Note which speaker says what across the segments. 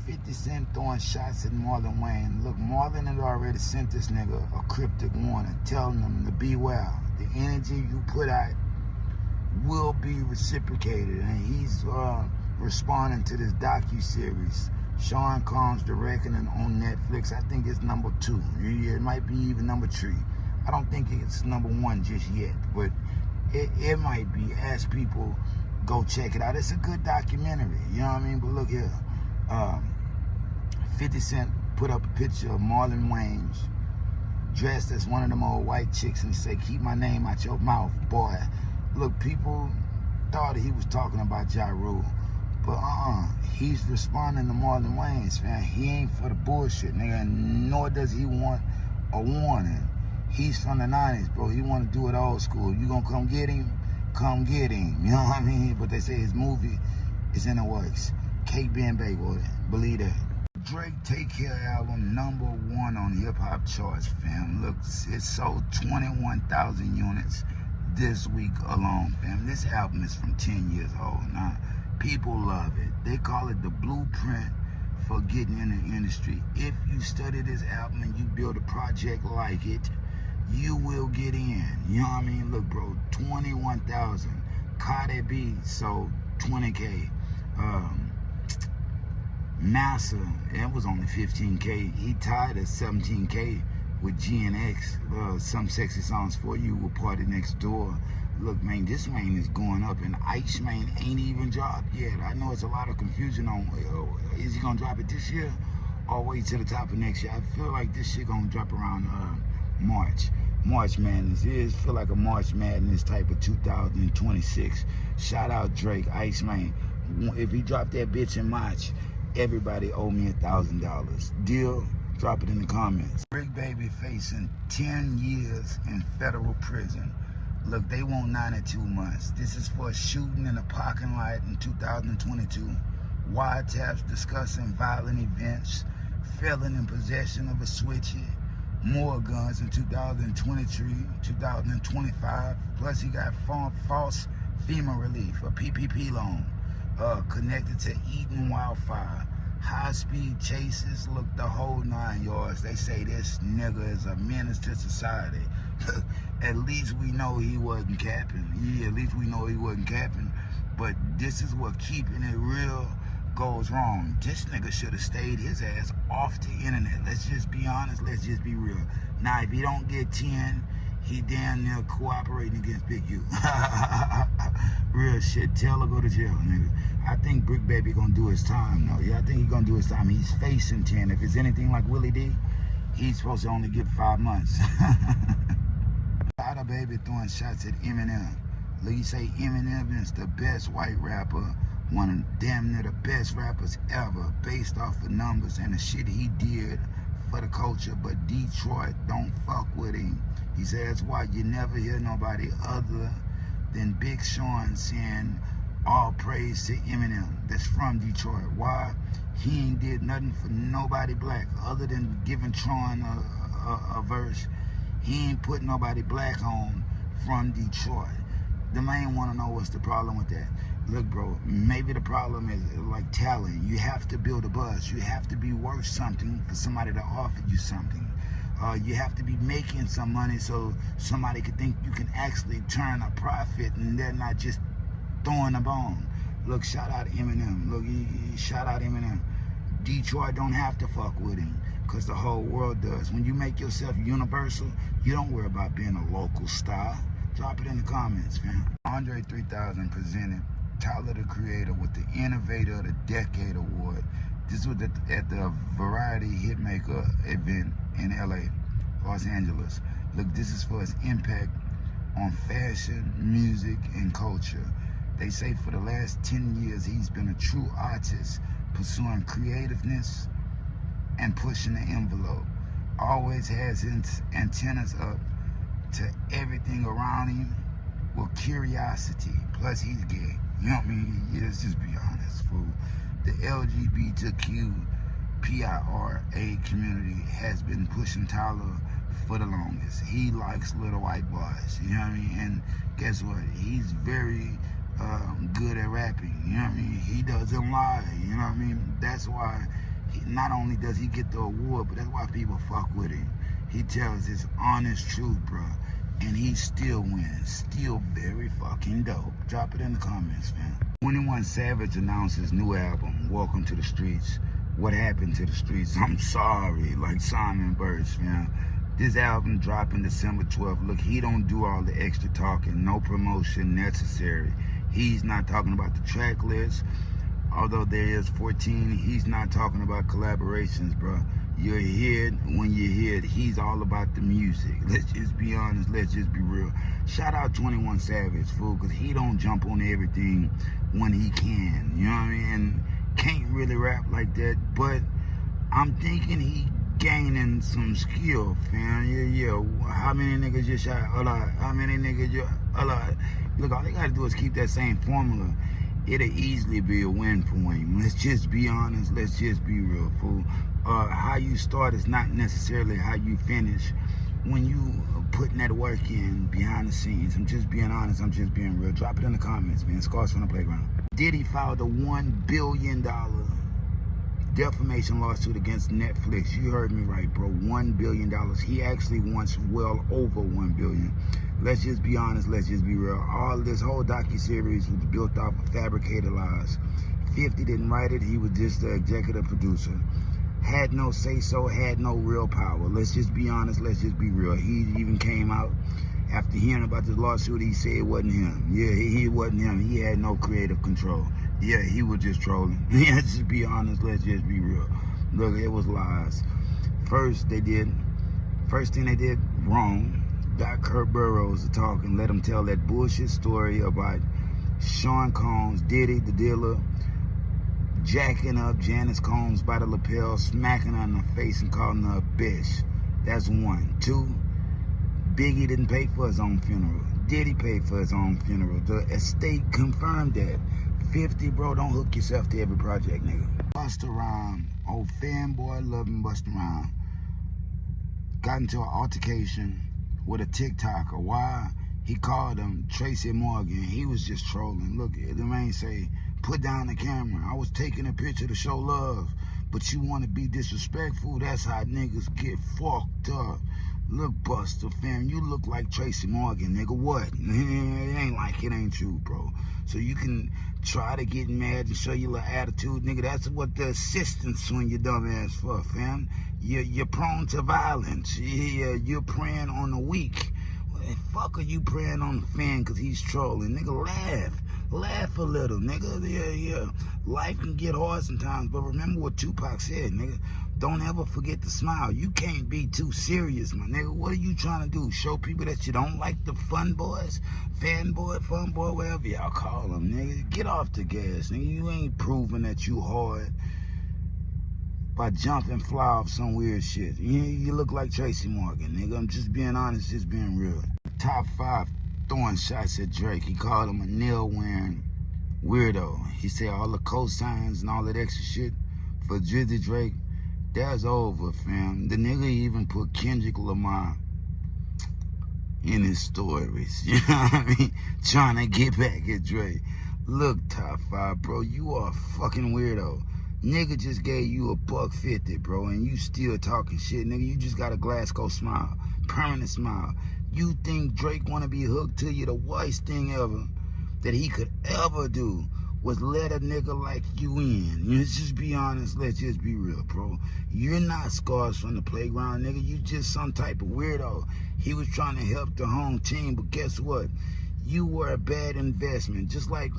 Speaker 1: 50 Cent throwing shots at Marlon Wayans. Look, Marlon had already sent this nigga a cryptic warning telling him to beware. The energy you put out will be reciprocated, and he's responding to this docuseries. Sean Combs directing it on Netflix. I think it's number 2. It might be even number 3. I don't think it's number 1 just yet, but it might be. As people go check it out. It's a good documentary, you know what I mean? But look here, 50 Cent put up a picture of Marlon Wayans dressed as one of them old white chicks and say, "Keep my name out your mouth, boy." Look, people thought he was talking about Jaguar, but he's responding to Marlon Wayans, man. He ain't for the bullshit, nigga, nor does he want a warning. He's from the 90s, bro. He want to do it old school. You gonna come get him? Come get him, you know what I mean? But they say his movie is in the works. Cake being baked, boy. Believe that. Drake Take Care album number 1 on hip-hop charts, fam. Look, it sold 21,000 units this week alone, fam. This album is from 10 years old. Now, people love it. They call it the blueprint for getting in the industry. If you study this album and you build a project like it, you will get in. You know what I mean? Look, bro, 21,000. Cardi B sold 20K. Massa, it was only 15K. He tied at 17K with GNX. Some Sexy Songs For You with Party Next Door. Look, man, this man is going up, and Ice Man ain't even dropped yet. I know it's a lot of confusion on, is he gonna drop it this year or wait till the top of next year? I feel like this shit gonna drop around March Madness. It feel like a March Madness type of 2026. Shout out Drake, Iceman. If he dropped that bitch in March, everybody owe me $1,000. Deal? Drop it in the comments. Bricc baby facing 10 years in federal prison. Look, they want 92 months. This is for a shooting in a parking lot in 2022. Wiretaps discussing violent events. Felon in possession of a switchy. More guns in 2023, 2025. Plus he got false FEMA relief, a PPP loan, connected to Eden wildfire. High-speed chases, look, the whole 9 yards. They say this nigga is a menace to society. At least we know he wasn't capping. Yeah, at least we know he wasn't capping. But this is what keeping it real goes wrong. This nigga should have stayed his ass off the internet. Let's just be honest. Let's just be real. Now, if he don't get 10, he damn near cooperating against Big U. Real shit. Tell her go to jail, nigga. I think Bricc baby gonna do his time, though. Yeah, I think he gonna do his time. He's facing 10. If it's anything like Willie D, he's supposed to only get 5 months. Ada baby throwing shots at Eminem. Look, you say Eminem is the best white rapper, one of damn near the best rappers ever, based off the numbers and the shit he did for the culture, but Detroit don't fuck with him. He says why you never hear nobody other than Big Sean saying all praise to Eminem that's from Detroit. Why? He ain't did nothing for nobody black other than giving Tron a verse. He ain't put nobody black on from Detroit. The man want to know what's the problem with that. Look, bro, maybe the problem is like talent. You have to build a buzz. You have to be worth something for somebody to offer you something. You have to be making some money so somebody could think you can actually turn a profit and they're not just throwing a bone. Look, shout out Eminem. Look, shout out Eminem. Detroit don't have to fuck with him because the whole world does. When you make yourself universal, you don't worry about being a local star. Drop it in the comments, fam. Andre 3000 presented Tyler the Creator with the Innovator of the Decade Award. This was at the Variety Hitmaker event in LA, Los Angeles. Look, this is for his impact on fashion, music, and culture. They say for the last 10 years, he's been a true artist, pursuing creativeness and pushing the envelope. Always has his antennas up to everything around him with curiosity. Plus, he's gay. You know what I mean? Let's just be honest, fool. The LGBTQ PIRA community has been pushing Tyler for the longest. He likes little white boys, you know what I mean? And guess what? He's very good at rapping, you know what I mean? He doesn't lie, you know what I mean? That's why not only does he get the award, but that's why people fuck with him. He tells his honest truth, bro. And he still wins. Still very fucking dope. Drop it in the comments, man. 21 Savage announced his new album, Welcome to the Streets. What happened to the streets? I'm sorry, like Simon Birch, man. This album dropping December 12th. Look, he don't do all the extra talking, no promotion necessary. He's not talking about the track list. Although there is 14, he's not talking about collaborations, bro. You'll hear it when you hear it. He's all about the music. Let's just be honest. Let's just be real. Shout out 21 Savage, fool, because he don't jump on everything when he can. You know what I mean? And can't really rap like that, but I'm thinking he gaining some skill, fam. Yeah. How many niggas just shot a lot? How many niggas just a lot? Look, all they gotta do is keep that same formula. It'll easily be a win for him. Let's just be honest. Let's just be real, fool. How you start is not necessarily how you finish when you putting that work in behind the scenes. I'm just being honest. I'm just being real. Drop it in the comments, man. Scars from the Playground. Diddy filed a $1 billion defamation lawsuit against Netflix. You heard me right, bro. $1 billion. He actually wants well over $1 billion. Let's just be honest. Let's just be real. All this whole docuseries was built off of fabricated lies. 50 didn't write it. He was just the executive producer. Had no say-so, had no real power. Let's just be honest. Let's just be real. He even came out after hearing about this lawsuit. He said it wasn't him. Yeah, he wasn't him. He had no creative control. Yeah, he was just trolling. Let's just be honest. Let's just be real. Look, it was lies. First thing they did wrong, got Kurt Burrows to talk and let him tell that bullshit story about Sean Combs, Diddy, the dealer, jacking up Janice Combs by the lapel, smacking her in the face and calling her a bitch. That's one. Two, Biggie didn't pay for his own funeral. Diddy paid for his own funeral. The estate confirmed that. 50, bro, don't hook yourself to every project, nigga. Busta Rhymes, old fanboy loving Busta Rhymes, got into an altercation with a TikToker. Why? He called him Tracy Morgan. He was just trolling. Look, the man say, put down the camera. I was taking a picture to show love, but you want to be disrespectful? That's how niggas get fucked up. Look, Buster, fam, you look like Tracy Morgan, nigga. What? It ain't like it ain't true, bro. So you can try to get mad and show your little attitude, nigga. That's what the assistants swing your dumb ass for, fam. You're prone to violence. You're preying on the weak. What the fuck are you preying on the fan because he's trolling? Nigga, laugh. Laugh a little, nigga. Yeah. Life can get hard sometimes, but remember what Tupac said, nigga. Don't ever forget to smile. You can't be too serious, my nigga. What are you trying to do? Show people that you don't like the fun boys? Fanboy, fun boy, whatever y'all call them, nigga. Get off the gas, nigga. You ain't proving that you hard by jumping fly off some weird shit. You look like Tracy Morgan, nigga. I'm just being honest, just being real. Top 5 throwing shots at Drake. He called him a nail-wearing weirdo. He said all the cosigns and all that extra shit for Drizzy Drake, that's over, fam. The nigga even put Kendrick Lamar in his stories. You know what I mean? Trying to get back at Drake. Look, Top 5, bro, you are a fucking weirdo. Nigga just gave you $150, bro, and you still talking shit, nigga. You just got a Glasgow smile, permanent smile. You think Drake want to be hooked to you? The worst thing ever that he could ever do was let a nigga like you in. Let's just be honest. Let's just be real, bro. You're not Scars from the Playground, nigga. You just some type of weirdo. He was trying to help the home team, but guess what? You were a bad investment. Just like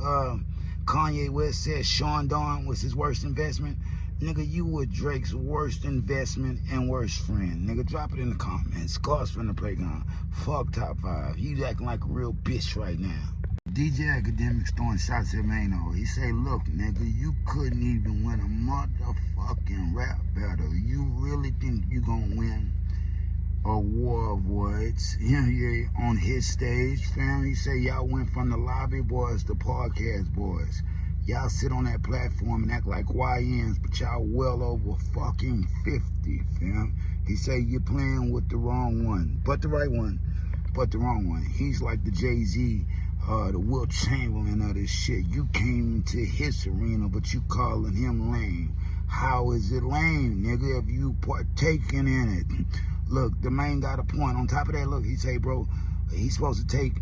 Speaker 1: Kanye West said Sean Dawn was his worst investment. Nigga, you were Drake's worst investment and worst friend. Nigga, drop it in the comments. Scars from the Playground. Fuck Top 5. You acting like a real bitch right now. DJ Academics throwing shots at Mano. He say, look, nigga, you couldn't even win a motherfucking rap battle. You really think you gonna win a war of words? Yeah, on his stage, fam. He say, y'all went from the lobby boys to podcast boys. Y'all sit on that platform and act like Wayans, but y'all well over fucking 50, fam. He say, you're playing with the wrong one, but the right one, but the wrong one. He's like the Jay-Z, the Wilt Chamberlain of this shit. You came to his arena, but you calling him lame. How is it lame, nigga, if you partaking in it? Look, the man got a point. On top of that, look, he say, bro, he's supposed to take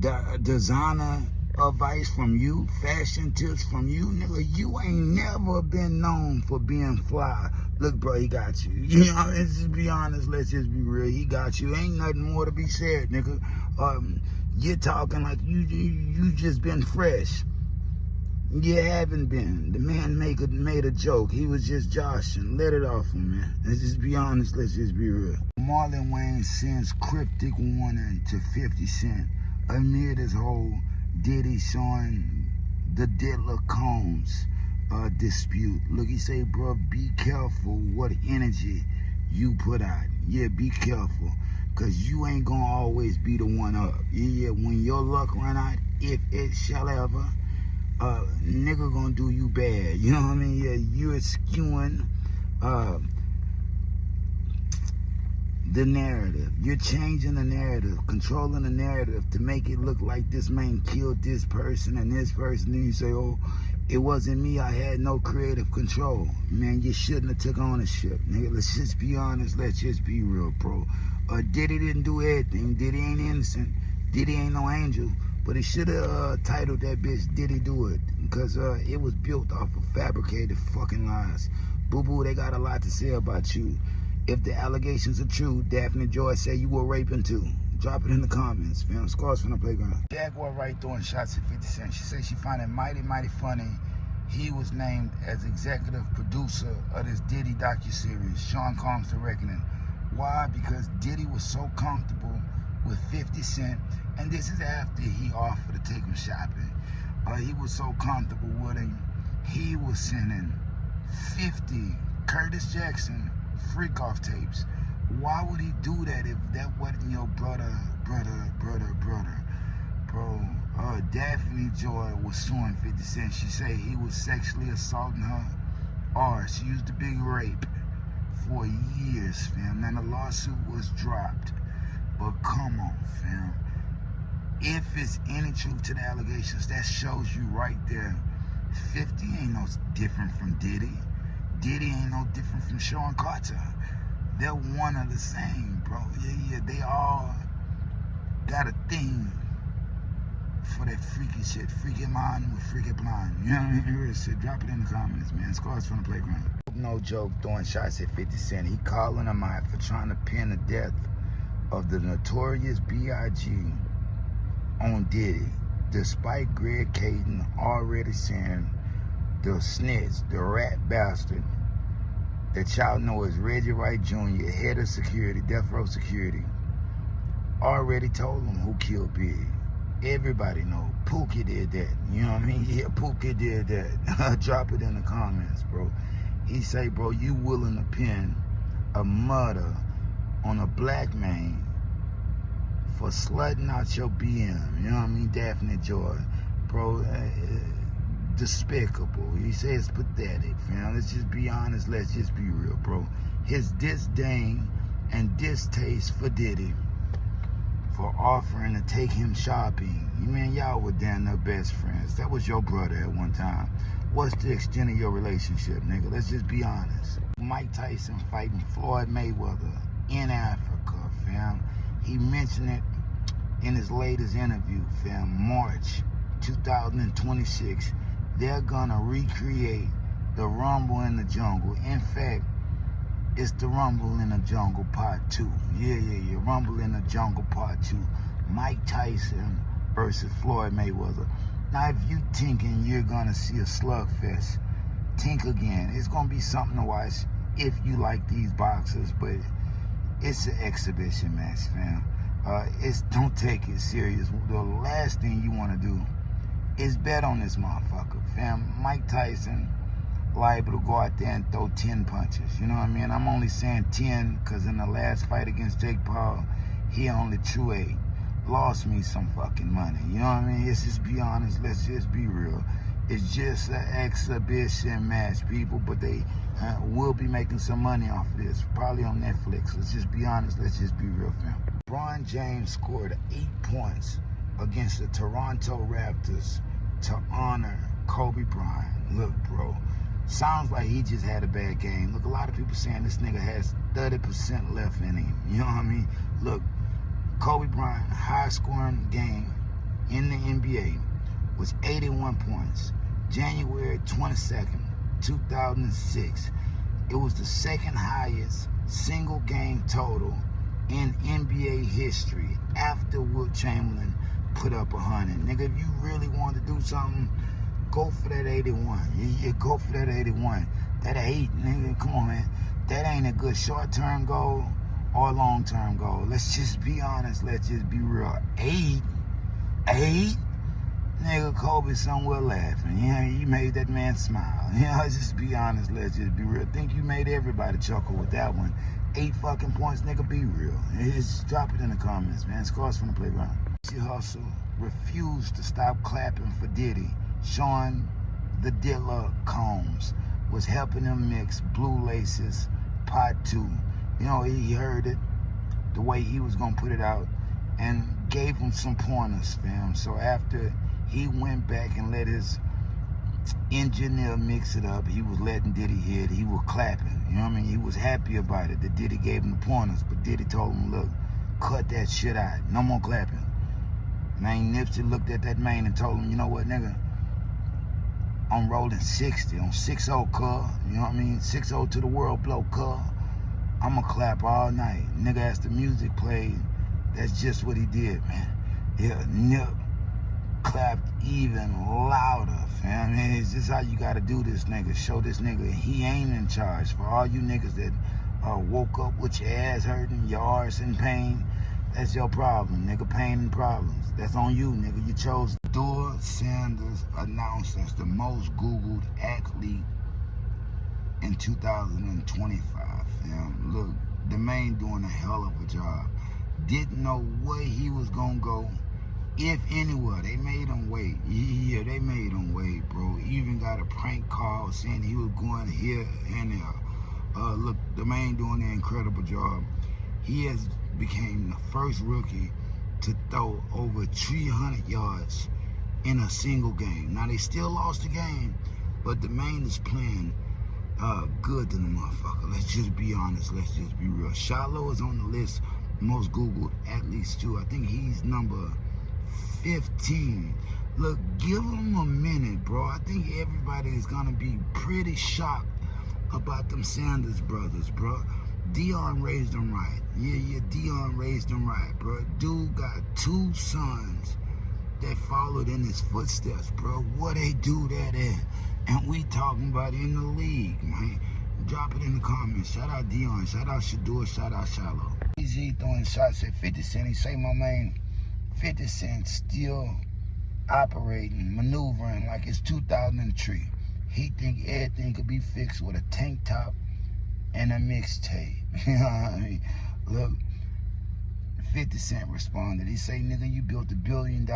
Speaker 1: the designer advice from you, fashion tips from you, nigga. You ain't never been known for being fly. Look, bro, he got you. You know, let's just be honest. Let's just be real. He got you. Ain't nothing more to be said, nigga. You're talking like you just been fresh. You haven't been. The man made a joke. He was just joshing. Let it off him, man. Let's just be honest. Let's just be real. Marlon Wayans sends cryptic warning to 50 Cent amid his whole Diddy showing the Diddler Combs dispute. Look, he say, bro, be careful what energy you put out. Yeah, be careful. Because you ain't going to always be the one up. Yeah, when your luck run out, if it shall ever, nigga gonna do you bad. You know what I mean? Yeah, you're skewing the narrative. You're changing the narrative, controlling the narrative to make it look like this man killed this person and this person. Then you say, oh, it wasn't me. I had no creative control. Man, you shouldn't have took ownership. Nigga, let's just be honest. Let's just be real, bro. Diddy didn't do everything. Diddy ain't innocent. Diddy ain't no angel. But he should have titled that bitch Diddy Do It. Because it was built off of fabricated fucking lies. Boo-boo, they got a lot to say about you. If the allegations are true, Daphne Joy say you were raping too. Drop it in the comments, fam. Scars from the playground. Jaguar Wright throwing shots at 50 Cent. She said she find it mighty, mighty funny. He was named as executive producer of this Diddy docuseries, Sean Combs The Reckoning. Why? Because Diddy was so comfortable with 50 Cent, and this is after he offered to take him shopping. He was so comfortable with him, he was sending 50 Curtis Jackson freak-off tapes. Why would he do that if that wasn't your brother? Bro, Daphne Joy was suing 50 Cent. She said he was sexually assaulting her, or she used the big rape for years, fam. Now the lawsuit was dropped. But come on, fam. If it's any truth to the allegations, that shows you right there, 50 ain't no different from Diddy. Diddy ain't no different from Sean Carter. They're one of the same, bro. Yeah, they all got a thing for that freaky shit. Freaky mind with freaky blind. You know what I mean? Real shit. Drop it in the comments, man. Scars from the playground. No joke, throwing shots at 50 Cent. He calling him out for trying to pin the death of the notorious B.I.G. on Diddy, despite Greg Caden already saying the snitch, the rat bastard that y'all know as Reggie Wright Jr., head of security, death row security, already told him who killed Big. Everybody know Pookie did that. You know what I mean? Yeah, Pookie did that. Drop it in the comments, bro. He say, bro, you willing to pin a murder on a black man for slutting out your BM. You know what I mean? Daphne Joy. Bro, despicable. He says pathetic, fam. Let's just be honest. Let's just be real, bro. His disdain and distaste for Diddy for offering to take him shopping. You mean y'all were damn near best friends. That was your brother at one time. What's the extent of your relationship, nigga? Let's just be honest. Mike Tyson fighting Floyd Mayweather in Africa, fam. He mentioned it in his latest interview, fam. March 2026. They're gonna recreate the Rumble in the Jungle. In fact, it's the Rumble in the Jungle Part 2. Yeah. Rumble in the Jungle Part 2. Mike Tyson versus Floyd Mayweather. Now, if you thinking you're gonna see a slugfest, think again. It's gonna be something to watch if you like these boxers, but it's an exhibition match, fam. Don't take it serious. The last thing you wanna do is bet on this motherfucker, fam. Mike Tyson liable to go out there and throw 10 punches. You know what I mean? I'm only saying 10 because in the last fight against Jake Paul, he only threw 8. Lost me some fucking money. You know what I mean? Let's just be honest. Let's just be real. It's just an exhibition match, people, but they will be making some money off of this, probably on Netflix. Let's just be honest. Let's just be real, fam. LeBron James scored 8 points against the Toronto Raptors to honor Kobe Bryant. Look, bro, sounds like he just had a bad game. Look, a lot of people saying this nigga has 30% left in him. You know what I mean? Look, Kobe Bryant, high scoring game in the NBA was 81 points. January 22nd, 2006. It was the second highest single game total in NBA history after Wilt Chamberlain put up 100. Nigga, if you really want to do something, go for that 81. You go for that 81. That 8, nigga, come on, man. That ain't a good short-term goal or long-term goal. Let's just be honest. Let's just be real. 8? Nigga, Kobe somewhere laughing. You know, you made that man smile. You know, let's just be honest. Let's just be real. Think you made everybody chuckle with that one. 8 fucking points, nigga, be real. Just drop it in the comments, man. Scores from the playground. Hustle refused to stop clapping for Diddy, showing the Dilla Combs was helping him mix Blue Laces Part 2. You know, he heard it, the way he was going to put it out, and gave him some pointers, fam. So after he went back and let his engineer mix it up, he was letting Diddy hear it. He was clapping, you know what I mean? He was happy about it that Diddy gave him the pointers, but Diddy told him, look, cut that shit out. No more clapping. Man, Nipsey looked at that man and told him, you know what, nigga? I'm rolling 60 on 6-0, cuz. You know what I mean? 6-0 to the world blow, cuz. I'ma clap all night. Nigga, as the music played, that's just what he did, man. Yeah, Nip clapped even louder, fam. I mean, it's just how you gotta do this, nigga. Show this nigga he ain't in charge. For all you niggas that woke up with your ass hurting, your arse in pain, that's your problem, nigga. Pain and problems. That's on you, nigga. You chose. Dor Sanders announced as the most Googled athlete in 2025. Fam. Look, the man doing a hell of a job. Didn't know where he was gonna go, if anywhere. They made him wait. Yeah, they made him wait, bro. Even got a prank call saying he was going here and there. Look, the man doing an incredible job. He has became the first rookie to throw over 300 yards in a single game. Now, they still lost the game, but the man is playing good to the motherfucker. Let's just be honest. Let's just be real. Shiloh is on the list, most Googled athletes too. I think he's number 15. Look, give him a minute, bro. I think everybody is gonna be pretty shocked about them Sanders brothers, bro. Dion raised them right. Yeah, Dion raised them right, bro. Dude got 2 sons that followed in his footsteps, bro. What they do that at? And we talking about in the league, man. Drop it in the comments. Shout out Dion. Shout out Shador. Shout out Shiloh. Easy throwing shots at 50 Cent. He say, my man, 50 Cent still operating, maneuvering like it's 2003. He think everything could be fixed with a tank top and a mixtape. You know what I mean? Look, 50 Cent responded. He say, nigga, you built $1 billion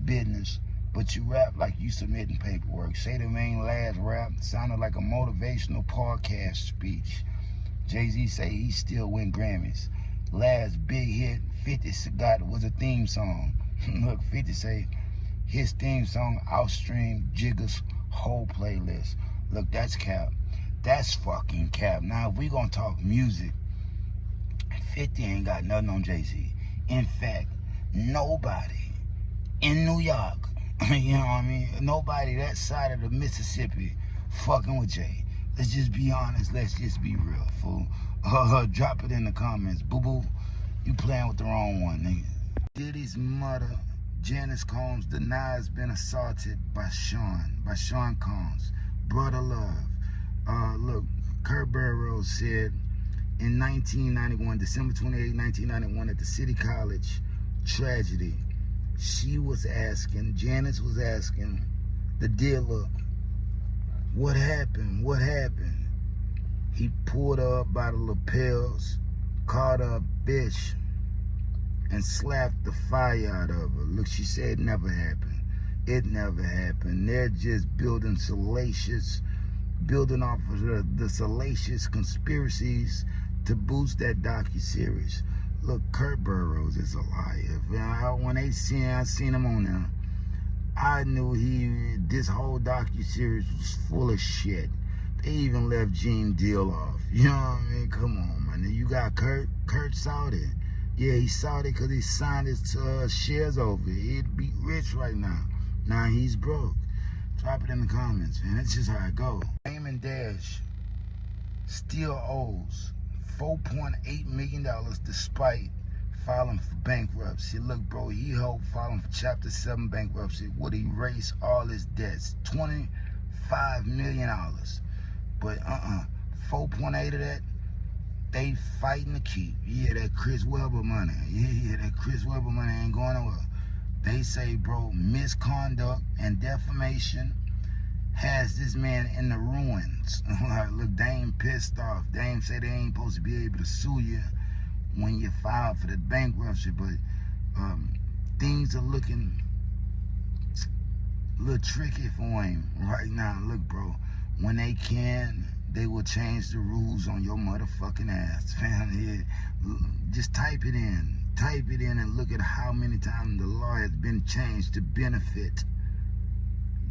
Speaker 1: business, but you rap like you submitting paperwork. Say the main last rap sounded like a motivational podcast speech. Jay-Z say he still win Grammys. Last big hit 50 got was a theme song. Look, 50 say his theme song outstreamed Jigga's whole playlist. Look, that's cap. That's fucking cap. Now, if we gonna talk music, 50 ain't got nothing on Jay-Z. In fact, nobody in New York, you know what I mean? Nobody that side of the Mississippi fucking with Jay. Let's just be honest. Let's just be real, fool. Drop it in the comments. Boo-boo, you playing with the wrong one, nigga. Diddy's mother, Janice Combs, denies being assaulted by Sean Combs. Brother love. Look, Kurt Burrows said in 1991, December 28, 1991, at the City College tragedy, Janice was asking the dealer, what happened? What happened? He pulled her up by the lapels, called her a bitch, and slapped the fire out of her. Look, she said it never happened. It never happened. They're just building off of the salacious conspiracies to boost that docuseries. Look, Kurt Burrows is a liar. When I seen him on there, I knew this whole docuseries was full of shit. They even left Gene Deal off. You know what I mean? Come on, man. You got Kurt Saudi. Yeah, he Saudi because he signed his shares over. He'd be rich right now. Now he's broke. Drop it in the comments, man. That's just how it goes. Damon Dash still owes $4.8 million despite filing for bankruptcy. Look, bro, he hoped filing for Chapter 7 bankruptcy would erase all his debts. $25 million. But 4.8 of that, they fighting to keep. Yeah, that Chris Webber money. Yeah, that Chris Webber money ain't going nowhere. They say, bro, misconduct and defamation has this man in the ruins. Like, look, Dame pissed off. Dame said they ain't supposed to be able to sue you when you file for the bankruptcy, but things are looking a little tricky for him right now. Look, bro, when they can, they will change the rules on your motherfucking ass, fam. Yeah. Just type it in and look at how many times the law has been changed to benefit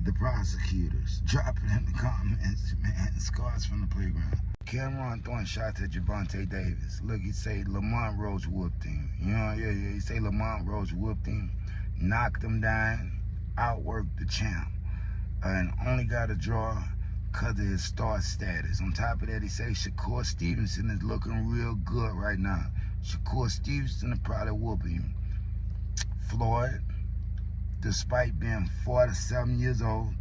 Speaker 1: the prosecutors. Drop it in the comments, man. Scars from the playground. Cameron throwing shots at Javante Davis. Look, he say Lamar Rose whooped him. You know, yeah. He say Lamar Rose whooped him, knocked him down, outworked the champ, and only got a draw because of his star status. On top of that, he say Shakur Stevenson is looking real good right now. Shakur Stevenson will probably whoop him. Floyd, despite being 47 years old,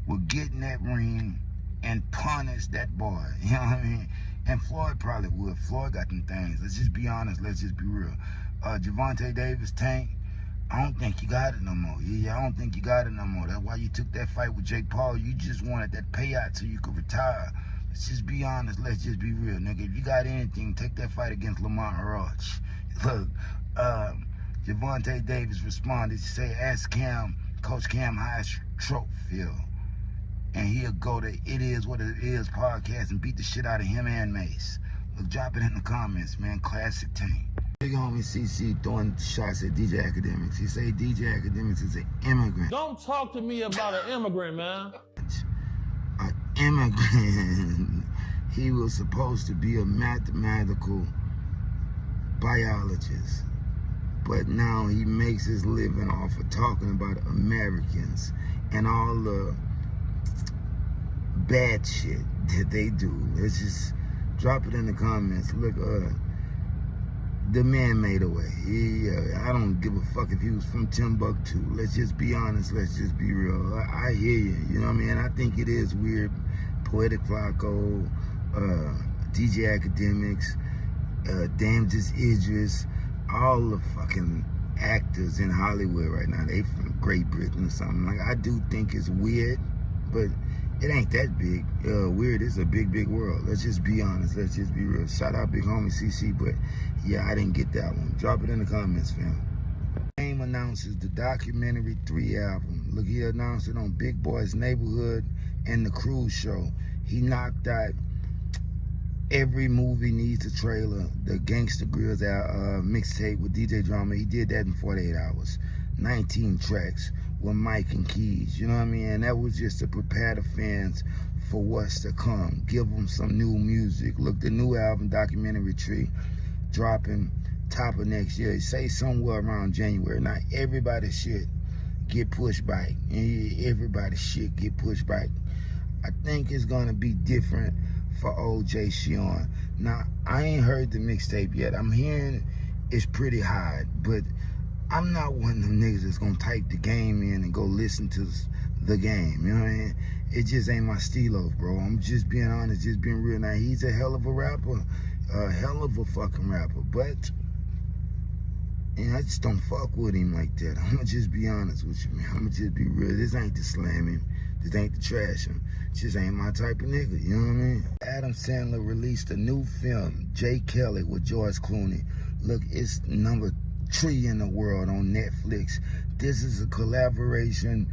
Speaker 1: will get in that ring and punish that boy. You know what I mean? And Floyd probably would. Floyd got them things. Let's just be honest. Let's just be real. Javante Davis, Tank, I don't think you got it no more. Yeah, I don't think you got it no more. That's why you took that fight with Jake Paul. You just wanted that payout so you could retire. Let's just be honest. Let's just be real, nigga. If you got anything, take that fight against Lamar Roach. Look, Javante Davis responded to say, ask Coach Cam how his throat feel. And he'll go to It Is What It Is podcast and beat the shit out of him and Mace. Look, drop it in the comments, man. Classic Tank. Big homie CC throwing shots at DJ Academics. He say DJ Academics is an immigrant.
Speaker 2: Don't talk to me about an immigrant, man.
Speaker 1: An immigrant. He was supposed to be a mathematical biologist, but now he makes his living off of talking about Americans and all the bad shit that they do. Let's just drop it in the comments. Look, the man made a way. I don't give a fuck if he was from Timbuktu. Let's just be honest. Let's just be real. I hear you. You know what I mean? I think it is weird. Poetic Flacco, DJ Academics, Damnedest Idris, all the fucking actors in Hollywood right now, they from Great Britain or something. Like, I do think it's weird, but it ain't that big. Weird is a big, big world. Let's just be honest. Let's just be real. Shout out big homie CC, but yeah, I didn't get that one. Drop it in the comments, fam. Game announces the Documentary 3 album. Look, he announced it on Big Boy's Neighborhood and the Cruise Show. He knocked out Every Movie Needs a Trailer, the Gangsta Grills mixtape with DJ Drama. He did that in 48 hours. 19 tracks with Mike and Keys, you know what I mean? And that was just to prepare the fans for what's to come. Give them some new music. Look, the new album, Documentary 3, dropping top of next year. Say somewhere around January. Now, everybody shit get pushed back. Everybody shit get pushed back. I think it's gonna be different for OJ Sean. Now, I ain't heard the mixtape yet. I'm hearing it's pretty hot, but I'm not one of them niggas that's gonna type the game in and go listen to the game. You know what I mean? It just ain't my stilo, bro. I'm just being honest, just being real. Now, he's a hell of a rapper, a hell of a fucking rapper, but I just don't fuck with him like that. I'm gonna just be honest with you, man. I'm gonna just be real. This ain't the slam him. This ain't the trash him. Just ain't my type of nigga, you know what I mean? Adam Sandler released a new film, Jay Kelly with George Clooney. Look, it's number 3 in the world on Netflix. This is a collaboration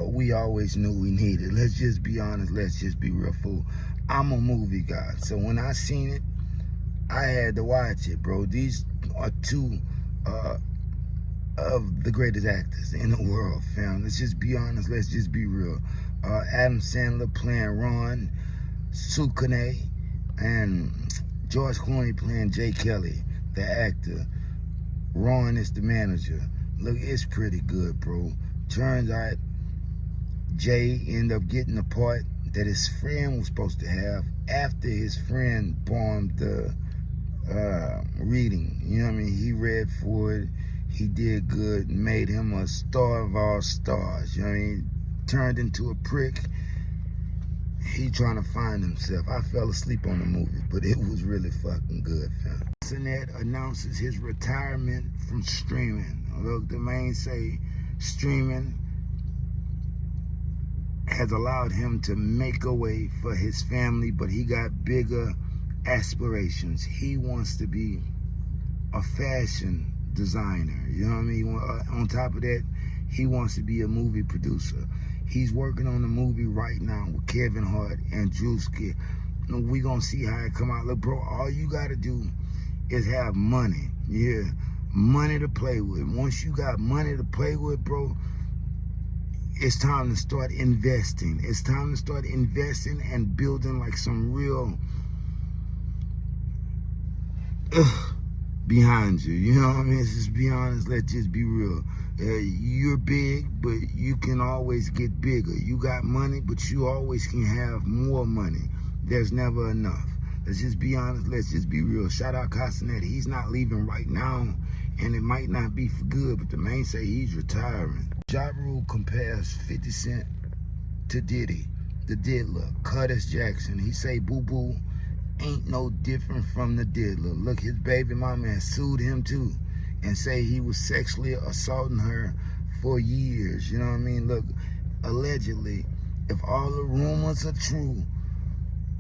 Speaker 1: we always knew we needed. Let's just be honest. Let's just be real fool. I'm a movie guy, so when I seen it, I had to watch it, bro. These are two of the greatest actors in the world, fam. Let's just be honest. Let's just be real. Adam Sandler playing Ron, Sukune, and George Clooney playing Jay Kelly, the actor. Ron is the manager. Look, it's pretty good, bro. Turns out Jay ended up getting the part that his friend was supposed to have after his friend bombed the reading. You know what I mean? He read for it. He did good, made him a star of all stars. You know what I mean? Turned into a prick. He trying to find himself. I fell asleep on the movie, but it was really fucking good, fam. Sinet announces his retirement from streaming. Look, the main say streaming has allowed him to make a way for his family, but he got bigger aspirations. He wants to be a fashion designer, you know what I mean? On top of that, he wants to be a movie producer. He's working on a movie right now with Kevin Hart and Drewski. We gonna see how it come out. Look, bro, all you gotta do is have money. Yeah, money to play with. Once you got money to play with, bro, it's time to start investing. It's time to start investing and building like some real behind you. You know what I mean? Let's just be honest. Let's just be real. You're big, but you can always get bigger. You got money, but you always can have more money. There's never enough. Let's just be honest. Let's just be real. Shout out Castanet. He's not leaving right now, and it might not be for good, but the main say he's retiring. Jaguar compares 50 Cent to Diddy, the diddler, Curtis Jackson. He say Boo Boo ain't no different from the diddler. Look, his baby mama has sued him too and say he was sexually assaulting her for years. You know what I mean? Look, allegedly, if all the rumors are true,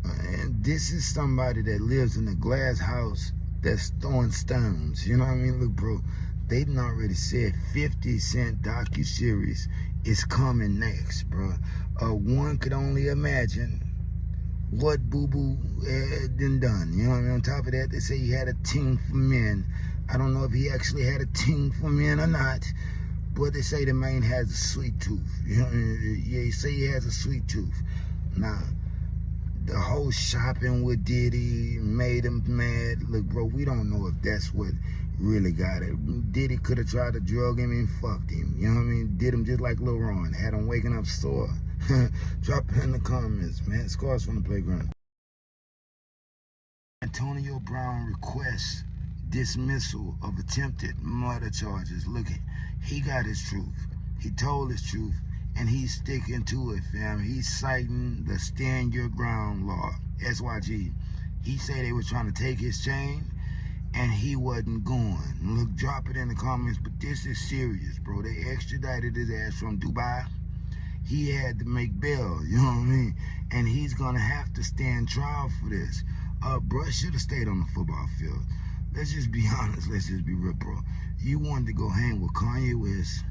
Speaker 1: and this is somebody that lives in a glass house that's throwing stones. You know what I mean? Look, bro, they done already said 50 Cent Docuseries is coming next, bro. One could only imagine what Boo Boo done. You know what I mean? On top of that, they say he had a team for men. I don't know if he actually had a team for men or not, but they say the man has a sweet tooth. You know what I mean? Yeah, he say he has a sweet tooth. Now, the whole shopping with Diddy made him mad. Look, bro, we don't know if that's what really got it. Diddy could have tried to drug him and fucked him. You know what I mean? Did him just like Lil Ron. Had him waking up sore. Drop it in the comments, man. Scars from the playground. Antonio Brown requests dismissal of attempted murder charges. Look, he got his truth. He told his truth, and he's sticking to it, fam. He's citing the Stand Your Ground law, SYG. He said they were trying to take his chain, and he wasn't going. Look, drop it in the comments, but this is serious, bro. They extradited his ass from Dubai. He had to make bail, you know what I mean? And he's gonna have to stand trial for this. Bro should have stayed on the football field. Let's just be honest. Let's just be real, bro. You wanted to go hang with Kanye West.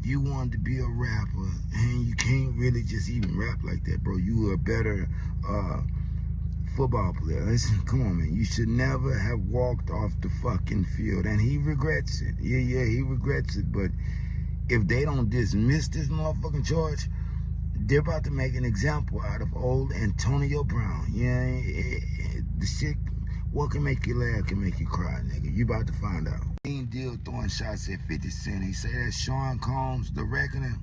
Speaker 1: You wanted to be a rapper, and you can't really just even rap like that, bro. You were a better football player. Listen, come on, man. You should never have walked off the fucking field, and he regrets it. Yeah, he regrets it, but if they don't dismiss this motherfucking charge, they're about to make an example out of old Antonio Brown. Yeah, the shit, what can make you laugh can make you cry, nigga. You about to find out. Deal throwing shots at 50 Cent. He say that Sean Combs, the reckoning,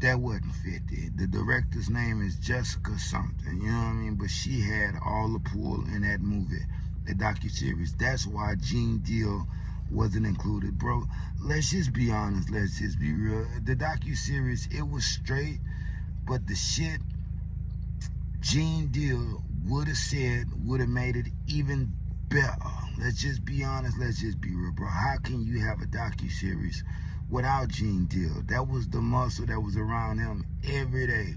Speaker 1: that wasn't 50. The director's name is Jessica something, you know what I mean? But she had all the pull in that movie, the docuseries. That's why Gene Deal wasn't included, bro. Let's just be honest. Let's just be real. The docuseries, it was straight, but the shit Gene Deal would have said would have made it even better. Let's just be honest. Let's just be real, bro. How can you have a docuseries without Gene Deal? That was the muscle that was around him every day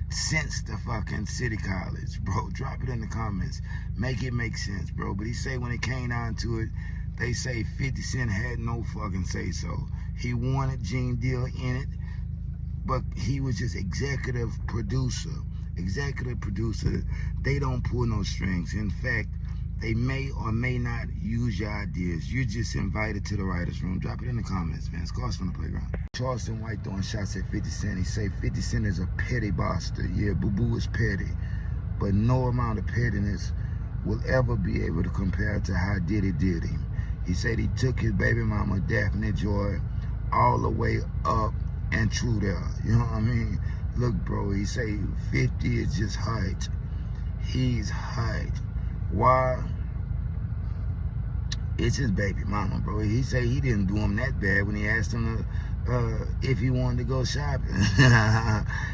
Speaker 1: since the fucking City College, bro. Drop it in the comments. Make it make sense, bro. But he say when it came down to it, they say 50 Cent had no fucking say so. He wanted Gene Deal in it, but he was just executive producer. Executive producer, they don't pull no strings. In fact, They may or may not use your ideas. You're just invited to the writer's room. Drop it in the comments, man. Scars from the playground. Charleston White throwing shots at 50 Cent. He say 50 Cent is a petty bastard. Yeah, Boo-Boo is petty. But no amount of pettiness will ever be able to compare to how Diddy did him. He said he took his baby mama, Daphne Joy, all the way up and through there. You know what I mean? Look, bro, he say 50 is just height. He's height. Why? It's his baby mama, bro. He say he didn't do him that bad when he asked him if he wanted to go shopping.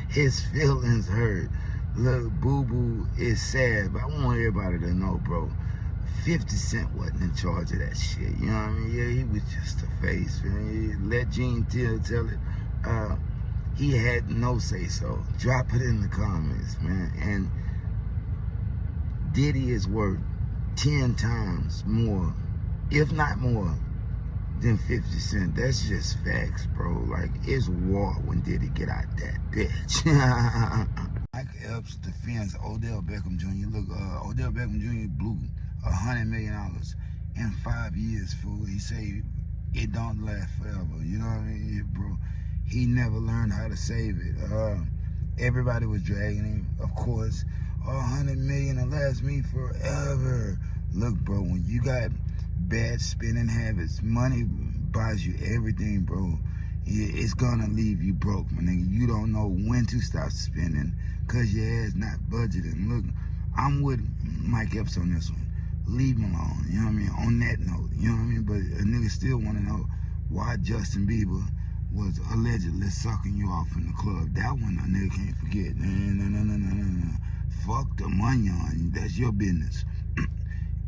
Speaker 1: His feelings hurt. Look, Boo-Boo is sad, but I want everybody to know, bro, 50 Cent wasn't in charge of that shit. You know what I mean? Yeah, he was just a face, man. Let Gene Till tell it. He had no say-so. Drop it in the comments, man. And Diddy is worth 10 times more, if not more, than 50 Cent. That's just facts, bro. Like, it's war when Diddy get out that bitch. Mike Epps defends Odell Beckham Jr. Look, Odell Beckham Jr. blew $100 million in 5 years, fool. He say it don't last forever. You know what I mean, bro? He never learned how to save it. Everybody was dragging him, of course. $100 million will last me forever. Look, bro, when you got bad spending habits, money buys you everything, bro. It's gonna leave you broke, my nigga. You don't know when to stop spending because your ass not budgeting. Look, I'm with Mike Epps on this one. Leave him alone, you know what I mean? On that note, you know what I mean? But a nigga still want to know why Justin Bieber was allegedly sucking you off in the club. That one a nigga can't forget. No. Fuck the money on. That's your business.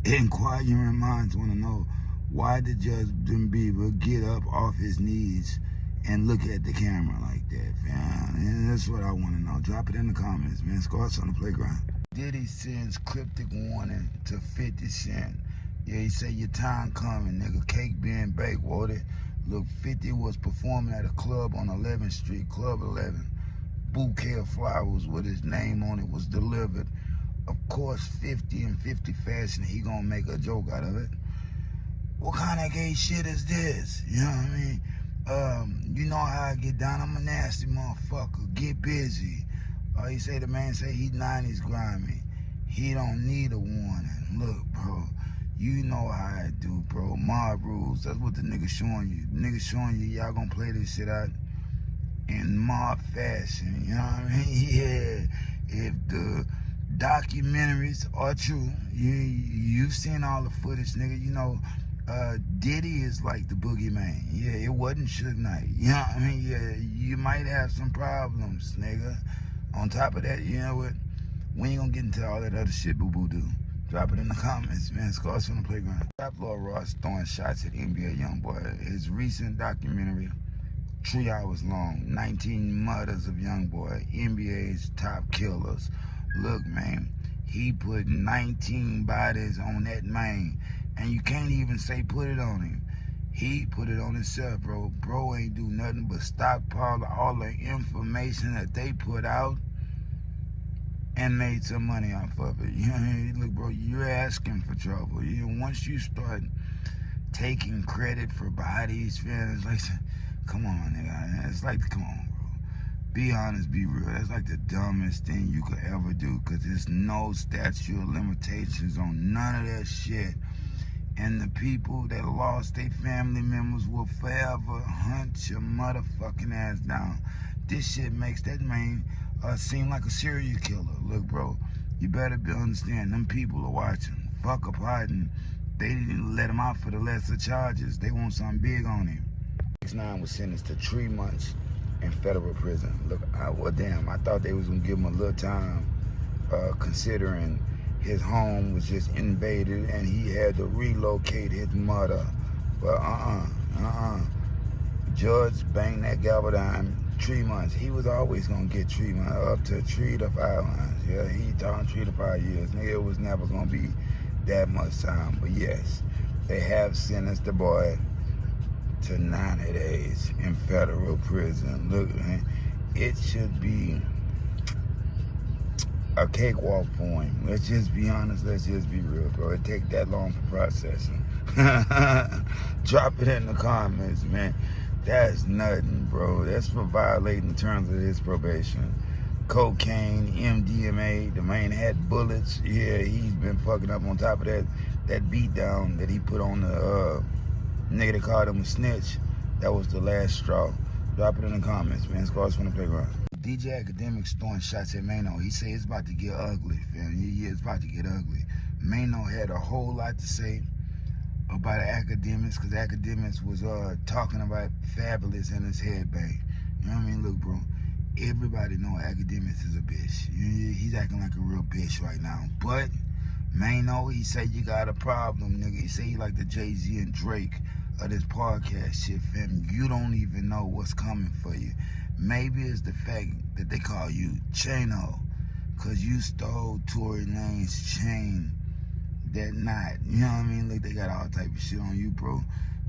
Speaker 1: Inquiring minds want to know, why did Justin Bieber get up off his knees and look at the camera like that, man? And that's what I want to know. Drop it in the comments, man. Scars on the playground. Diddy sends cryptic warning to 50 Cent. Yeah, he say your time coming, nigga. Cake being baked, won't it? Look, 50 was performing at a club on 11th Street, Club 11. Bouquet of flowers with his name on it was delivered. Of course, 50 in 50 fashion, he gonna make a joke out of it. What kind of gay shit is this? You know what I mean? You know how I get down. I'm a nasty motherfucker. Get busy. He say the man say he 90s grimy. He don't need a warning. Look, bro. You know how I do, bro. Mob rules. That's what the nigga showing you. The nigga showing you y'all gonna play this shit out in mob fashion. You know what I mean? Yeah. If the documentaries are true, you've seen all the footage, nigga. You know, Diddy is like the boogeyman. Yeah, it wasn't Suge Knight. You know what I mean? Yeah, you might have some problems, nigga. On top of that, you know what? We ain't gonna get into all that other shit Boo-Boo do. Drop it in the comments, man. Scars from the playground. Rap Lord Ross throwing shots at NBA Youngboy. His recent documentary, 3 hours long, 19 murders of Youngboy, NBA's top killers. Look, man, he put 19 bodies on that man, and you can't even say put it on him. He put it on himself, bro. Bro ain't do nothing but stockpile all the information that they put out and made some money off of it. You know what I mean? Look, bro, you're asking for trouble. You know, once you start taking credit for bodies, man, it's like, come on, nigga. It's like, come on, bro. Be honest, be real. That's like the dumbest thing you could ever do, because there's no statute of limitations on none of that shit. And the people that lost their family members will forever hunt your motherfucking ass down. This shit makes that man seem like a serial killer. Look, bro, you better be understand, them people are watching. Fuck a Harden. They didn't let him out for the lesser charges. They want something big on him. 6ix9ine was sentenced to 3 months in federal prison. Look, well, damn, I thought they was gonna give him a little time, considering his home was just invaded and he had to relocate his mother. But Judge banged that gavel down. 3 months. He was always gonna get 3 months, up to 3 to 5 months. Yeah, he talking 3 to 5 years. Nigga, it was never gonna be that much time. But yes, they have sentenced the boy to 90 days in federal prison. Look, man, it should be a cakewalk for him. Let's just be honest. Let's just be real, bro. It take that long for processing. Drop it in the comments, man. That's nothing, bro. That's for violating the terms of his probation. Cocaine, MDMA, the man had bullets. Yeah, he's been fucking up on top of that beat down that he put on the nigga that called him a snitch. That was the last straw. Drop it in the comments, man. Scars from the playground. DJ Academics throwing shots at Mano. He said it's about to get ugly, fam. Yeah, it's about to get ugly. Mano had a whole lot to say about Academics, because Academics was talking about Fabulous and his headbang. You know what I mean? Look, bro, everybody know Academics is a bitch. He's acting like a real bitch right now. But Mano, he said you got a problem, nigga. He said he like the Jay-Z and Drake of this podcast shit, fam. You don't even know what's coming for you. Maybe it's the fact that they call you Chano, because you stole Tory Lane's chain that night. You know what I mean? Like, they got all type of shit on you, bro.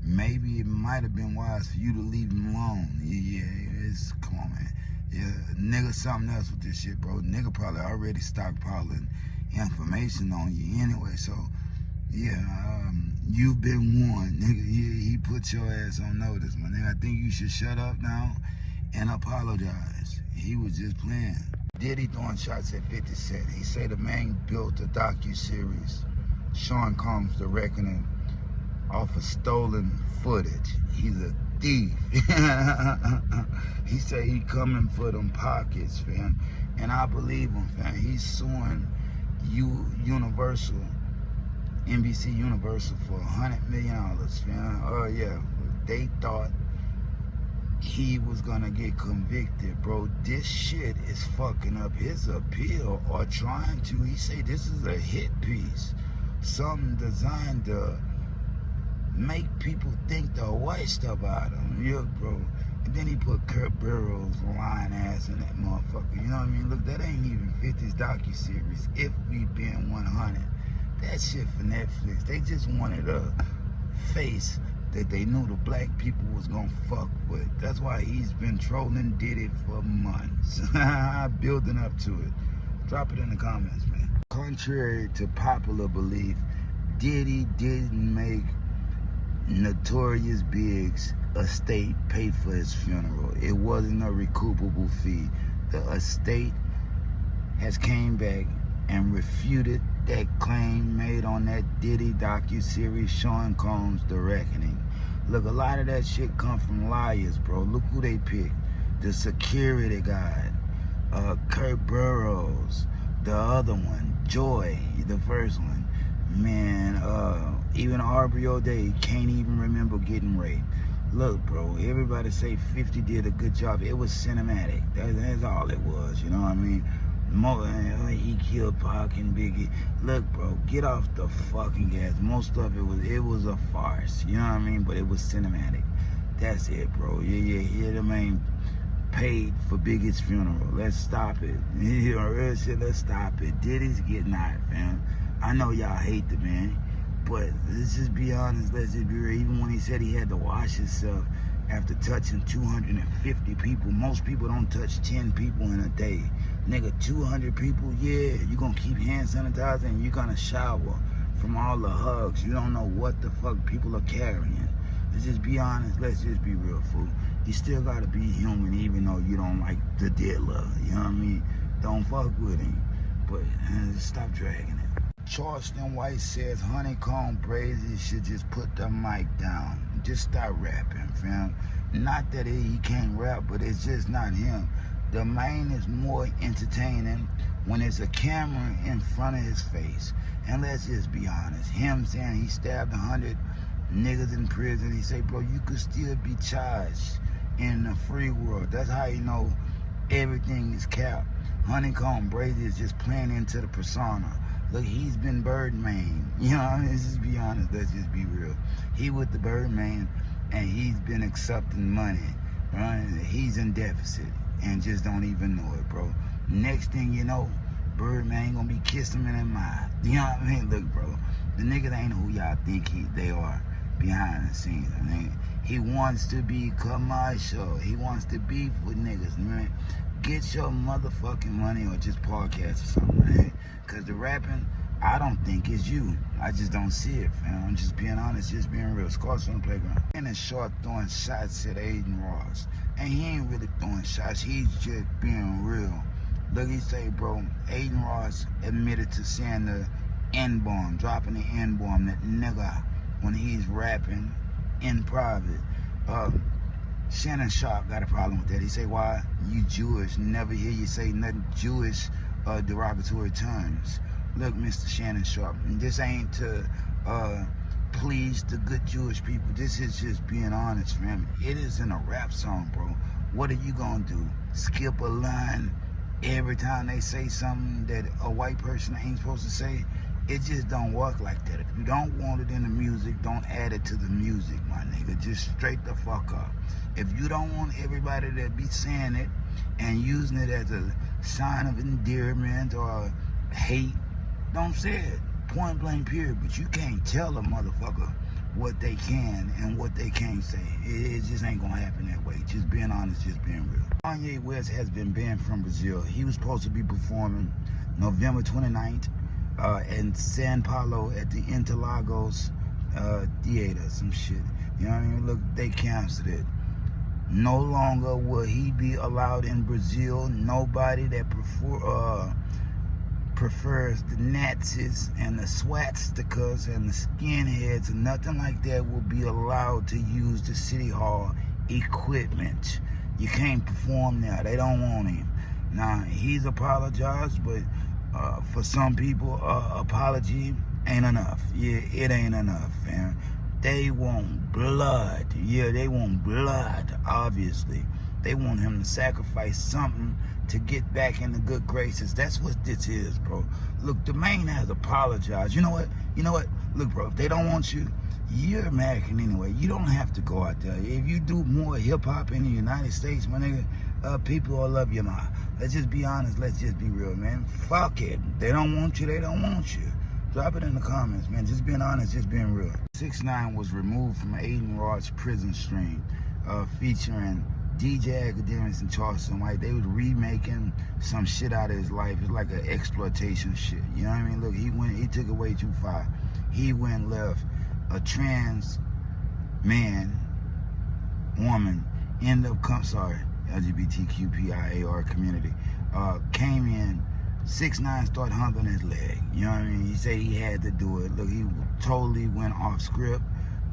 Speaker 1: Maybe it might have been wise for you to leave him alone. Yeah, come on, man. Yeah, nigga, something else with this shit, bro. Nigga probably already stockpiling information on you anyway, so yeah, you've been warned, nigga. He put your ass on notice, my nigga. I think you should shut up now and apologize. He was just playing. Diddy throwing shots at 50 Cent. He said the man built a docuseries, Sean Combs the Reckoning, off of stolen footage. He's a thief. He said he coming for them pockets, fam. And I believe him, fam. He's suing Universal, NBC Universal, for $100 million, fam. Oh yeah, they thought he was gonna get convicted, bro. This shit is fucking up his appeal, or trying to. He say this is a hit piece, something designed to make people think the worst about him. Yeah, bro. And then he put Kurt Burrow's lying ass in that motherfucker. You know what I mean? Look, that ain't even 50's docuseries. If We Been 100, that shit for Netflix. They just wanted a face that they knew the black people was gonna fuck with. That's why he's been trolling Diddy for months. Building up to it. Drop it in the comments, man. Contrary to popular belief, Diddy didn't make Notorious Big's estate pay for his funeral. It wasn't a recoupable fee. The estate has came back and refuted that claim made on that Diddy docuseries, Sean Combs The Reckoning. Look, a lot of that shit come from liars, bro. Look who they picked. The security guard, Kurt Burrows, the other one, Joy, the first one. Man, even Aubrey O'Day can't even remember getting raped. Look, bro, everybody say 50 did a good job. It was cinematic. That's all it was, you know what I mean? He killed Pac and Biggie. Look, bro, get off the fucking gas. Most of it was a farce, you know what I mean? But it was cinematic. That's it, bro. Yeah, the man paid for Biggie's funeral. Let's stop it. Real shit, let's stop it. Diddy's getting out, fam. I know y'all hate the man, but let's just be honest, let's just be real. Even when he said he had to wash himself after touching 250 people, most people don't touch 10 people in a day. Nigga, 200 people, yeah, you're gonna keep hand sanitizer and you're gonna shower from all the hugs. You don't know what the fuck people are carrying. Let's just be honest, let's just be real, fool. You still gotta be human even though you don't like the dealer, you know what I mean? Don't fuck with him, but stop dragging it. Charleston White says Honeycomb Brazy should just put the mic down. Just stop rapping, fam. Not that he can't rap, but it's just not him. The man is more entertaining when there's a camera in front of his face. And let's just be honest. Him saying he stabbed 100 niggas in prison. He say, bro, you could still be charged in the free world. That's how you know everything is capped. Honeycomb Brazy is just playing into the persona. Look, he's been Birdman. You know what I mean? Let's just be honest. Let's just be real. He with the Birdman, and he's been accepting money. Right? He's in deficit and just don't even know it, bro. Next thing you know, Birdman gonna be kissing him in the mouth. You know what I mean? Look, bro, the niggas ain't who y'all think they are behind the scenes. I mean, He wants to be commercial. He wants to beef with niggas, man. Get your motherfucking money or just podcast or something, man. Because the rapping, I don't think it's you. I just don't see it, fam. I'm just being honest, just being real. Scars on the playground. And in short, throwing shots at Aiden Ross. And he ain't really throwing shots. He's just being real. Look, he say, bro, Aiden Ross admitted to saying the N-bomb, dropping the N-bomb, that nigga, when he's rapping in private. Shannon Sharp got a problem with that. He say, why? You Jewish. Never hear you say nothing Jewish derogatory terms. Look, Mr. Shannon Sharp, this ain't to please the good Jewish people. This is just being honest, fam. It is in a rap song, bro. What are you gonna do? Skip a line every time they say something that a white person ain't supposed to say? It just don't work like that. If you don't want it in the music, don't add it to the music, my nigga. Just straight the fuck up. If you don't want everybody to be saying it and using it as a sign of endearment or hate, don't say it. Point blank period. But you can't tell a motherfucker what they can and what they can't say. It just ain't gonna happen that way. Just being honest, just being real. Kanye West has been banned from Brazil. He was supposed to be performing November 29th in San Paulo at the Interlagos Theater, some shit. You know what I mean? Look, they canceled it. No longer will he be allowed in Brazil. Nobody that prefers the Nazis and the swastikas and the skinheads and nothing like that will be allowed to use the City Hall equipment. You can't perform there. They don't want him. Now, he's apologized, but for some people, apology ain't enough. Yeah, it ain't enough, man. They want blood. Yeah, they want blood, obviously. They want him to sacrifice something to get back in the good graces. That's what this is, bro. Look, the man has apologized. You know what? Look, bro, if they don't want you, you're American anyway. You don't have to go out there. If you do more hip-hop in the United States, my nigga, people will love you more. Let's just be honest. Let's just be real, man. Fuck it. They don't want you. They don't want you. Drop it in the comments, man. Just being honest, just being real. 6ix9ine was removed from Aiden Ross' prison stream, featuring DJ Academics and Charleston White. They was remaking some shit out of his life. It's like an exploitation shit. You know what I mean? Look, he took it way too far. He went left. A trans man, woman, LGBTQPIAR community, came in. 6ix9ine started humping his leg. You know what I mean? He said he had to do it. Look, he totally went off script.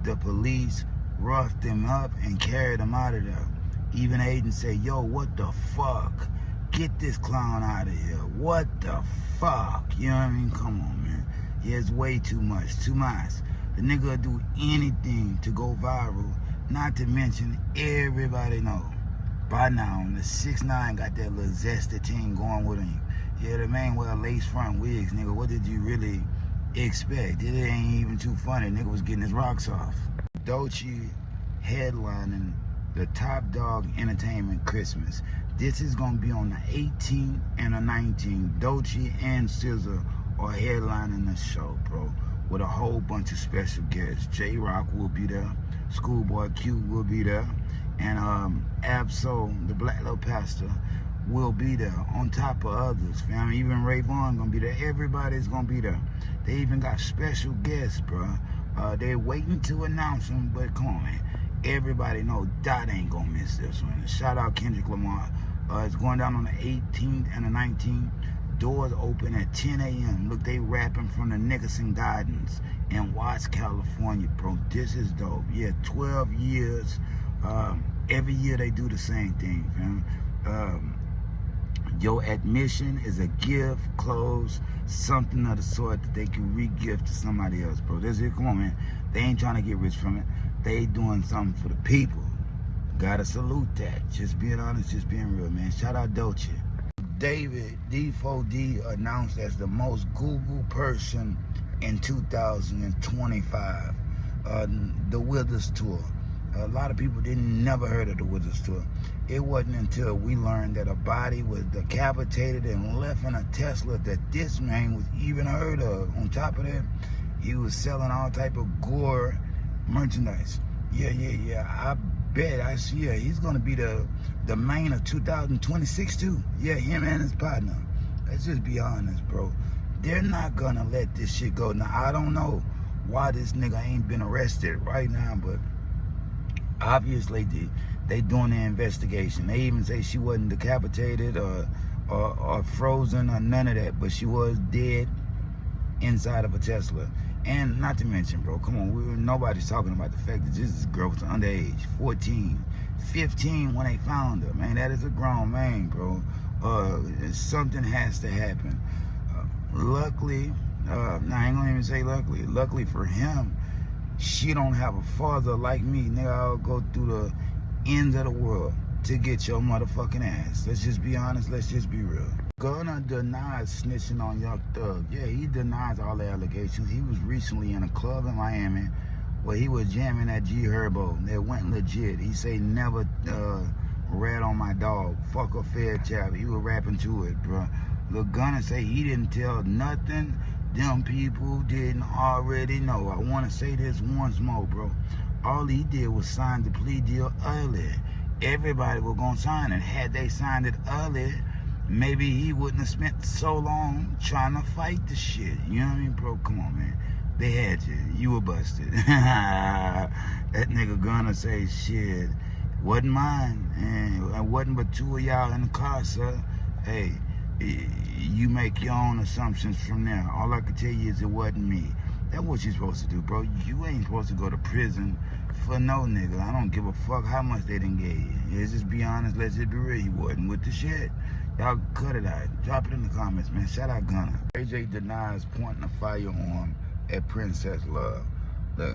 Speaker 1: The police roughed him up and carried him out of there. Even Aiden said, yo, what the fuck? Get this clown out of here. What the fuck? You know what I mean? Come on, man. Yeah, it's way too much. Too much. The nigga will do anything to go viral, not to mention everybody know. By now, the 6ix9ine got that little zesty team going with him. Yeah, the man wear lace front wigs, nigga. What did you really expect? It ain't even too funny. Nigga was getting his rocks off. Doechii headlining the Top Dog Entertainment Christmas. This is gonna be on the 18th and the 19th. Doechii and SZA are headlining the show, bro, with a whole bunch of special guests. J-Rock will be there. Schoolboy Q will be there. And Absol, the Black Little Pastor, will be there on top of others, fam. Even Ray Vaughn gonna be there. Everybody's gonna be there. They even got special guests, bro. They're waiting to announce them, but come on, man. Everybody know Dot ain't gonna miss this one. Shout out Kendrick Lamar. It's going down on the 18th and the 19th. Doors open at 10 a.m. Look, they rapping from the Nickerson Gardens in Watts, California, bro. This is dope. Yeah, 12 years. Every year they do the same thing, fam. Your admission is a gift, clothes, something of the sort that they can re-gift to somebody else, bro. This is, come on, man. They ain't trying to get rich from it. They doing something for the people. Gotta salute that. Just being honest, just being real, man. Shout out Doechii. David D4D announced as the most Googled person in 2025. The Withers Tour. A lot of people never heard of the Withers Tour. It wasn't until we learned that a body was decapitated and left in a Tesla that this man was even heard of. On top of that, he was selling all type of gore merchandise. Yeah. I bet. Yeah, he's gonna be the main of 2026 too. Yeah, him and his partner. Let's just be honest, bro. They're not gonna let this shit go. Now, I don't know why this nigga ain't been arrested right now, but obviously they doing the investigation. They even say she wasn't decapitated or frozen or none of that, but she was dead inside of a Tesla. And not to mention, bro, come on, nobody's talking about the fact that this girl was underage, 14, 15 when they found her. Man, that is a grown man, bro. Something has to happen. Luckily, I ain't gonna even say luckily for him, she don't have a father like me. Nigga, I'll go through the ends of the world to get your motherfucking ass. Let's just be honest, let's just be real. Gunna denies snitching on Young Thug. Yeah, he denies all the allegations. He was recently in a club in Miami where he was jamming at G Herbo. They went legit. He say never rat on my dog. Fuck a fair chap. He was rapping to it, bro. Look, Gunna say he didn't tell nothing them people didn't already know. I want to say this once more, bro. All he did was sign the plea deal early. Everybody was gonna sign it. Had they signed it early, maybe he wouldn't have spent so long trying to fight the shit. You know what I mean, bro? Come on, man. They had you. You were busted. That nigga Gunna say shit. Wasn't mine. And it wasn't but two of y'all in the car, sir. Hey, you make your own assumptions from there. All I can tell you is it wasn't me. That's what you're supposed to do, bro. You ain't supposed to go to prison for no nigga. I don't give a fuck how much they done gave you. Let's just be honest. Let's just be real. He wasn't with the shit. Y'all cut it out. Drop it in the comments, man. Shout out Gunna. AJ denies pointing a firearm at Princess Love. Look,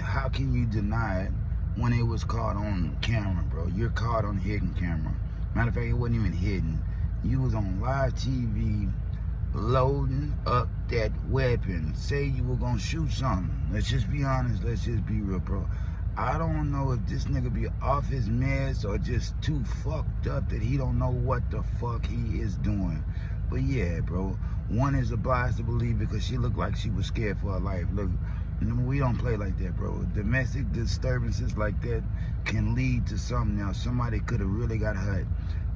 Speaker 1: how can you deny it when it was caught on camera, bro? You're caught on hidden camera. Matter of fact, it wasn't even hidden. You was on live TV loading up that weapon. Say you were gonna shoot something. Let's just be honest. Let's just be real, bro. I don't know if this nigga be off his meds or just too fucked up that he don't know what the fuck he is doing. But yeah, bro. One is obliged to believe because she looked like she was scared for her life. Look, we don't play like that, bro. Domestic disturbances like that can lead to something else. Somebody could have really got hurt.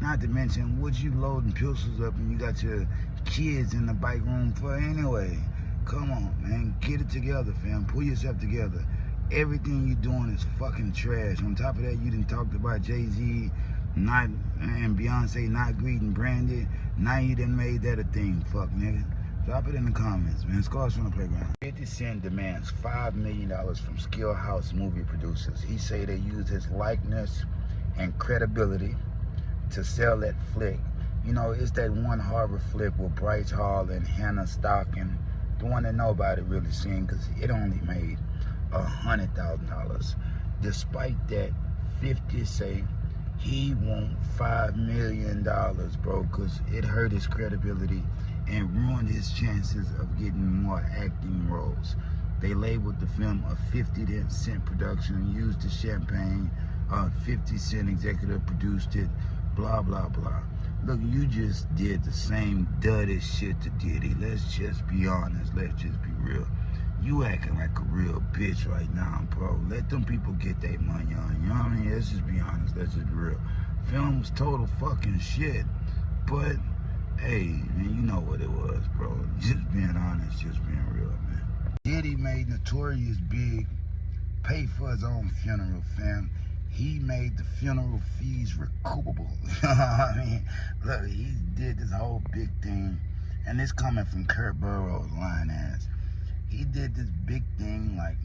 Speaker 1: Not to mention, what you loading pistols up and you got your kids in the bike room for anyway? Come on, man. Get it together, fam. Pull yourself together. Everything you doing is fucking trash. On top of that, you done talked about Jay-Z and Beyonce not greeting Brandy. Now you done made that a thing, fuck nigga. Drop it in the comments, man. Scars from the playground. 50 Cent demands $5 million from Skill House movie producers. He say they use his likeness and credibility to sell that flick. You know, it's that one Harvard flick with Bryce Hall and Hannah Stocking, the one that nobody really seen because it only made $100,000. Despite that, 50 say he want $5 million, bro, because it hurt his credibility and ruined his chances of getting more acting roles. They labeled the film a 50 Cent production and used the champagne. 50 Cent executive produced it. Blah, blah, blah. Look, you just did the same dirty shit to Diddy. Let's just be honest. Let's just be real. You acting like a real bitch right now, bro. Let them people get their money on. You know what I mean? Let's just be honest. Let's just be real. Film was total fucking shit. But, hey, man, you know what it was, bro. Just being honest, just being real, man. Diddy made Notorious Big pay for his own funeral, fam. He made the funeral fees recoupable. You know what I mean? Look, he did this whole big thing, and it's coming from Kurt Burrow's lying ass. He did this big thing like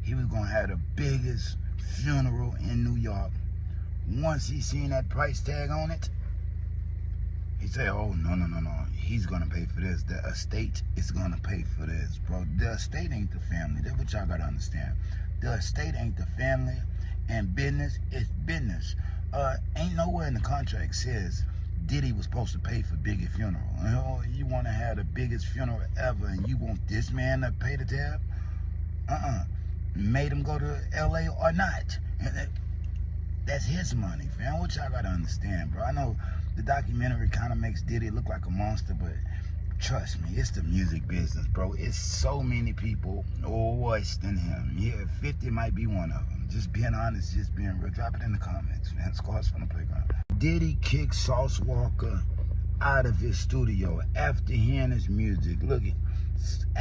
Speaker 1: he was gonna have the biggest funeral in New York. Once he seen that price tag on it, he said, oh, no. He's gonna pay for this. The estate is gonna pay for this, bro. The estate ain't the family. That's what y'all gotta understand. The estate ain't the family. And business is business. Ain't nowhere in the contract says Diddy was supposed to pay for Biggie's funeral. You know, you want to have the biggest funeral ever and you want this man to pay the tab? Made him go to LA or not. That's his money, fam. What y'all gotta understand, bro. I know the documentary kind of makes Diddy look like a monster, but trust me, it's the music business, bro. It's so many people worse than him. Yeah, 50 might be one of them. Just being honest, just being real. Drop it in the comments, man. Scores from the playground. Diddy kicked Sauce Walker out of his studio after hearing his music. Look at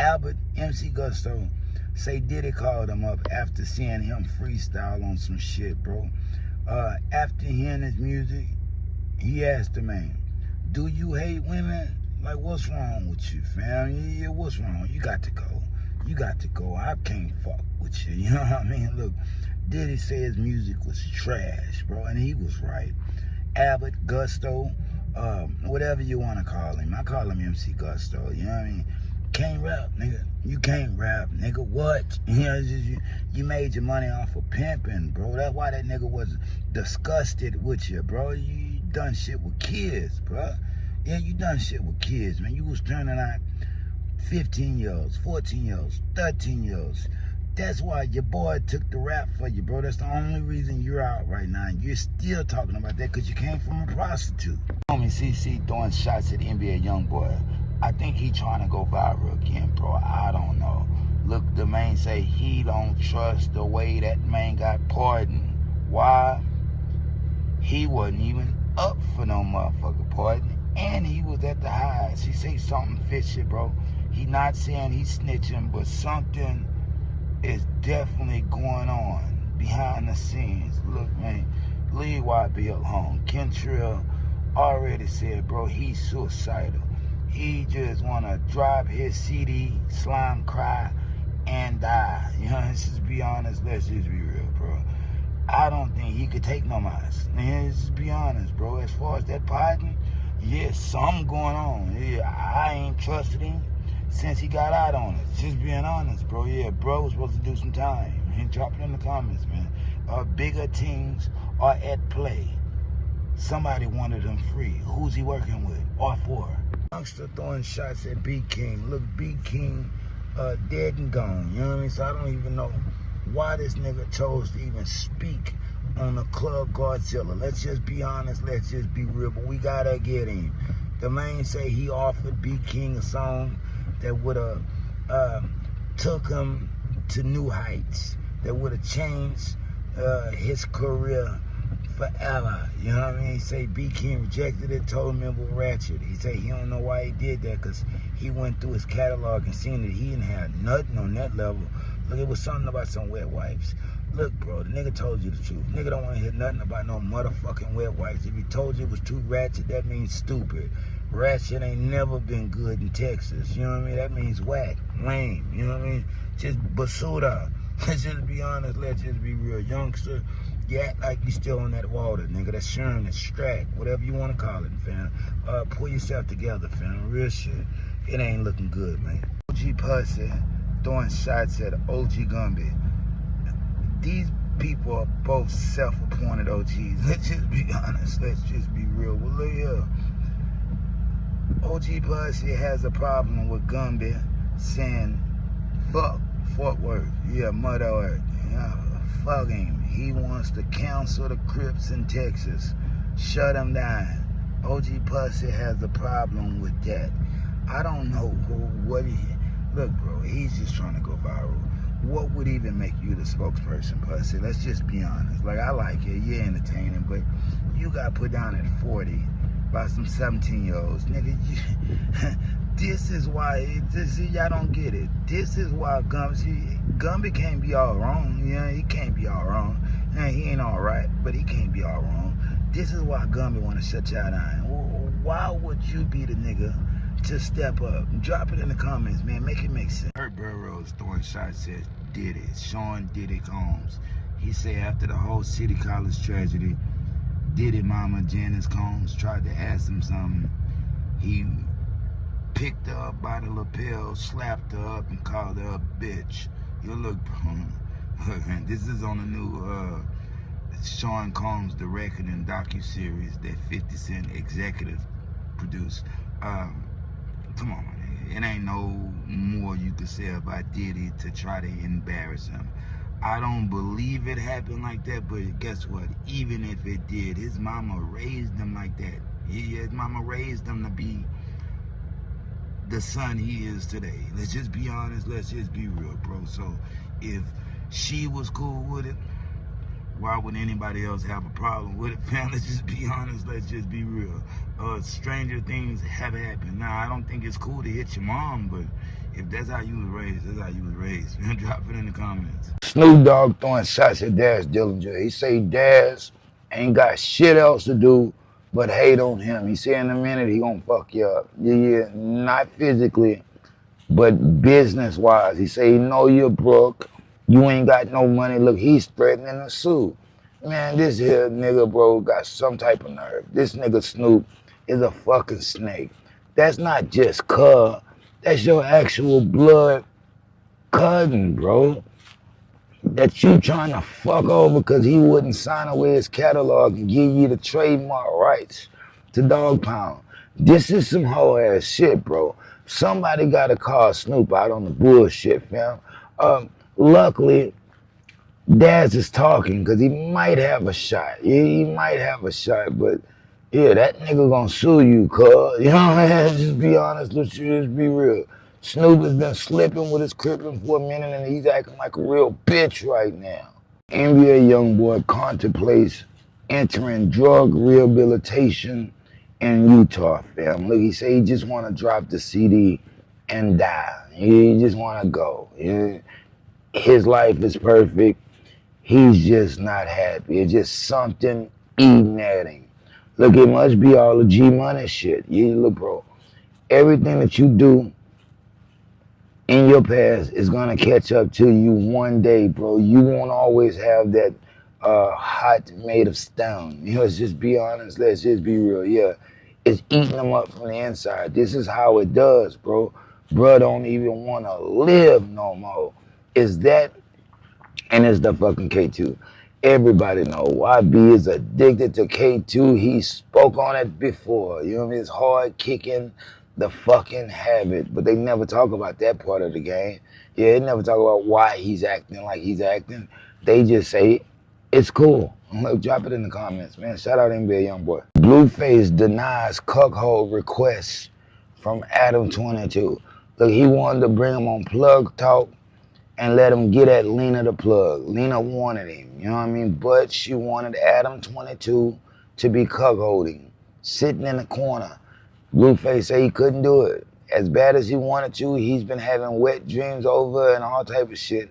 Speaker 1: Albert, MC Gusto, say Diddy called him up after seeing him freestyle on some shit, bro. After hearing his music, he asked the man, do you hate women? Like, what's wrong with you, fam? Yeah, what's wrong? You got to go. You got to go. I can't fuck with you. You know what I mean? Look, Diddy said his music was trash, bro, and he was right. Albert, Gusto, whatever you want to call him. I call him MC Gusto, you know what I mean? Can't rap, nigga. You can't rap, nigga. What? You know, you made your money off of pimping, bro. That's why that nigga was disgusted with you, bro. You done shit with kids, bro. Yeah, you done shit with kids, man. You was turning out 15-year-olds, 14-year-olds, 13-year-olds. That's why your boy took the rap for you, bro. That's the only reason you're out right now. You're still talking about that because you came from a prostitute. Homie CC throwing shots at NBA Youngboy. I think he trying to go viral again, bro. I don't know. Look, the man say he don't trust the way that man got pardoned. Why? He wasn't even up for no motherfucker pardon. And he was at the highs. He say something fishy, bro. He not saying he's snitching, but something is definitely going on behind the scenes. Look, man, leave YB alone. Kendrick already said, bro, he's suicidal. He just want to drop his CD, slime, cry, and die. You know, let's just be honest. Let's just be real, bro. I don't think he could take no more. Let's just be honest, bro. As far as that pardon, yeah, something going on. Yeah, I ain't trusted him since he got out on it. Just being honest, bro. Yeah, bro was supposed to do some time. Man, drop it in the comments, man. Bigger teams are at play. Somebody wanted him free. Who's he working with or for? Youngster throwing shots at B King. Look, B King dead and gone. You know what I mean? So I don't even know why this nigga chose to even speak on the Club Godzilla. Let's just be honest. Let's just be real. But we gotta get him. The man say he offered B King a song that would have took him to new heights. That would have changed his career forever. You know what I mean? He say B King rejected it, told him it was ratchet. He say he don't know why he did that because he went through his catalog and seen that he didn't have nothing on that level. Look, it was something about some wet wipes. Look, bro, the nigga told you the truth. Nigga don't want to hear nothing about no motherfucking wet wipes. If he told you it was too ratchet, that means stupid. Ratchet ain't never been good in Texas. You know what I mean? That means whack, lame. You know what I mean? Just basura. Let's just be honest. Let's just be real. Youngster, you act like you still on that water, nigga. That's Sherm, that's Strack, whatever you want to call it, fam. Pull yourself together, fam. Real shit. It ain't looking good, man. OG Pussy throwing shots at OG Gumby. These people are both self-appointed OGs. Let's just be honest. Let's just be real. Well, look here. OG Pussy has a problem with Gumby saying, fuck Fort Worth. Yeah, Mother Earth. Yeah, fuck him. He wants to cancel the Crips in Texas. Shut him down. OG Pussy has a problem with that. I don't know what he... Look, bro, he's just trying to go viral. What would even make you the spokesperson, Pussy? Let's just be honest. Like, I like it. You're entertaining, but you got put down at 40 by some 17-year-olds. Nigga, this is why... y'all don't get it. This is why Gumby can't be all wrong. Yeah, he can't be all wrong. Yeah, he ain't all right, but he can't be all wrong. This is why Gumby want to shut y'all down. Why would you be the nigga to step up? Drop it in the comments, man. Make it make sense. Kurt Burroughs throwing shots at Diddy. Sean Diddy Combs. He said after the whole City College tragedy, Diddy mama Janice Combs tried to ask him something. He picked her up by the lapel, slapped her up, and called her a bitch. You look, this is on the new Sean Combs directed and docuseries that 50 Cent executive produced. Come on, man. It ain't no more you could say about Diddy to try to embarrass him. I don't believe it happened like that, but guess what? Even if it did, his mama raised him like that. His mama raised him to be the son he is today. Let's just be honest. Let's just be real, bro. So if she was cool with it, why would anybody else have a problem with it, fam? Let's just be honest. Let's just be real. Stranger things have happened. Now, I don't think it's cool to hit your mom, but if that's how you was raised, that's how you was raised. Drop it in the comments. Snoop Dogg throwing shots at Daz Dillinger. He say Daz ain't got shit else to do but hate on him. He say in a minute he gonna fuck you up. Yeah, not physically, but business-wise. He say he know you're broke. You ain't got no money. Look, he's threatening to sue. Man, this here nigga, bro, got some type of nerve. This nigga Snoop is a fucking snake. That's not just cuz. That's your actual blood cousin, bro. That you trying to fuck over because he wouldn't sign away his catalog and give you the trademark rights to Dog Pound. This is some whole ass shit, bro. Somebody gotta call Snoop out on the bullshit, fam. Luckily, Daz is talking because he might have a shot. Yeah, he might have a shot, but yeah, that nigga gonna sue you, cuz. You know what I mean? Just be honest, let's just be real. Snoop has been slipping with his crippling for a minute and he's acting like a real bitch right now. NBA Youngboy contemplates entering drug rehabilitation in Utah, fam. Look, he say he just want to drop the CD and die. He just want to go. Yeah. His life is perfect. He's just not happy. It's just something eating at him. Look, it must be all the G Money shit. Yeah, look, bro. Everything that you do in your past is gonna catch up to you one day, bro. You won't always have that heart made of stone. You know, let's just be honest. Let's just be real. Yeah, it's eating them up from the inside. This is how it does, bro. Bro don't even want to live no more. Is that, and it's the fucking K2. Everybody know YB is addicted to K2. He spoke on it before. You know what I mean? It's hard kicking the fucking habit, but they never talk about that part of the game. Yeah, they never talk about why he's acting like he's acting. They just say, it's cool. Look, drop it in the comments, man. Shout out NBA Youngboy. Blueface denies cuckold requests from Adam 22. Look, he wanted to bring him on Plug Talk and let him get at Lena the Plug. Lena wanted him, you know what I mean? But she wanted Adam 22 to be cuckolding, sitting in the corner. Blueface said he couldn't do it. As bad as he wanted to, he's been having wet dreams over and all type of shit.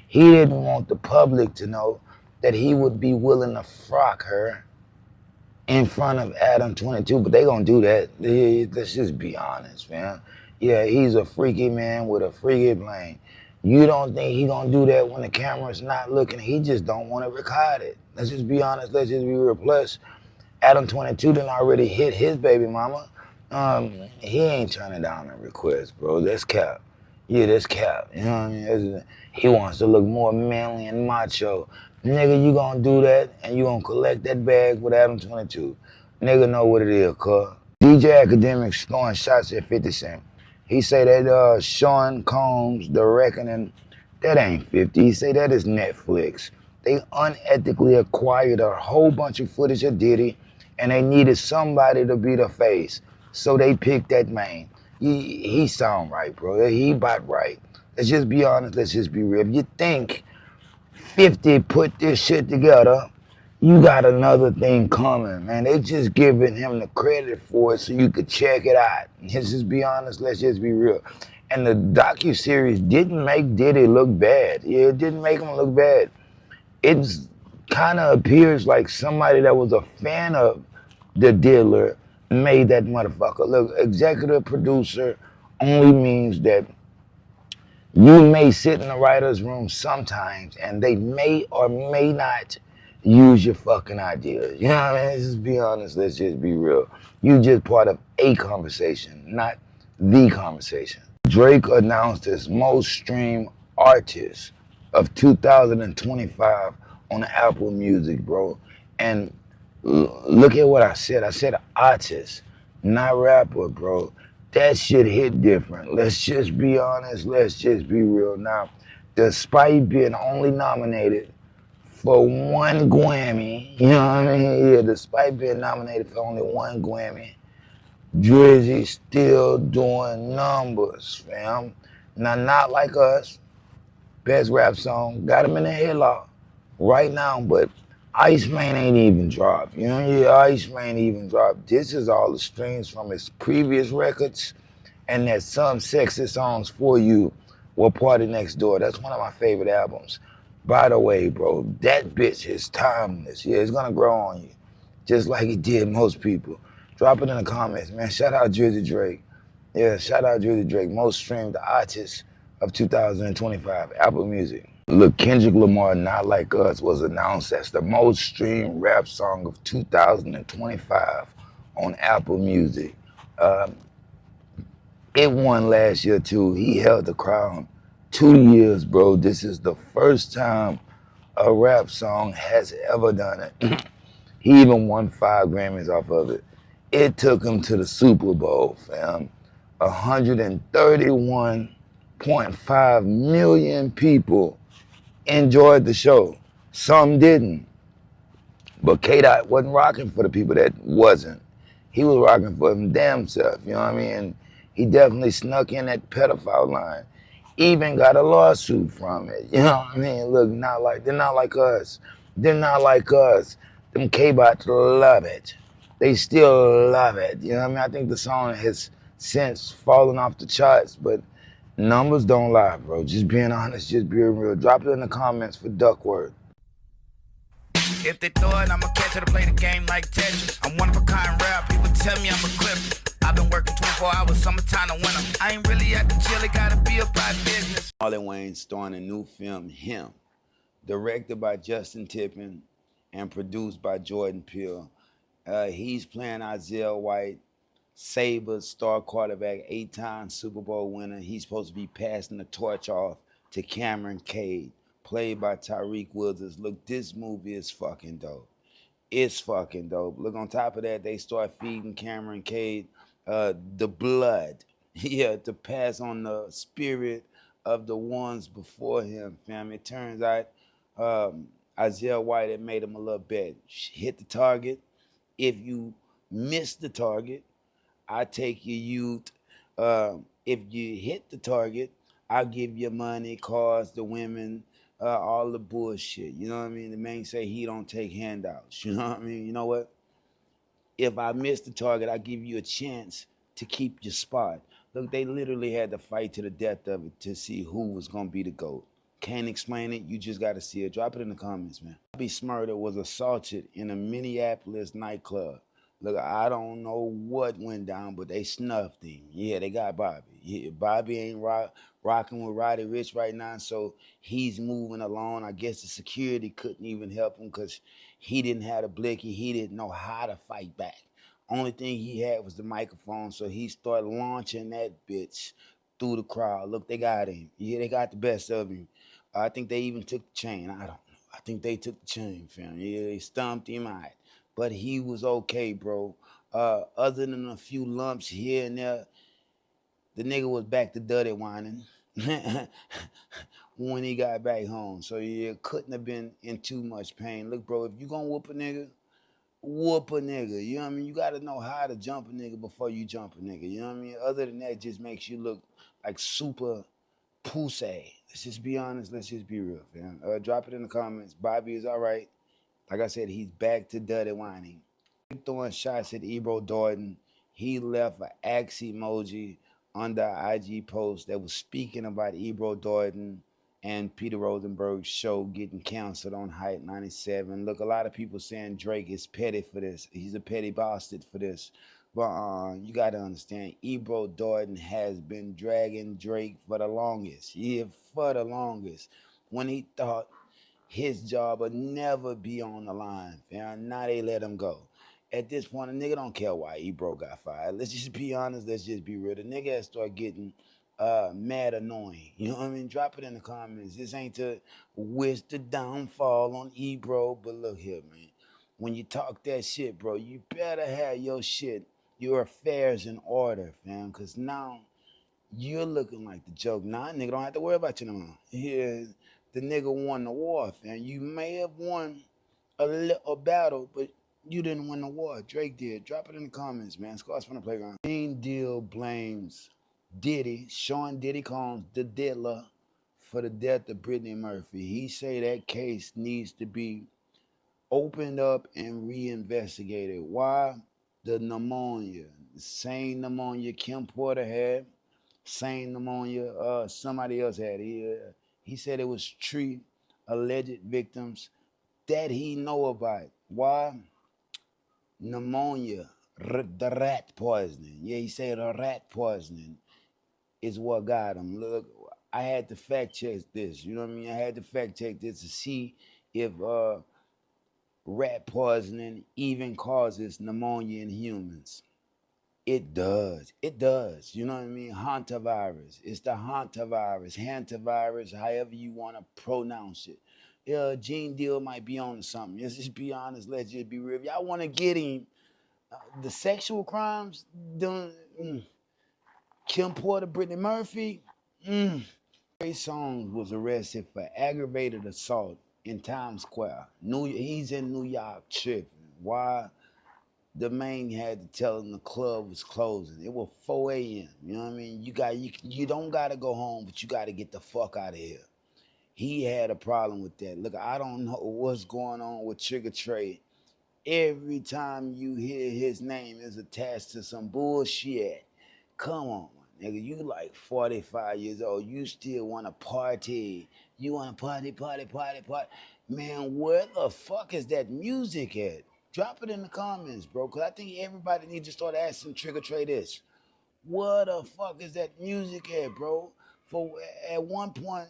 Speaker 1: He didn't want the public to know that he would be willing to frock her in front of Adam 22, but they gonna do that. Let's just be honest, man. Yeah, he's a freaky man with a freaky brain. You don't think he gonna do that when the camera's not looking? He just don't want to record it. Let's just be honest. Let's just be real. Plus, Adam 22 done already hit his baby mama. He ain't turning down a request, bro. That's cap. Yeah, that's cap. You know what I mean? He wants to look more manly and macho. Nigga, you gonna do that and you gonna collect that bag with Adam 22. Nigga know what it is, cuz. DJ Academics throwing shots at 50 Cent. He say that Sean Combs, The Reckoning, that ain't 50. He say that is Netflix. They unethically acquired a whole bunch of footage of Diddy and they needed somebody to be the face. So they picked that man. He sound right, bro. He bought right. Let's just be honest. Let's just be real. If you think 50 put this shit together, you got another thing coming, man. They just giving him the credit for it so you could check it out. Let's just be honest. Let's just be real. And the docuseries didn't make Diddy look bad. Yeah, it didn't make him look bad. It kind of appears like somebody that was a fan of the dealer made that motherfucker. Look, executive producer only means that you may sit in the writer's room sometimes and they may or may not use your fucking ideas. You know what I mean? Let's just be honest. Let's just be real. You just part of a conversation, not the conversation. Drake announced his most streamed artist of 2025 on Apple Music, bro. And look at what I said. I said artist, not rapper, bro. That shit hit different. Let's just be honest. Let's just be real. Now, despite being only nominated for one Grammy, you know what I mean? Yeah, despite being nominated for only one Grammy, Drizzy still doing numbers, fam. Now, not like us. Best rap song, got him in a headlock right now, but Iceman ain't even dropped. You know, yeah, Iceman even dropped. This is all the streams from his previous records, and there's some sexy songs for you. What Party Next Door? That's one of my favorite albums. By the way, bro, that bitch is timeless. Yeah, it's gonna grow on you, just like it did most people. Drop it in the comments, man. Shout out Drizzy Drake. Yeah, shout out Drizzy Drake, most streamed artist of 2025, Apple Music. Look, Kendrick Lamar, Not Like Us, was announced as the most streamed rap song of 2025 on Apple Music. Um, it won last year too. He held the crown 2 years, bro. This is the first time a rap song has ever done it. He even won 5 Grammys off of it. It took him to the Super Bowl, fam. 131.5 million people enjoyed the show. Some didn't. But K-Dot wasn't rocking for the people that wasn't. He was rocking for him damn self, you know what I mean? And he definitely snuck in that pedophile line. Even got a lawsuit from it. You know what I mean? Look, they're not like us. They're not like us. Them K-Bots love it. They still love it. You know what I mean? I think the song has since fallen off the charts, but numbers don't lie, bro. Just being honest, just being real. Drop it in the comments for Duckworth.
Speaker 3: If they throw it, I'ma catch it to play the game like Tetris. I'm one of a kind rap, people tell me I'm a clip. I've been working 24 hours, summertime to winter. I ain't really at the chill, it gotta be about business.
Speaker 1: Marlon Wayans starring a new film, Him, directed by Justin Tippin and produced by Jordan Peele. He's playing Isaiah White, Sabres star quarterback, 8-time Super Bowl winner. He's supposed to be passing the torch off to Cameron Cade, played by Tyriq Withers. Look, this movie is fucking dope. It's fucking dope. Look, on top of that, they start feeding Cameron Cade the blood, yeah, to pass on the spirit of the ones before him, fam. It turns out Isaiah White had made him a little bet. Hit the target. If you miss the target, I take your youth. If you hit the target, I'll give you money, cars, the women, all the bullshit. You know what I mean? The man say he don't take handouts. You know what I mean? You know what? If I miss the target, I give you a chance to keep your spot. Look, they literally had to fight to the death of it to see who was gonna be the GOAT. Can't explain it, you just gotta see it. Drop it in the comments, man. Bobby Shmurda was assaulted in a Minneapolis nightclub. Look, I don't know what went down, but they snuffed him. Yeah, they got Bobby. Yeah, Bobby ain't rocking with Roddy Ricch right now, so he's moving along. I guess the security couldn't even help him because he didn't have the blicky. He didn't know how to fight back. Only thing he had was the microphone, so he started launching that bitch through the crowd. Look, they got him. Yeah, they got the best of him. I think they even took the chain. I don't know. I think they took the chain, fam. Yeah, they stomped him out. But he was okay, bro. Other than a few lumps here and there, the nigga was back to dirty whining when he got back home. So yeah, couldn't have been in too much pain. Look, bro, if you gonna whoop a nigga, whoop a nigga. You know what I mean? You gotta know how to jump a nigga before you jump a nigga. You know what I mean? Other than that, just makes you look like super pussy. Let's just be honest. Let's just be real, fam. Drop it in the comments. Bobby is all right. Like I said, he's back to dirty whining. Throwing shots at Ebro Dorton. He left an axe emoji under an IG post that was speaking about Ebro Dorton and Peter Rosenberg's show getting canceled on Hype 97. Look, a lot of people saying Drake is petty for this. He's a petty bastard for this. But you got to understand, Ebro Dorton has been dragging Drake for the longest. Yeah, for the longest. When he thought his job would never be on the line, fam. Now they let him go. At this point, a nigga don't care why Ebro got fired. Let's just be honest. Let's just be real. The nigga has started getting mad annoying. You know what I mean? Drop it in the comments. This ain't to wish the downfall on Ebro, but look here, man. When you talk that shit, bro, you better have your shit, your affairs in order, fam. Because now you're looking like the joke. Now, nigga don't have to worry about you no more. Yeah, the nigga won the war, fam. You may have won a battle, but You didn't win the war. Drake did. Drop it in the comments, man. Scars from the playground. Gene Deal blames Diddy, Sean Diddy Combs, the diddler, for the death of Brittany Murphy. He say that case needs to be opened up and reinvestigated. Why? The pneumonia, the same pneumonia Kim Porter had, same pneumonia somebody else had. He said it was three alleged victims that he know about. Why? Pneumonia, the rat poisoning. Yeah, he said the rat poisoning is what got him. Look, I had to fact check this. You know what I mean? I had to fact check this to see if rat poisoning even causes pneumonia in humans. It does. It does. You know what I mean? Hantavirus. It's the hantavirus, hantavirus, however you want to pronounce it. Yeah, Gene Deal might be on to something. Let's just be honest. Let's just be real. If y'all want to get him, the sexual crimes done. Kim Porter, Brittany Murphy. Trey Songz was arrested for aggravated assault in Times Square. He's in New York tripping. Why? The man had to tell him the club was closing. It was 4 a.m. You know what I mean? You don't gotta go home, but you gotta get the fuck out of here. He had a problem with that. Look, I don't know what's going on with Trigger Trey. Every time you hear his name is attached to some bullshit. Come on, nigga. You like 45 years old. You still want to party. You want to party. Man, where the fuck is that music at? Drop it in the comments, bro, because I think everybody needs to start asking Trigger Trey this. Where the fuck is that music at, bro? For at one point,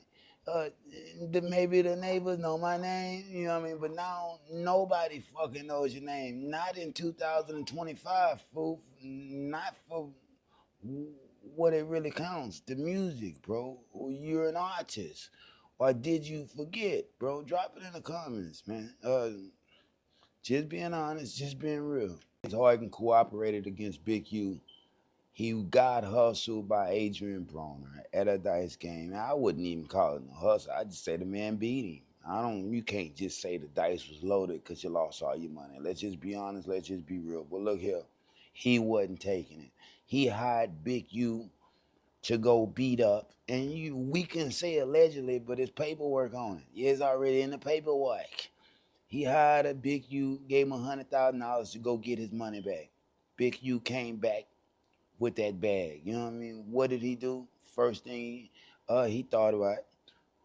Speaker 1: maybe the neighbors know my name, you know what I mean? But now nobody fucking knows your name. Not in 2025, fool. Not for what it really counts, the music, bro. You're an artist. Or did you forget, bro? Drop it in the comments, man. Just being honest, just being real. Harden cooperated against Big U. He got hustled by Adrian Broner at a dice game. I wouldn't even call it a hustle. I'd just say the man beat him. You can't just say the dice was loaded because you lost all your money. Let's just be honest. Let's just be real. But look here. He wasn't taking it. He hired Big U to go beat up. And we can say allegedly, but it's paperwork on it. It's already in the paperwork. He hired a Big U, gave him $100,000 to go get his money back. Big U came back with that bag. You know what I mean? What did he do? First thing he thought about,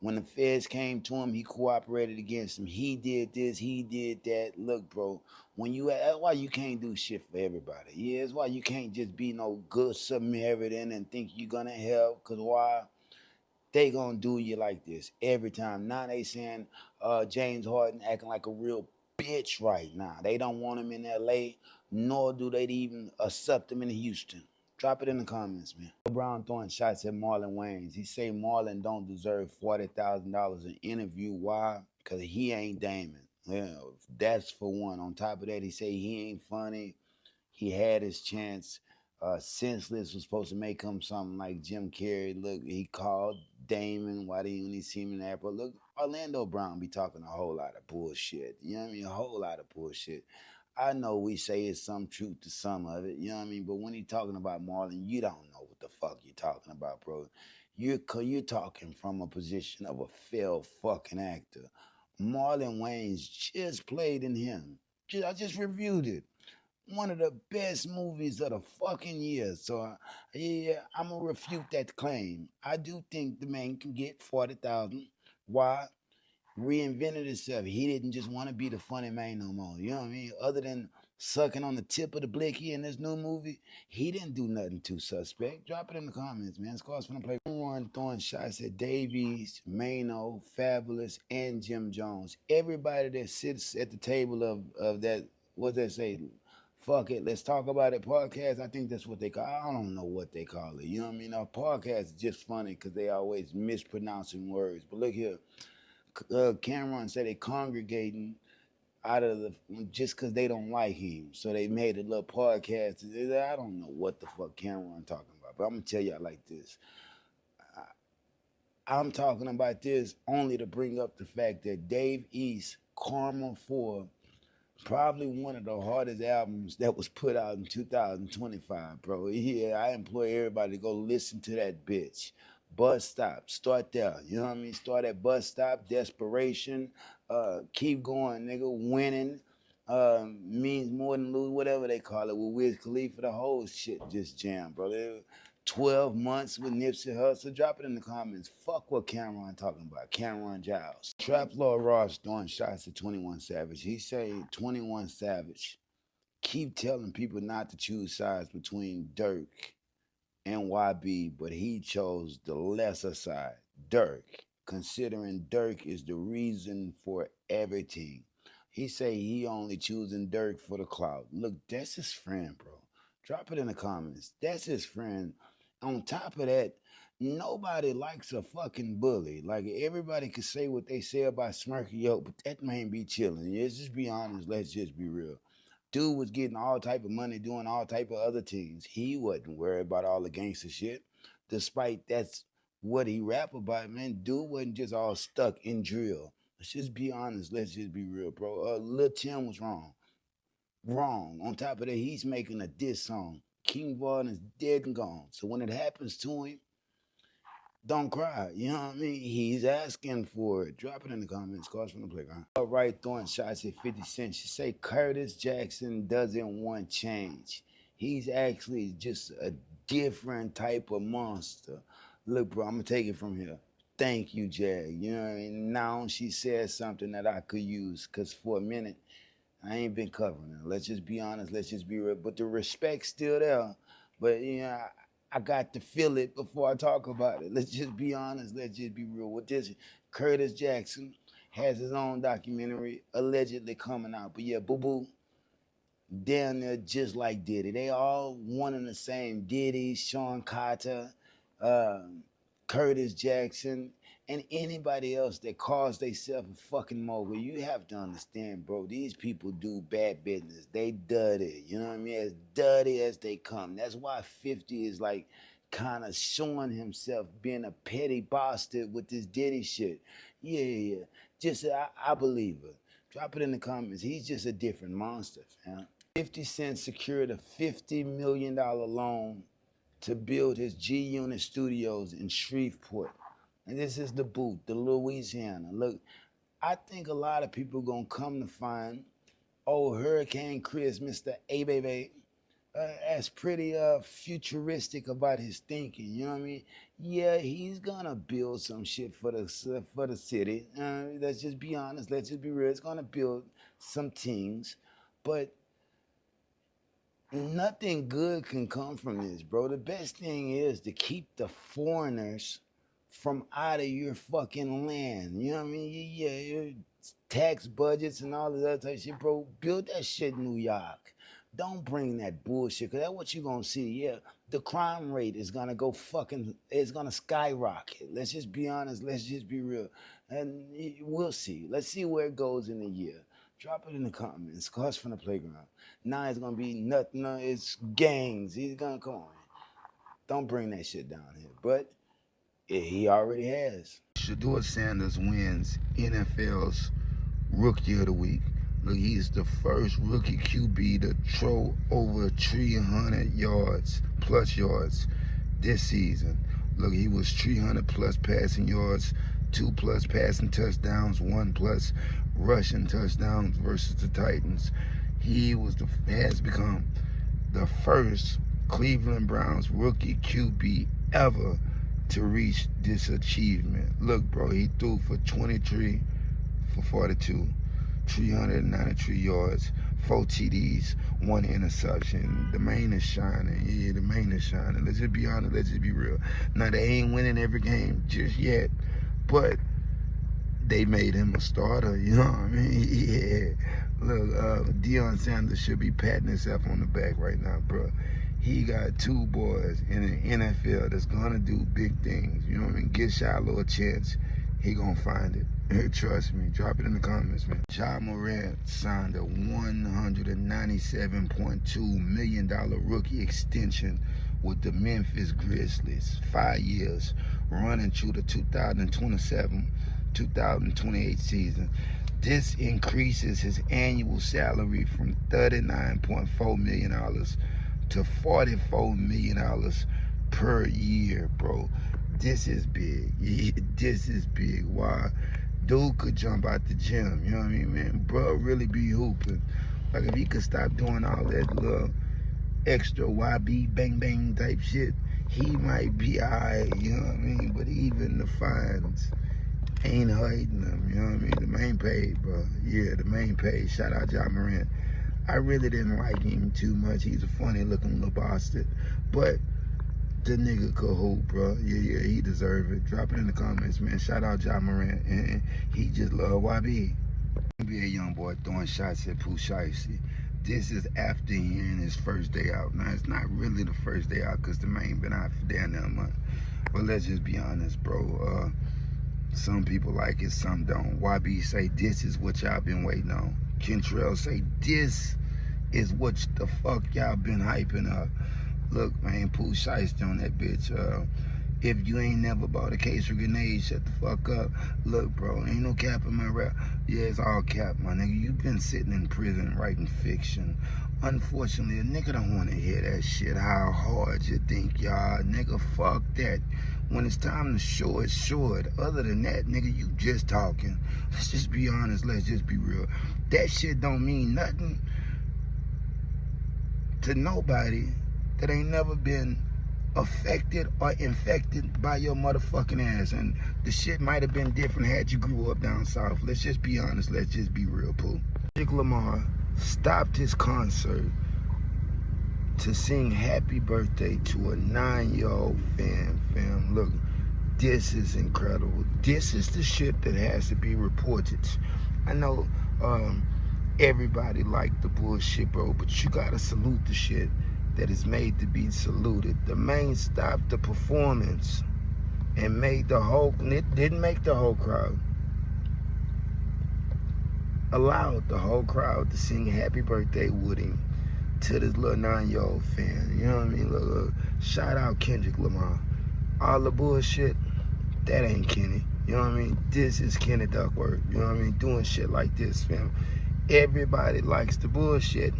Speaker 1: when the feds came to him, he cooperated against him. He did this, he did that. Look, bro, that's why you can't do shit for everybody. Yeah, that's why you can't just be no good Samaritan and think you're gonna help. Cause why? They gonna do you like this every time. Now they saying James Harden acting like a real bitch right now. They don't want him in LA, nor do they even accept him in Houston. Drop it in the comments, man. Brown throwing shots at Marlon Wayans. He say Marlon don't deserve $40,000 an interview. Why? Because he ain't Damon. Yeah, that's for one. On top of that, he say he ain't funny. He had his chance. Senseless was supposed to make him something like Jim Carrey. Look, he called Damon. Why didn't he see him in the airport? Look, Orlando Brown be talking a whole lot of bullshit. You know what I mean? A whole lot of bullshit. I know we say it's some truth to some of it, you know what I mean? But when he's talking about Marlon, you don't know what the fuck you're talking about, bro. You're talking from a position of a failed fucking actor. Marlon Wayans just played in him. I just reviewed it. One of the best movies of the fucking year. So, yeah, I'm going to refute that claim. I do think the man can get $40,000. Why? Reinvented himself. He didn't just want to be the funny man no more. You know what I mean? Other than sucking on the tip of the blicky in this new movie, he didn't do nothing too suspect. Drop it in the comments, man. Scars finna play. One throwing shots at Davies, Mano, Fabulous, and Jim Jones. Everybody that sits at the table of that, what they say, fuck it, let's talk about it podcast. I think that's what they call it. I don't know what they call it. You know what I mean? Our podcast is just funny because they always mispronouncing words. But look here. Cameron said they congregating out of just because they don't like him. So they made a little podcast. I don't know what the fuck Cameron talking about, but I'm going to tell y'all like this. I'm talking about this only to bring up the fact that Dave East, Karma 4, Probably one of the hardest albums that was put out in 2025, bro. Yeah, I implore everybody to go listen to that bitch. Bus Stop, start there. You know what I mean? Start at Bus Stop, Desperation, keep going, nigga. Winning means more than lose, whatever they call it. With Wiz Khalifa, the whole shit just jammed, bro. 12 months with Nipsey Hussle. Drop it in the comments. Fuck what Cameron talking about. Cameron Giles. Trap Lord Ross throwing shots at 21 Savage. He say 21 Savage keep telling people not to choose sides between Durk and YB, but he chose the lesser side, Durk, considering Durk is the reason for everything. He say he only choosing Durk for the clout. Look, that's his friend, bro. Drop it in the comments. That's his friend. On top of that, nobody likes a fucking bully. Like, everybody can say what they say about Smirky Yo, but that man be chilling. Let's just be honest. Let's just be real. Dude was getting all type of money, doing all type of other things. He wasn't worried about all the gangster shit. Despite that's what he rap about, man. Dude wasn't just all stuck in drill. Let's just be honest. Let's just be real, bro. Lil Tim was wrong. Wrong. On top of that, he's making a diss song. King Von is dead and gone. So when it happens to him, don't cry. You know what I mean? He's asking for it. Drop it in the comments. Cause from the playground. Wright throwing shots at 50 Cent. She say Curtis Jackson doesn't want change. He's actually just a different type of monster. Look, bro, I'm going to take it from here. Thank you, Jag. You know what I mean? Now she says something that I could use. Because for a minute, I ain't been covering it. Let's just be honest. Let's just be real. But the respect's still there. But, you know, I got to feel it before I talk about it. Let's just be honest. Let's just be real. With this, Curtis Jackson has his own documentary allegedly coming out. But yeah, boo-boo, down there just like Diddy. They all one and the same. Diddy, Sean Carter, Curtis Jackson, and anybody else that calls themselves a fucking mogul. You have to understand, bro, these people do bad business. They dirty, you know what I mean? As dirty as they come. That's why 50 is like kind of showing himself being a petty bastard with this Diddy shit. Yeah. Just, I believe it. Drop it in the comments. He's just a different monster, fam. 50 Cent secured a $50 million loan to build his G-Unit Studios in Shreveport. And this is the boot, the Louisiana. Look, I think a lot of people gonna come to find old Hurricane Chris, Mr. A-Baby, as pretty futuristic about his thinking, you know what I mean? Yeah, he's gonna build some shit for the city. Let's just be honest, let's just be real. It's gonna build some things, but nothing good can come from this, bro. The best thing is to keep the foreigners from out of your fucking land. You know what I mean? Yeah, your tax budgets and all this other type of shit, bro. Build that shit in New York. Don't bring that bullshit, because that's what you're going to see. Yeah, the crime rate is going to go it's going to skyrocket. Let's just be honest. Let's just be real. And we'll see. Let's see where it goes in a year. Drop it in the comments. Cause from the playground. Now it's going to be nothing. It's gangs. He's going to come on. Don't bring that shit down here. But he already has. Shedeur Sanders wins NFL's Rookie of the Week. Look, he's the first rookie QB to throw over 300 plus yards this season. Look, he was 300 plus passing yards, 2 plus passing touchdowns, 1 plus rushing touchdowns versus the Titans. He has become the first Cleveland Browns rookie QB ever to reach this achievement. Look, bro, he threw for 23 for 42, 393 yards, 4 TDs, 1 interception. The main is shining. Yeah, the main is shining. Let's just be honest. Let's just be real. Now, they ain't winning every game just yet, but they made him a starter. You know what I mean? Yeah. Look, Deion Sanders should be patting himself on the back right now, bro. He got 2 boys in the NFL that's gonna do big things. You know what I mean? Get Shiloh a chance. He gonna find it. Trust me. Drop it in the comments, man. Ja Morant signed a $197.2 million rookie extension with the Memphis Grizzlies. 5 years, running through the 2027 2028 season. This increases his annual salary from $39.4 million to $44 million per year, bro. This is big. This is big. Why? Dude could jump out the gym, you know what I mean, man? Bro really be hooping. Like, if he could stop doing all that little extra YB bang bang type shit, he might be alright, you know what I mean? But even the fines ain't hurting him, you know what I mean? The main page, bro. Yeah, the main page. Shout out Jaguar. I really didn't like him too much. He's a funny looking little bastard. But the nigga could hoop, bro. Yeah, he deserve it. Drop it in the comments, man. Shout out Jaguar. And he just love YB. NBA Youngboy throwing shots at Pooh Shiesty. This is after hearing his first day out. Now, it's not really the first day out because the man been out for damn near a month. But let's just be honest, bro. Some people like it, some don't. YB say, this is what y'all been waiting on. Kentrell say, this is what the fuck y'all been hyping up. Look, man, Pooh Shiesty on that bitch. If you ain't never bought a case of grenades, shut the fuck up. Look, bro, ain't no cap in my rap. Yeah, it's all cap, my nigga. You been sitting in prison writing fiction. Unfortunately, a nigga don't want to hear that shit. How hard you think, y'all? Nigga, fuck that. When it's time to show it, show it. Other than that, nigga, you just talking. Let's just be honest. Let's just be real. That shit don't mean nothing to nobody that ain't never been affected or infected by your motherfucking ass. And the shit might have been different had you grew up down south. Let's just be honest. Let's just be real, Pooh. Lamar stopped his concert to sing happy birthday to a 9-year-old fam. Look, this is incredible. This is the shit that has to be reported. I know everybody like the bullshit, bro, but you gotta salute the shit that is made to be saluted. The man stopped the performance and made the whole, it didn't make the whole crowd, allowed the whole crowd to sing happy birthday with him to this little 9-year-old fan. You know what I mean? Look, shout out Kendrick Lamar. All the bullshit, that ain't Kenny. You know what I mean? This is Kenny Duckworth. You know what I mean? Doing shit like this, fam. Everybody likes the bullshit,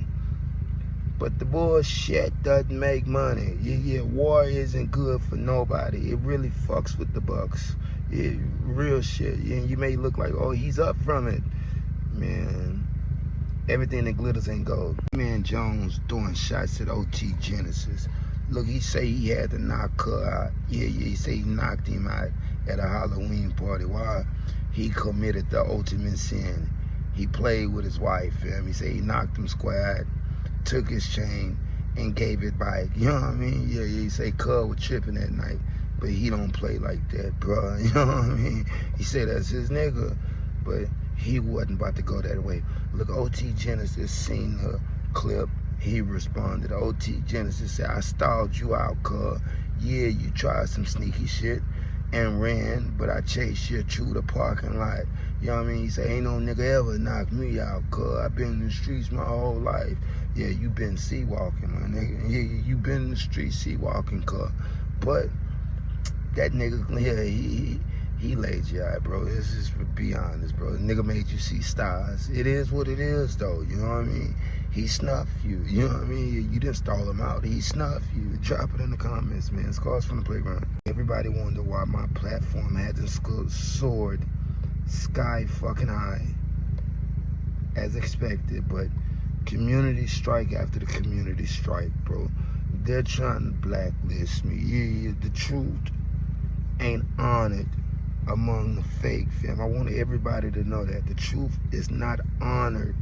Speaker 1: but the bullshit doesn't make money. Yeah, war isn't good for nobody. It really fucks with the bucks. Real shit. You may look like, oh, he's up from it. Man, everything that glitters ain't gold. Man Jones throwing shots at OT Genesis. Look, he say he had to knock her out. Yeah, he say he knocked him out at a Halloween party. Why? He committed the ultimate sin. He played with his wife, fam. He say he knocked him square, took his chain, and gave it back. You know what I mean? Yeah, he say Cub was tripping that night, but he don't play like that, bro. You know what I mean? He said that's his nigga, but he wasn't about to go that way. Look, OT Genesis seen the clip. He responded. OT Genesis said, I stalled you out, cuz. Yeah, you tried some sneaky shit and ran, but I chased you through the parking lot. You know what I mean? He said, ain't no nigga ever knocked me out, cuz. I've been in the streets my whole life. Yeah, you been sea walking, my nigga. Yeah, you been in the streets sea walking, cuz. But that nigga, yeah, he laid you out, bro. Let's just be honest, bro. The nigga made you see stars. It is what it is, though. You know what I mean? He snuffed you. You know what I mean? You didn't stall him out. He snuffed you. Drop it in the comments, man. Scars from the playground. Everybody wonder why my platform hasn't soared sky fucking high as expected, but community strike after the community strike, bro. They're trying to blacklist me. Yeah, the truth ain't honored among the fake, fam. I want everybody to know that the truth is not honored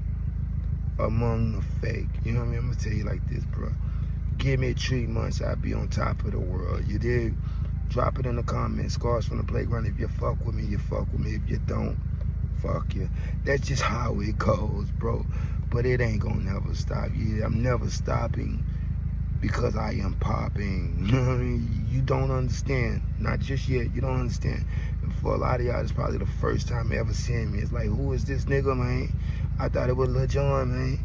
Speaker 1: among the fake. You know what I mean? I'm gonna tell you like this, bro. Give me 3 months, I'll be on top of the world. You dig? Drop it in the comments. Scars from the playground. If you fuck with me, you fuck with me. If you don't, fuck you. That's just how it goes, bro. But it ain't gonna never stop. Yeah, I'm never stopping because I am popping. You know what I mean? You don't understand. Not just yet. You don't understand. And for a lot of y'all, it's probably the first time ever seeing me. It's like, who is this nigga, man? I thought it was Lil Jon, man.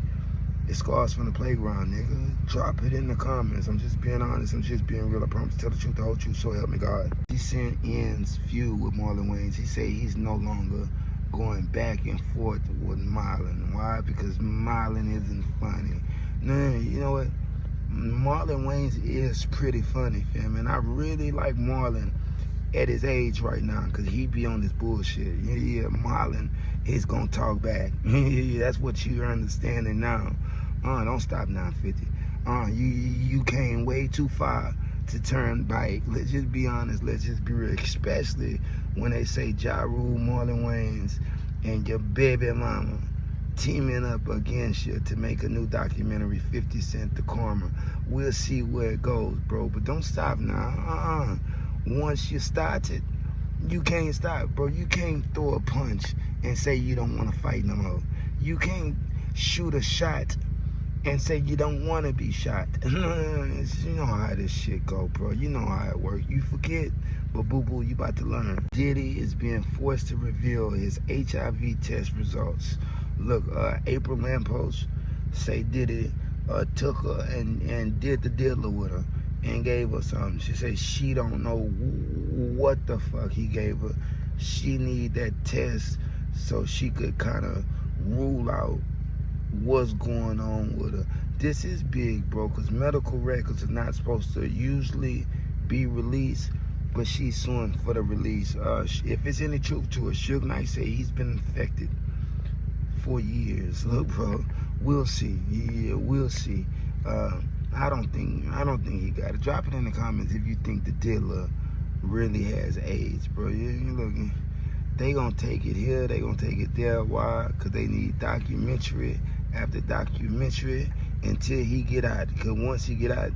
Speaker 1: It's Scars from the Playground, nigga. Drop it in the comments. I'm just being honest. I'm just being real. I promise to tell the truth, the whole truth, so help me God. He sent ends Feud with Marlon Wayans. He said he's no longer going back and forth with Marlon. Why? Because Marlon isn't funny. No, you know what? Marlon Wayans is pretty funny, fam. And I really like Marlon at his age right now, because he be on this bullshit. Yeah, Marlon is going to talk back. That's what you're understanding now. Don't stop 950. You came way too far to turn back. Let's just be honest. Let's just be real. Especially when they say Ja Rule, Marlon Wayans, and your baby mama teaming up against you to make a new documentary, 50 Cent The Karma. We'll see where it goes, bro. But don't stop now. Once you start it, you can't stop, bro. You can't throw a punch and say you don't want to fight no more. You can't shoot a shot and say you don't want to be shot. You know how this shit go, bro. You know how it works. You forget, but boo-boo, you about to learn. Diddy is being forced to reveal his HIV test results. Look, April Lamppost say Diddy took her and did the dealer with her and gave her something. She said she don't know what the fuck he gave her. She need that test so she could kind of rule out what's going on with her. This is big, bro, because medical records are not supposed to usually be released, but she's suing for the release. If it's any truth to it, Suge Knight say he's been infected for years. Look, bro, we'll see. Yeah, we'll see. I don't think he got it. Drop it in the comments if you think the dealer really has AIDS, bro. You looking? They gonna take it here, they gonna take it there. Why? Because they need documentary after documentary until he get out. Because once he get out,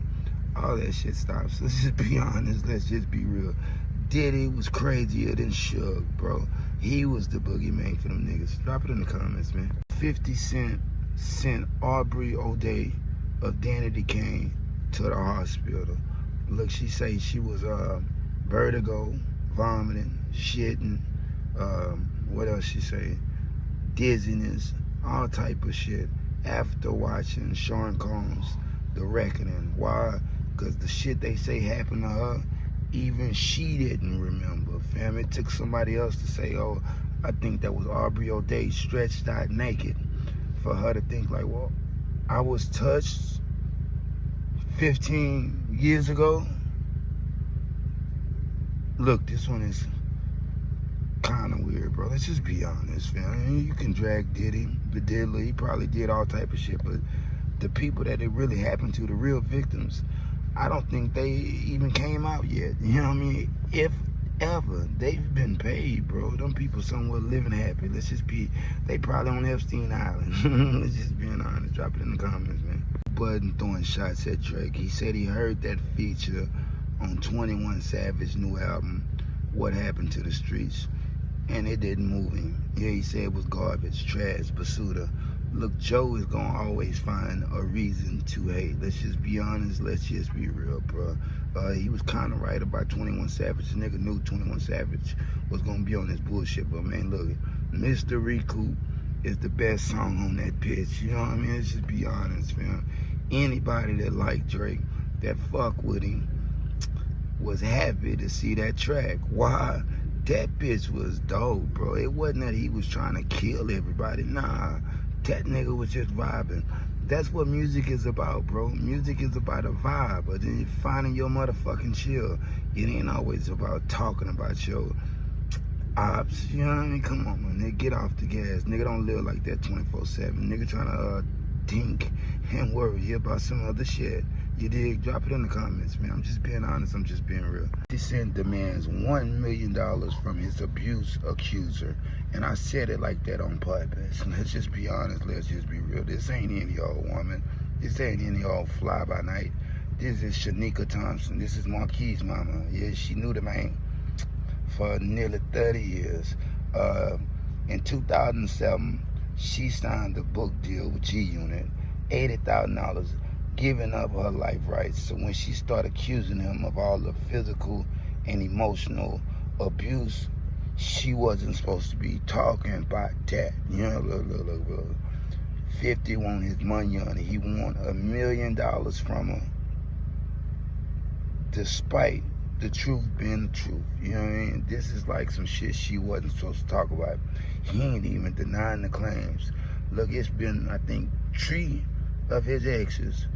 Speaker 1: all that shit stops. Let's just be honest. Let's just be real. Diddy was crazier than Suge, bro. He was the boogeyman for them niggas. Drop it in the comments, man. 50 Cent sent Aubrey O'Day of Danity Kane to the hospital. Look, she say she was vertigo, vomiting, shitting, what else she say? Dizziness, all type of shit after watching Sean Combs' The Reckoning. Why? Because the shit they say happened to her, even she didn't remember, fam. It took somebody else to say, oh, I think that was Aubrey O'Day stretched out naked, for her to think like, well, I was touched 15 years ago. Look, this one is kind of weird, bro. Let's just be honest, man. I mean, you can drag Diddy, the diddler. He probably did all type of shit, but the people that it really happened to, the real victims, I don't think they even came out yet. You know what I mean? If ever, they've been paid, bro. Them people somewhere living happy. Let's just be, they probably on Epstein Island. Let's just be honest. Drop it in the comments, man. Budden throwing shots at Drake. He said he heard that feature on 21 Savage new album, What Happened to the Streets, and it didn't move him. Yeah, he said it was garbage, trash, basuda. Look, Joe is gonna always find a reason to hate. Let's just be honest. Let's just be real, bro. He was kind of right about 21 Savage. The nigga knew 21 Savage was gonna be on this bullshit, but man, look, Mr. Recoup is the best song on that pitch. You know what I mean? Let's just be honest, fam. Anybody that liked Drake, that fuck with him, was happy to see that track. Why? That bitch was dope, bro. It wasn't that he was trying to kill everybody. Nah, that nigga was just vibing. That's what music is about, bro. Music is about a vibe, but then finding your motherfucking chill. It ain't always about talking about your ops. You know what I mean? Come on, man. Nigga, get off the gas. Nigga don't live like that 24/7. Nigga trying to think and worry about some other shit. You dig? Drop it in the comments, man. I'm just being honest. I'm just being real. 50 Cent demands $1 million from his abuse accuser. And I said it like that on purpose. Let's just be honest. Let's just be real. This ain't any old woman. This ain't any old fly by night. This is Shanika Thompson. This is Marquis' mama. Yeah, she knew the man for nearly 30 years. In 2007, she signed a book deal with G-Unit, $80,000, giving up her life rights. So when she started accusing him of all the physical and emotional abuse, she wasn't supposed to be talking about that. You know, look. 50 want his money on it. He want $1 million from her, despite the truth being the truth. You know what I mean? This is like some shit she wasn't supposed to talk about. He ain't even denying the claims. Look, it's been, I think, 3 of his exes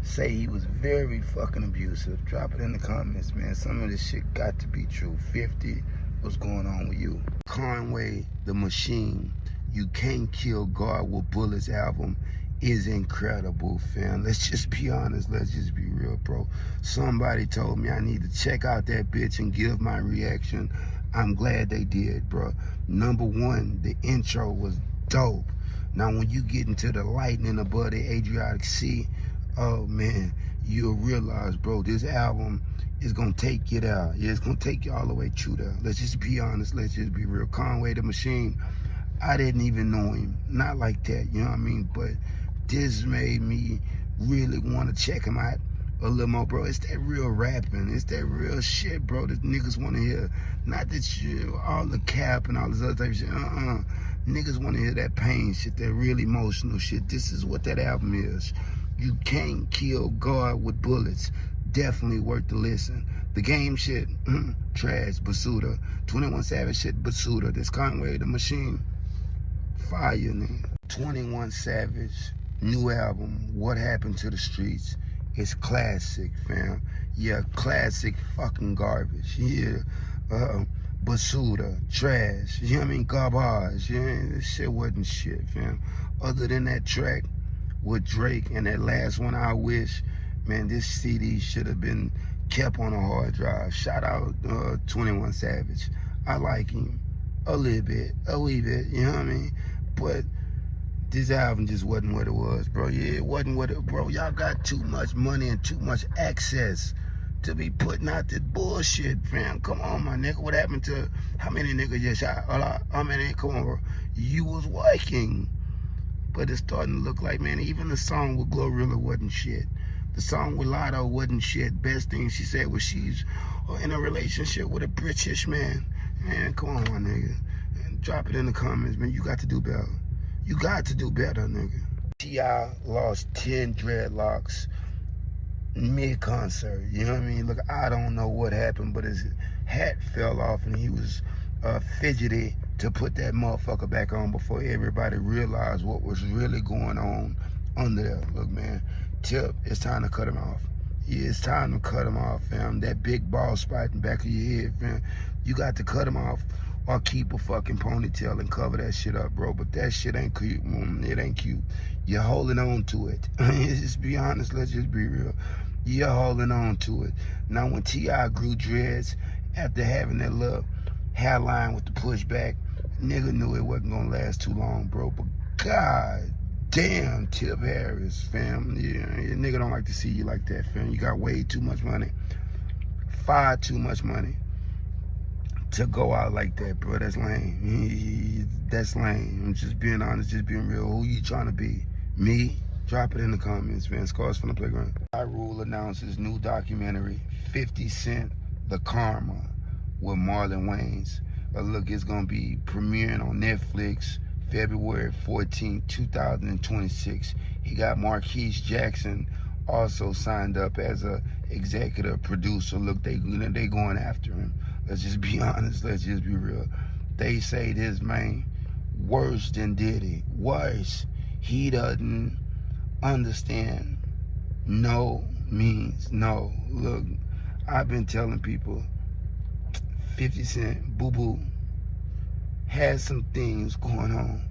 Speaker 1: say he was very fucking abusive. Drop it in the comments, man. Some of this shit got to be true. 50, what's going on with you? Conway the Machine, You Can't Kill God with Bullets album is incredible, fam. Let's just be honest. Let's just be real, bro. Somebody told me I need to check out that bitch and give my reaction. I'm glad they did, bro. Number one, the intro was dope. Now, when you get into the lightning above the Adriatic Sea, oh, man, you'll realize, bro, this album is going to take you there. Yeah, it's going to take you all the way through there. Let's just be honest. Let's just be real. Conway the Machine, I didn't even know him. Not like that, you know what I mean? But this made me really want to check him out a little more, bro. It's that real rapping. It's that real shit, bro, that niggas want to hear. Not that shit, all the cap and all this other type of shit. Niggas want to hear that pain shit, that real emotional shit. This is what that album is. You Can't Kill God with Bullets. Definitely worth the listen. The Game shit, trash, Basuda. 21 Savage shit, Basuda. This Conway the Machine, fire, nigga. 21 Savage, new album, What Happened to the Streets. It's classic, fam. Yeah, classic fucking garbage. Yeah, Basuda, trash. You know what I mean? Garbage. Yeah, this shit wasn't shit, fam. Other than that track with Drake and that last one, I Wish, man, this CD should have been kept on a hard drive. Shout out 21 Savage. I like him a little bit, you know what I mean? But this album just wasn't what it was, bro. Yeah, it wasn't what it, bro. Y'all got too much money and too much access to be putting out this bullshit, fam. Come on, my nigga. What happened to, how many niggas you shot? How many, come on, bro. You was working. But it's starting to look like, man, even the song with Glorilla wasn't shit. The song with Lotto wasn't shit. Best thing she said was she's in a relationship with a British man. Man, come on, my nigga. And drop it in the comments, man. You got to do better. You got to do better, nigga. T.I. lost 10 dreadlocks mid-concert. You know what I mean? Look, I don't know what happened, but his hat fell off and he was fidgety to put that motherfucker back on before everybody realized what was really going on under there. Look, man, Tip, it's time to cut him off. Yeah, it's time to cut him off, fam. That big bald spot in the back of your head, fam. You got to cut him off or keep a fucking ponytail and cover that shit up, bro. But that shit ain't cute. It ain't cute. You're holding on to it. Let's just be honest. Let's just be real. You're holding on to it. Now, when T.I. grew dreads after having that little hairline with the pushback, nigga knew it wasn't gonna last too long, bro. But god damn, Tip Harris, fam. Yeah, your nigga don't like to see you like that, fam. You got way too much money. Far too much money to go out like that, bro. That's lame. That's lame. I'm just being honest, just being real. Who you trying to be? Me? Drop it in the comments, man. Scars from the Playground. Ja Rule announces new documentary, 50 Cent, The Karma, with Marlon Wayans. Look, it's gonna be premiering on Netflix February 14, 2026. He got Marquise Jackson also signed up as a executive producer. Look, they going after him. Let's just be honest. Let's just be real. They say this man worse than Diddy. Worse. He doesn't understand no means no. Look, I've been telling people 50 Cent, boo-boo, has some things going on.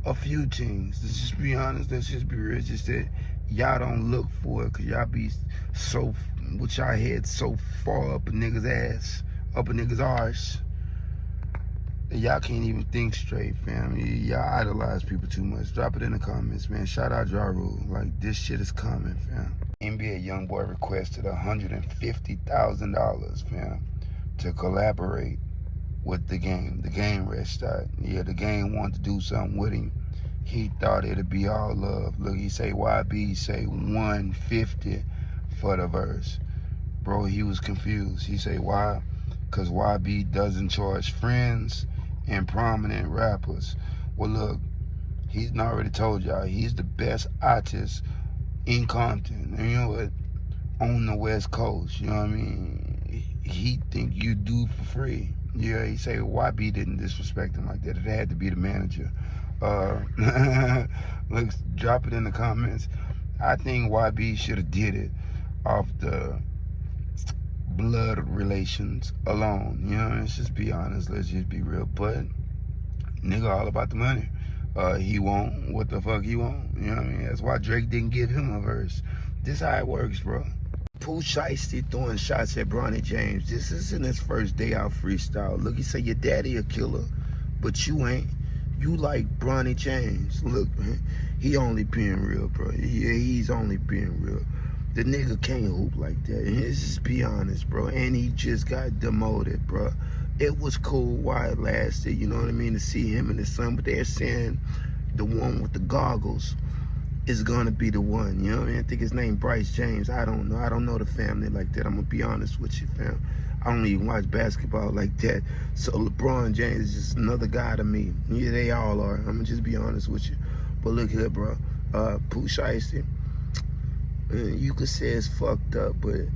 Speaker 1: A few things. Let's just be honest. Let's just be real. Just that y'all don't look for it because y'all be so, with y'all head so far up a nigga's ass, up a nigga's arse, that y'all can't even think straight, fam. Y'all idolize people too much. Drop it in the comments, man. Shout out Ja Rule. Like, this shit is coming, fam. NBA Youngboy requested $150,000, fam, to collaborate with the game. The game restart. Yeah, the game wanted to do something with him. He thought it'd be all love. Look, he say YB say 150 for the verse. Bro, he was confused. He say why? Because YB doesn't charge friends and prominent rappers. Well, look, He's already told y'all he's the best artist in Compton. And you know what? On the West Coast, you know what I mean? He think you do for free. Yeah, he say YB didn't disrespect him like that. It had to be the manager. Look, drop it in the comments. I think YB should have did it off the blood relations alone. You know, let's just be honest. Let's just be real. But nigga all about the money. He won't. What the fuck he won't? You know what I mean? That's why Drake didn't give him a verse. This how it works, bro. Pooh Shiesty throwing shots at Bronny James. This isn't his first day out freestyle. Look, he say your daddy a killer, but you ain't. You like Bronny James. Look, man, he only being real, bro. Yeah, he's only being real. The nigga can't hoop like that. And let's just be honest, bro. And he just got demoted, bro. It was cool while it lasted, you know what I mean, to see him and his son. But they're saying the one with the goggles is gonna be the one, you know what I mean? I think his name Bryce James. I don't know. I don't know the family like that. I'm gonna be honest with you, fam. I don't even watch basketball like that. So LeBron James is just another guy to me. Yeah, they all are. I'm gonna just be honest with you. But look here, bro. Pooh Shiesty, you could say it's fucked up, but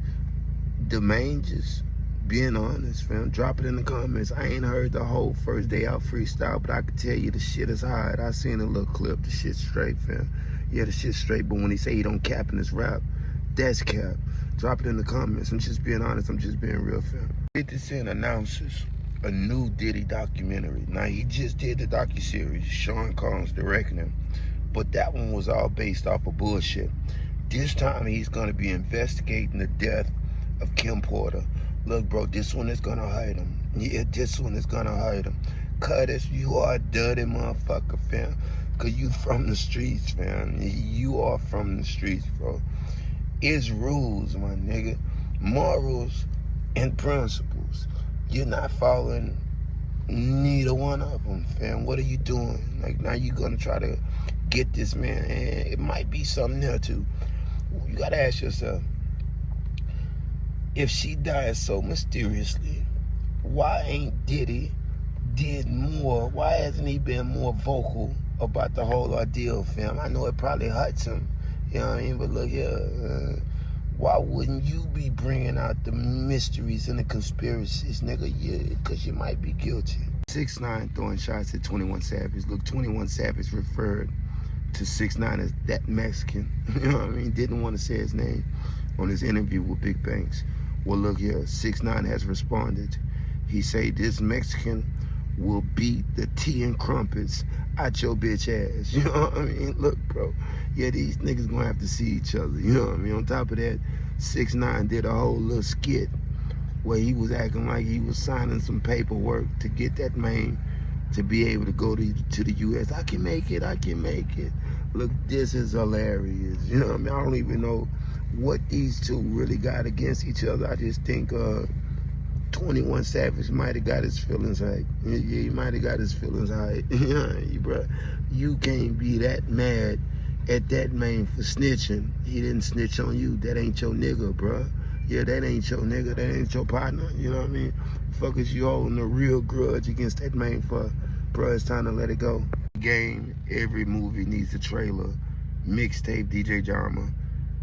Speaker 1: the main just being honest, fam. Drop it in the comments. I ain't heard the whole first day out freestyle, but I can tell you the shit is hard. I seen a little clip. The shit's straight, fam. Yeah, the shit's straight, but when he say he don't cap in his rap, that's cap. Drop it in the comments. I'm just being honest. I'm just being real, fam. 50 Cent announces a new Diddy documentary. Now, he just did the docuseries. Sean Combs directing him. But that one was all based off of bullshit. This time, he's going to be investigating the death of Kim Porter. Look, bro, this one is going to hurt him. Yeah, this one is going to hurt him. Curtis, you are a dirty motherfucker, fam. Because you from the streets, fam. You are from the streets, bro. It's rules, my nigga. Morals and principles. You're not following neither one of them, fam. What are you doing? Like, now you're going to try to get this man. And it might be something there, too. You got to ask yourself, if she dies so mysteriously, why ain't Diddy did more? Why hasn't he been more vocal about the whole ordeal, fam? I know it probably hurts him, you know what I mean? But look here, why wouldn't you be bringing out the mysteries and the conspiracies, nigga? Yeah, because you might be guilty. 6ix9ine throwing shots at 21 Savage. Look, 21 Savage referred to 6ix9ine as that Mexican, you know what I mean? Didn't want to say his name on his interview with Big Banks. Well, look here, 6ix9ine has responded. He say this Mexican will beat the tea and crumpets out your bitch ass. You know what I mean? Look, bro. Yeah, these niggas gonna have to see each other. You know what I mean? On top of that, 6ix9ine did a whole little skit where he was acting like he was signing some paperwork to get that man to be able to go to the U.S. I can make it. I can make it. Look, this is hilarious. You know what I mean? I don't even know what these two really got against each other. I just think 21 Savage might have got his feelings hurt. Yeah, he might have got his feelings hurt. Yeah, bro. You can't be that mad at that man for snitching. He didn't snitch on you. That ain't your nigga, bro. Yeah, that ain't your nigga. That ain't your partner. You know what I mean? Fuck is you holding a real grudge against that man for? Bro, it's time to let it go. Game, every movie needs a trailer. Mixtape, DJ Drama.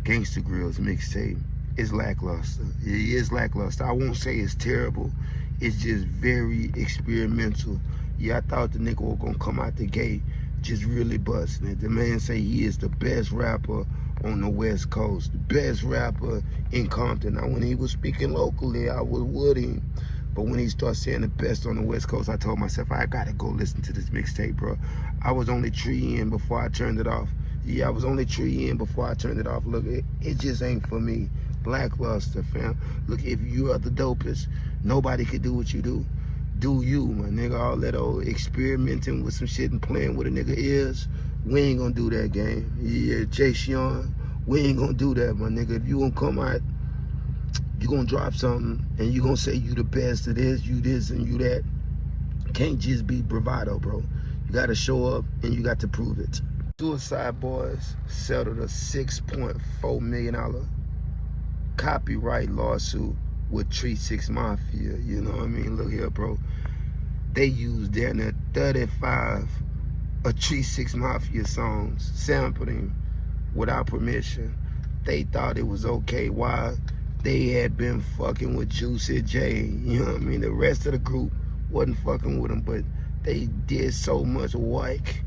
Speaker 1: Gangsta Grill's mixtape. It's lackluster. It is lackluster. I won't say it's terrible. It's just very experimental. Yeah, I thought the nigga was gonna come out the gate just really busting it. The man say he is the best rapper on the West Coast, the best rapper in Compton. Now, when he was speaking locally, I was with him. But when he started saying the best on the West Coast, I told myself, I gotta go listen to this mixtape, bro. I was only 3 in before I turned it off. Yeah, I was only 3 in before I turned it off. Look, it just ain't for me. Lackluster, fam. Look, if you are the dopest, nobody could do what you do. Do you, my nigga. All that old experimenting with some shit and playing with a nigga is, we ain't gonna do that, game. Yeah, Jay Sean, we ain't gonna do that, my nigga. If you gonna come out, you gonna drop something, and you gonna say you the best of this, you this, and you that. Can't just be bravado, bro. You gotta show up, and you got to prove it. Suicide Boys settled a $6.4 million copyright lawsuit with 3-6 Mafia. You know what I mean? Look here, bro. They used down there 35
Speaker 4: a 3-6 Mafia songs, sampled him without permission. They thought it was okay. Why? They had been fucking with Juicy J. You know what I mean? The rest of the group wasn't fucking with him, but they did so much work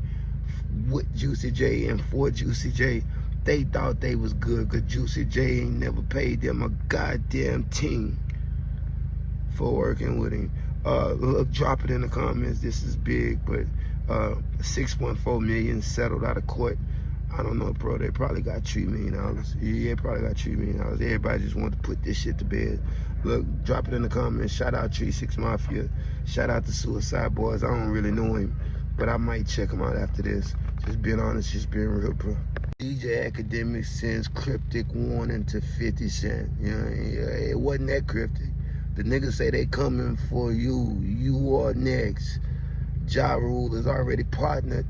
Speaker 4: with Juicy J and for Juicy J. They thought they was good because Juicy J ain't never paid them a goddamn ting for working with him. Look, drop it in the comments. This is big, but 6.4 million settled out of court. I don't know, bro. They probably got $3 million. Yeah, probably got $3 million. Everybody just wanted to put this shit to bed. Look, drop it in the comments. Shout out 3-6 Mafia. Shout out to Suicide Boys. I don't really know him, but I might check him out after this. Just being honest, just being real, bro. DJ Academic sends cryptic warning to 50 Cent. You know, it wasn't that cryptic. The niggas say they coming for you. You are next. Ja Rule is already partnered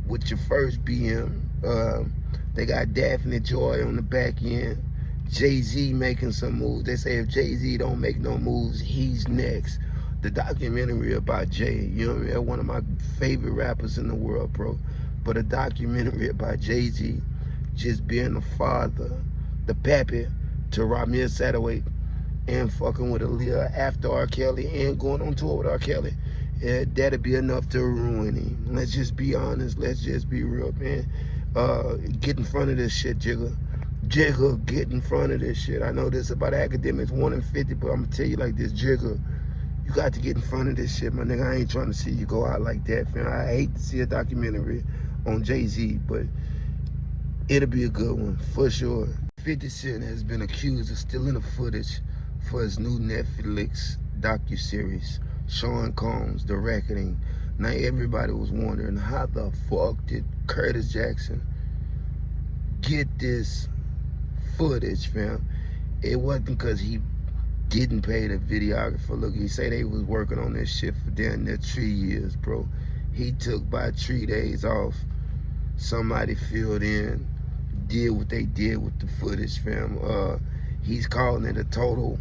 Speaker 4: with your first BM. They got Daphne Joy on the back end. Jay-Z making some moves. They say if Jay-Z don't make no moves, he's next. The documentary about Jay, you know what I mean? One of my favorite rappers in the world, bro. But a documentary about Jay-Z just being the father, the pappy to Ramir Satterwhite and fucking with Aaliyah after R. Kelly and going on tour with R. Kelly. Yeah, that'd be enough to ruin him. Let's just be honest. Let's just be real, man. Get in front of this shit, Jigga. Jigga, get in front of this shit. I know this about academics 1 in 50, but I'm gonna tell you like this, Jigga. You got to get in front of this shit, my nigga. I ain't trying to see you go out like that, fam. I hate to see a documentary on Jay-Z, but it'll be a good one, for sure. 50 Cent has been accused of stealing the footage for his new Netflix docuseries, Sean Combs, The Reckoning. Now everybody was wondering, how the fuck did Curtis Jackson get this footage, fam? It wasn't because he didn't pay the videographer. Look, he say they was working on this shit for damn near 3 years, bro. He took about 3 days off. Somebody filled in, did what they did with the footage, fam. He's calling it a total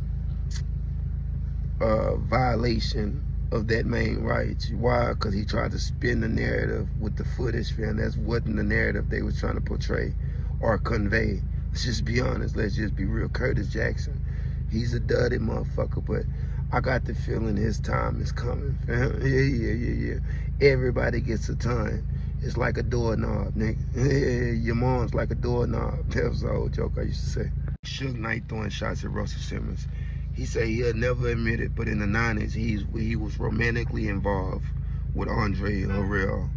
Speaker 4: violation of that main rights. Why? Because he tried to spin the narrative with the footage, fam. That's wasn't the narrative they was trying to portray or convey. Let's just be honest. Let's just be real. Curtis Jackson, he's a dirty motherfucker, but I got the feeling his time is coming, fam. Yeah. Everybody gets a time. It's like a doorknob, nigga. Your mom's like a doorknob. That was the old joke I used to say. Suge Knight throwing shots at Russell Simmons. He said he'll never admit it, but in the 90s, he was romantically involved with Andre Harrell.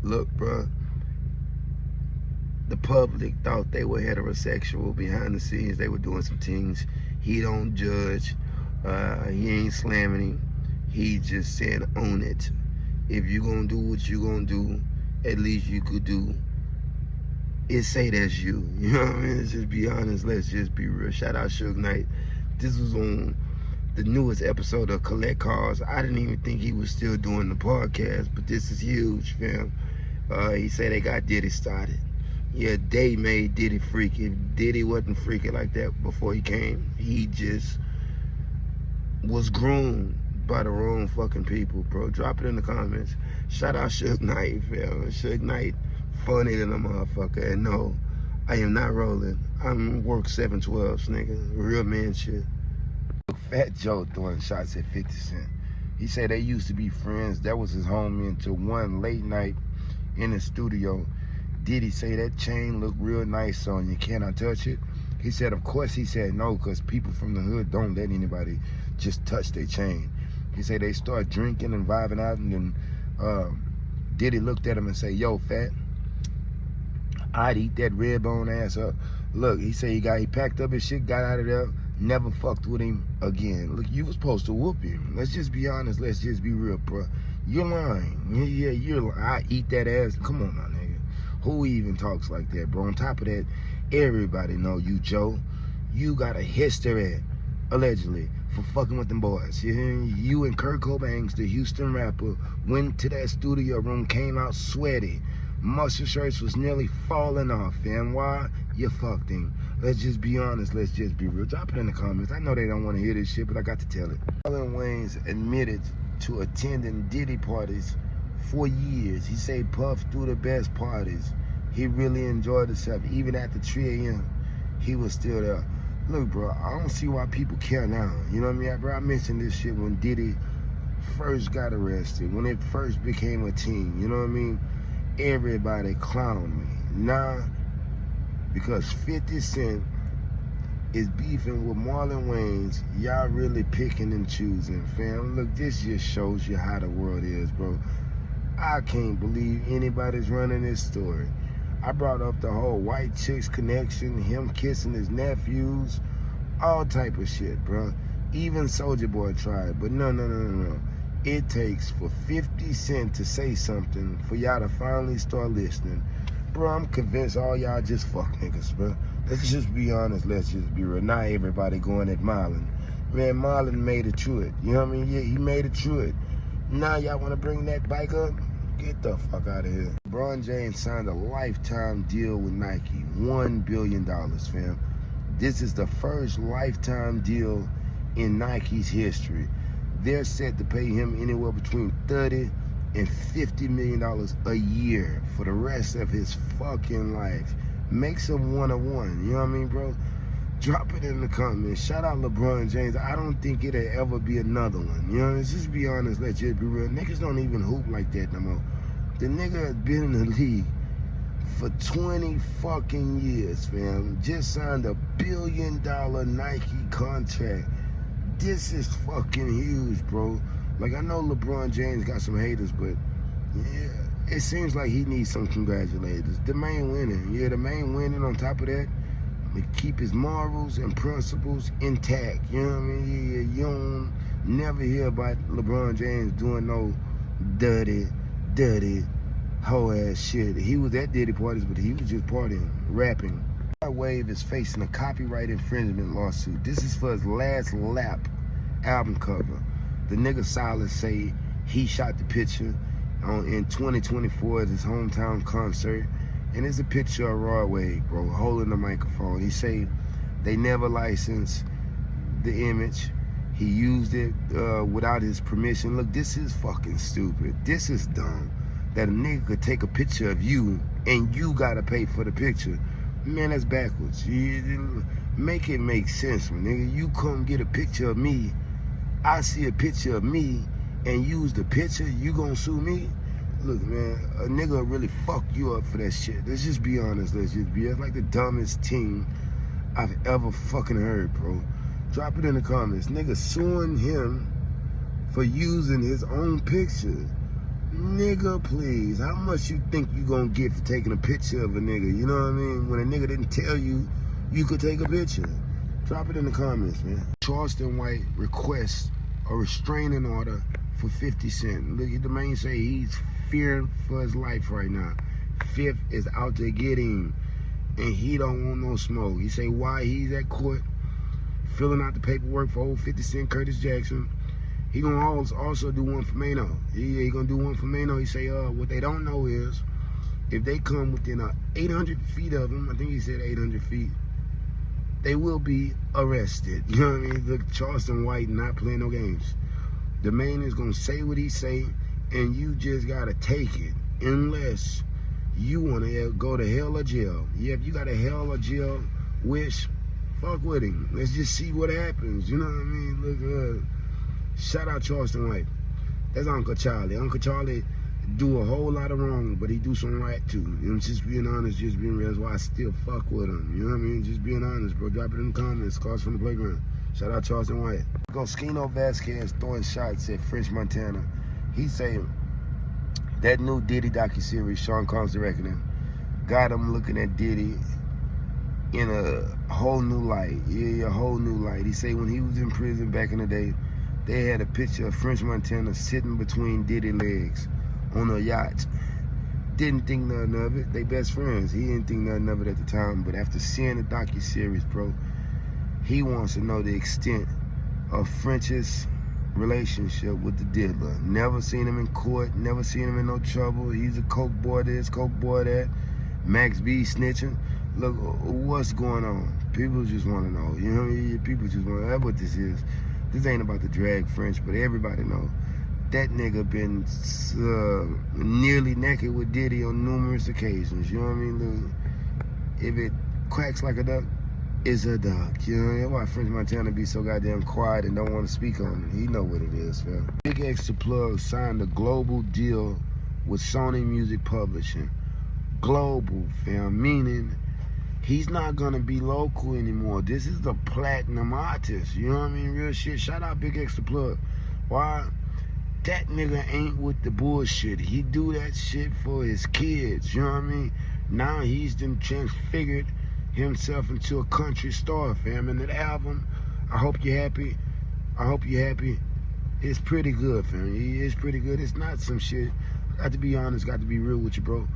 Speaker 4: Look, bruh, the public thought they were heterosexual. Behind the scenes, they were doing some things. He don't judge. He ain't slamming him. He just saying, own it. If you gonna do what you gonna do, at least you could do it. Say that's you. You know what I mean? Let's just be honest. Let's just be real. Shout out Suge Knight. This was on the newest episode of Collect Calls. I didn't even think he was still doing the podcast, but this is huge, fam. He said they got Diddy started. Yeah, they made Diddy freaky. If Diddy wasn't freaky like that before he came, he just was groomed by the wrong fucking people, bro. Drop it in the comments. Shout out Suge Knight, fam. Suge Knight funny than a motherfucker. And no, I am not rolling. I'm work 712s, nigga. Real man shit. Fat Joe throwing shots at 50 Cent. He said they used to be friends. That was his homie until one late night in the studio. Diddy say that chain looked real nice on you. Can I touch it? He said, of course he said no, because people from the hood don't let anybody just touch their chain. He said they start drinking and vibing out, and then Diddy looked at him and said, yo, fat, I'd eat that red bone ass up. Look, he said he packed up his shit, got out of there, never fucked with him again. Look, you was supposed to whoop him. Let's just be honest. Let's just be real, bro. You're lying. Yeah, you're lying. I eat that ass. Come on, my nigga. Who even talks like that, bro? On top of that, everybody know you, Joe. You got a history, allegedly, for fucking with them boys. You and Kurt Cobain, the Houston rapper, went to that studio room, came out sweaty. Muscle shirts was nearly falling off, and why? You fucked him. Let's just be honest. Let's just be real. Drop it in the comments. I know they don't want to hear this shit, but I got to tell it. Marlon Wayans admitted to attending Diddy parties for years. He say Puff threw the best parties. He really enjoyed himself. Even after 3 a.m., he was still there. Look, bro, I don't see why people care now. You know what I mean? Bro, I mentioned this shit when Diddy first got arrested, when it first became a team. You know what I mean? Everybody clowned me. Now, because 50 Cent is beefing with Marlon Wayans, y'all really picking and choosing, fam. Look, this just shows you how the world is, bro. I can't believe anybody's running this story. I brought up the whole white chicks connection, him kissing his nephews, all type of shit, bro. Even Soulja Boy tried, but no. It takes for 50 Cent to say something for y'all to finally start listening. Bro, I'm convinced all y'all just fuck niggas, bro. Let's just be honest, let's just be real. Not everybody going at Marlon. Man, Marlon made it through it. You know what I mean? Yeah, he made it through it. Now y'all want to bring that bike up? Get the fuck out of here. LeBron James signed a lifetime deal with Nike. $1 billion, fam. This is the first lifetime deal in Nike's history. They're set to pay him anywhere between $30 and $50 million a year for the rest of his fucking life. Makes him one of one. You know what I mean, bro? Drop it in the comments. Shout out LeBron James. I don't think it'll ever be another one. You know, let's just be honest. Let's just be real. Niggas don't even hoop like that no more. The nigga has been in the league for 20 fucking years, fam. Just signed a $1 billion Nike contract. This is fucking huge, bro. Like, I know LeBron James got some haters, but yeah, it seems like he needs some congratulators. The man winning. Yeah, the man winning on top of that. To keep his morals and principles intact. You know what I mean? Yeah, you don't never hear about LeBron James doing no dirty, hoe ass shit. He was at Diddy parties, but he was just partying, rapping. Wave is facing a copyright infringement lawsuit. This is for his Last Lap album cover. The nigga Silas say he shot the picture in 2024 at his hometown concert. And it's a picture of Rod Wave, bro, holding the microphone. He say they never licensed the image. He used it without his permission. Look, this is fucking stupid. This is dumb. That a nigga could take a picture of you and you gotta pay for the picture. Man, that's backwards. You make it make sense, man, nigga. You come get a picture of me, I see a picture of me and use the picture, you gonna sue me? Look, man, a nigga really fuck you up for that shit. Let's just be honest. Let's just be. That's like the dumbest team I've ever fucking heard, bro. Drop it in the comments. Nigga suing him for using his own picture. Nigga, please. How much you think you gonna get for taking a picture of a nigga? You know what I mean? When a nigga didn't tell you you could take a picture. Drop it in the comments, man. Charleston White requests a restraining order for 50 Cent. Look at the man say he's fearing for his life right now. Fifth is out to get him, and he don't want no smoke. He say why he's at court filling out the paperwork for old 50 Cent Curtis Jackson. He gonna also do one for Mano. He gonna do one for Mano. He say what they don't know is if they come within 800 feet of him, I think he said 800 feet, they will be arrested. You know what I mean? Look, Charleston White not playing no games. The man is gonna say what he say, and you just gotta take it, unless you wanna go to hell or jail. Yeah, if you got a hell or jail wish, fuck with him. Let's just see what happens. You know what I mean? Look, shout out Charleston White. That's Uncle Charlie. Uncle Charlie do a whole lot of wrong, but he do some right too. You know, just being honest, just being real. That's why I still fuck with him. You know what I mean? Just being honest, bro. Drop it in the comments. Cars from the playground. Shout out Charleston White. Skino Vasquez throwing shots at French Montana. He saying that new Diddy docuseries, Sean Combs the Reckoning, got him looking at Diddy in a whole new light. Yeah, a whole new light. He say when he was in prison back in the day, they had a picture of French Montana sitting between Diddy legs on a yacht. Didn't think nothing of it. They best friends. He didn't think nothing of it at the time, but after seeing the docuseries, bro, he wants to know the extent of French's relationship with the diddler. Never seen him in court, never seen him in no trouble. He's a coke boy this, coke boy that. Max B snitching. Look, what's going on? People just want to know. You know what I mean? People just want to know. That's what this is. This ain't about to drag French, but everybody know. that nigga been nearly naked with Diddy on numerous occasions. You know what I mean? Look, if it quacks like a duck, it's a duck. You know, that's why French Montana be so goddamn quiet and don't want to speak on it. He know what it is, fam. Big Extra Plug signed a global deal with Sony Music Publishing. Global, fam, meaning he's not gonna be local anymore. This is the platinum artist. You know what I mean? Real shit. Shout out Big Extra Plug. Why? That nigga ain't with the bullshit. He do that shit for his kids. You know what I mean? Now he's done transfigured himself into a country star, fam. And that album, I hope you're happy. I hope you're happy. It's pretty good, fam. It's pretty good. It's not some shit. Got to be honest, got to be real with you, bro.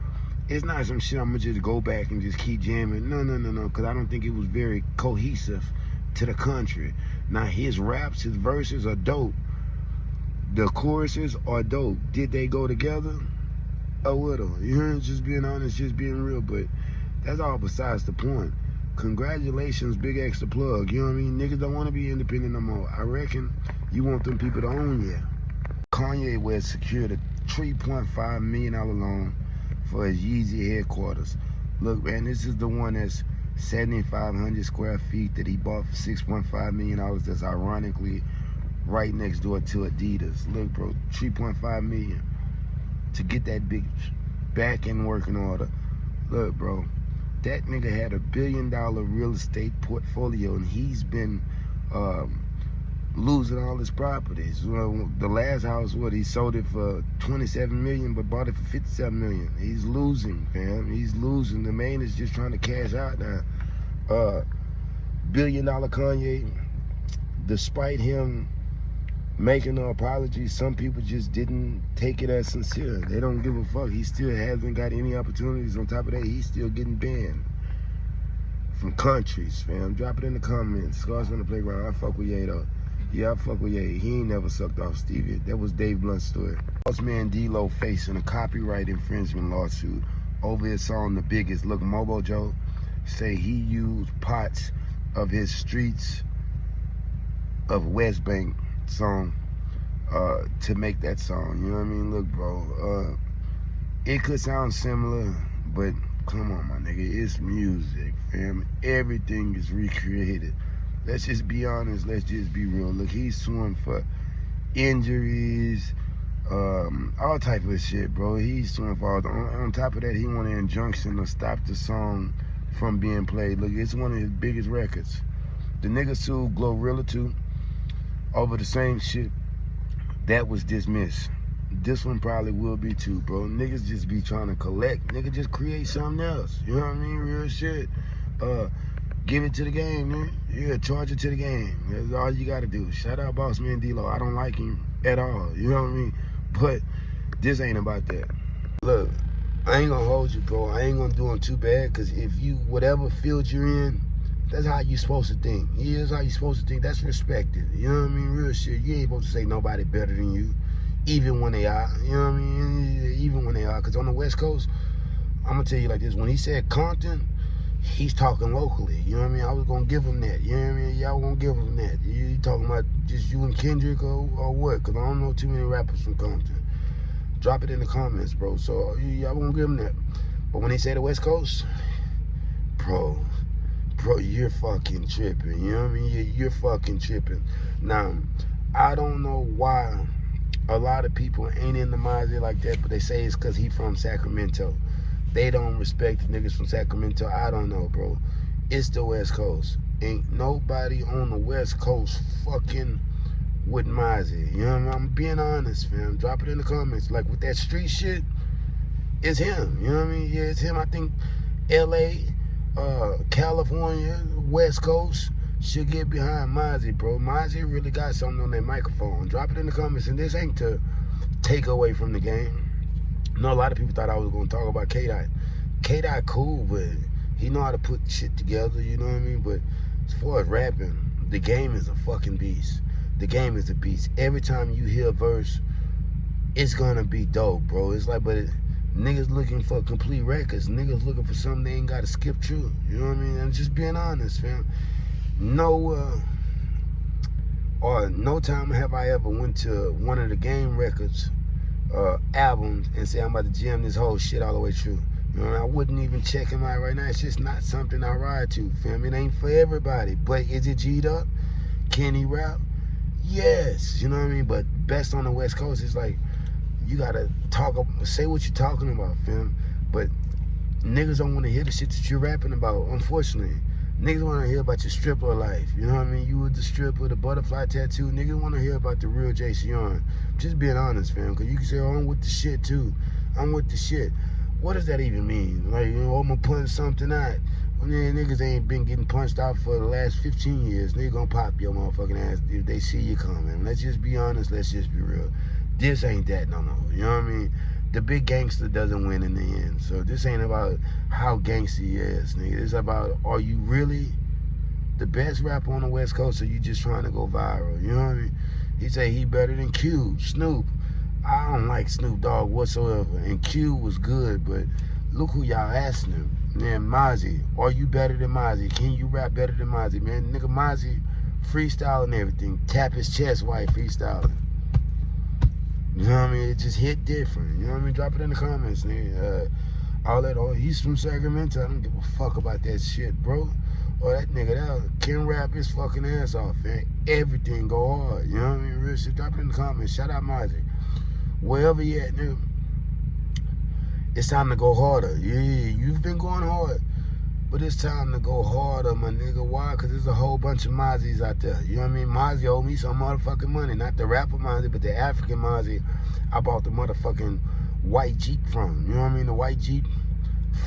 Speaker 4: It's not some shit I'm gonna just go back and just keep jamming. No, because I don't think it was very cohesive to the country. Now his raps, his verses are dope. The choruses are dope. Did they go together? A little. You know, just being honest, just being real, but that's all besides the point. Congratulations, Big Extra Plug. You know what I mean? Niggas don't want to be independent no more. I reckon you want them people to own you. Kanye West secured a $3.5 million loan for his Yeezy headquarters. Look, man, this is the one that's 7,500 square feet that he bought for $6.5 million. That's ironically right next door to Adidas. Look, bro, $3.5 million to get that big back in working order. Look, bro, that nigga had $1 billion real estate portfolio, and he's been losing all his properties. Well, the last house, he sold it for $27 million, but bought it for $57 million. He's losing, fam. He's losing. The man is just trying to cash out now. $1 billion Kanye, despite him making an apology, some people just didn't take it as sincere. They don't give a fuck. He still hasn't got any opportunities. On top of that, he's still getting banned from countries, fam. Drop it in the comments. Scars on the playground. I fuck with Ye though. Yeah, I fuck with Ye. He ain't never sucked off Stevie. That was Dave Blunt's story. Bossman D-Lo facing a copyright infringement lawsuit over his song The Biggest. Look, Mobo Joe say he used parts of his Streets of West Bank song to make that song. You know what I mean? Look, bro, it could sound similar, but come on, my nigga, it's music, fam. Everything is recreated. Let's just be honest. Let's just be real. Look, he's suing for injuries, all type of shit, bro. He's suing for all. On top of that, he want an injunction to stop the song from being played. Look, it's one of his biggest records. The nigga sued Glorilla too over the same shit. That was dismissed. This one probably will be too, bro. Niggas just be trying to collect. Nigga, just create something else. You know what I mean? Real shit. Give it to the game, man. Yeah, charge it to the game. That's all you gotta do. Shout out Bossman D-Lo. I don't like him at all. You know what I mean? But this ain't about that. Look, I ain't gonna hold you, bro. I ain't gonna do him too bad, because if you, whatever field you're in, that's how you supposed to think. Yeah, that's how you supposed to think. That's respected. You know what I mean? Real shit. You ain't supposed to say nobody better than you, even when they are. You know what I mean? Even when they are. Because on the West Coast, I'm going to tell you like this. When he said Compton, he's talking locally. You know what I mean? I was going to give him that. You know what I mean? Y'all going to give him that. You talking about just you and Kendrick or what? Because I don't know too many rappers from Compton. Drop it in the comments, bro. So y'all going to give him that. But when he said the West Coast, bro, you're fucking tripping. You know what I mean? You're fucking tripping. Now, I don't know why a lot of people ain't in the Mozzie like that, but they say it's because he from Sacramento. They don't respect the niggas from Sacramento. I don't know, bro. It's the West Coast. Ain't nobody on the West Coast fucking with Mozzie. You know what I mean? I'm being honest, fam. Drop it in the comments. Like with that street shit, it's him. You know what I mean? Yeah, it's him. I think L.A., California, West Coast should get behind Mozzie, bro. Mozzie really got something on that microphone. Drop it in the comments. And this ain't to take away from the game. I know a lot of people thought I was going to talk about K-Dot. K-Dot cool, but he know how to put shit together, you know what I mean? But as far as rapping, the game is a fucking beast. The game is a beast. Every time you hear a verse, it's going to be dope, bro. It's like, but niggas looking for complete records. Niggas looking for something they ain't got to skip through. You know what I mean? I'm just being honest, fam. No Or no time have I ever went to one of the Game Records albums and say I'm about to jam this whole shit all the way through. You know, I wouldn't even check him out right now. It's just not something I ride to, fam. It ain't for everybody. But is it G'd up? Can he rap? Yes. You know what I mean? But best on the West Coast is like, you gotta say what you're talking about, fam. But niggas don't want to hear the shit that you're rapping about, unfortunately. Niggas want to hear about your stripper life. You know what I mean? You with the stripper, the butterfly tattoo. Niggas want to hear about the real Jason Yarn. Just being honest, fam. Because you can say, oh, I'm with the shit, too. I'm with the shit. What does that even mean? Like, you know, I'm going to punch something out. Well, then niggas ain't been getting punched out for the last 15 years. Niggas going to pop your motherfucking ass if they see you coming. Let's just be honest. Let's just be real. This ain't that no more. You know what I mean? The big gangster doesn't win in the end. So this ain't about how gangster he is, nigga. It's about, are you really the best rapper on the West Coast, or you just trying to go viral? You know what I mean? He say he better than Cube, Snoop. I don't like Snoop Dogg whatsoever. And Cube was good, but look who y'all asking him. Man, Mozzie, are you better than Mozzie? Can you rap better than Mozzie? Man, nigga, Mozzie freestyling everything. Tap his chest while he freestyling. You know what I mean? It just hit different. You know what I mean? Drop it in the comments, nigga. All that, oh, he's from Sacramento. I don't give a fuck about that shit, bro. Or that nigga that can rap his fucking ass off, man. Everything go hard. You know what I mean? Real shit. Drop it in the comments. Shout out Mozzie. Wherever you at, nigga, it's time to go harder. Yeah, you've been going hard. But it's time to go harder, my nigga. Why? Because there's a whole bunch of Mozzies out there. You know what I mean? Mozzie owed me some motherfucking money. Not the rapper Mozzie, but the African Mozzie I bought the motherfucking white Jeep from. You know what I mean? The white Jeep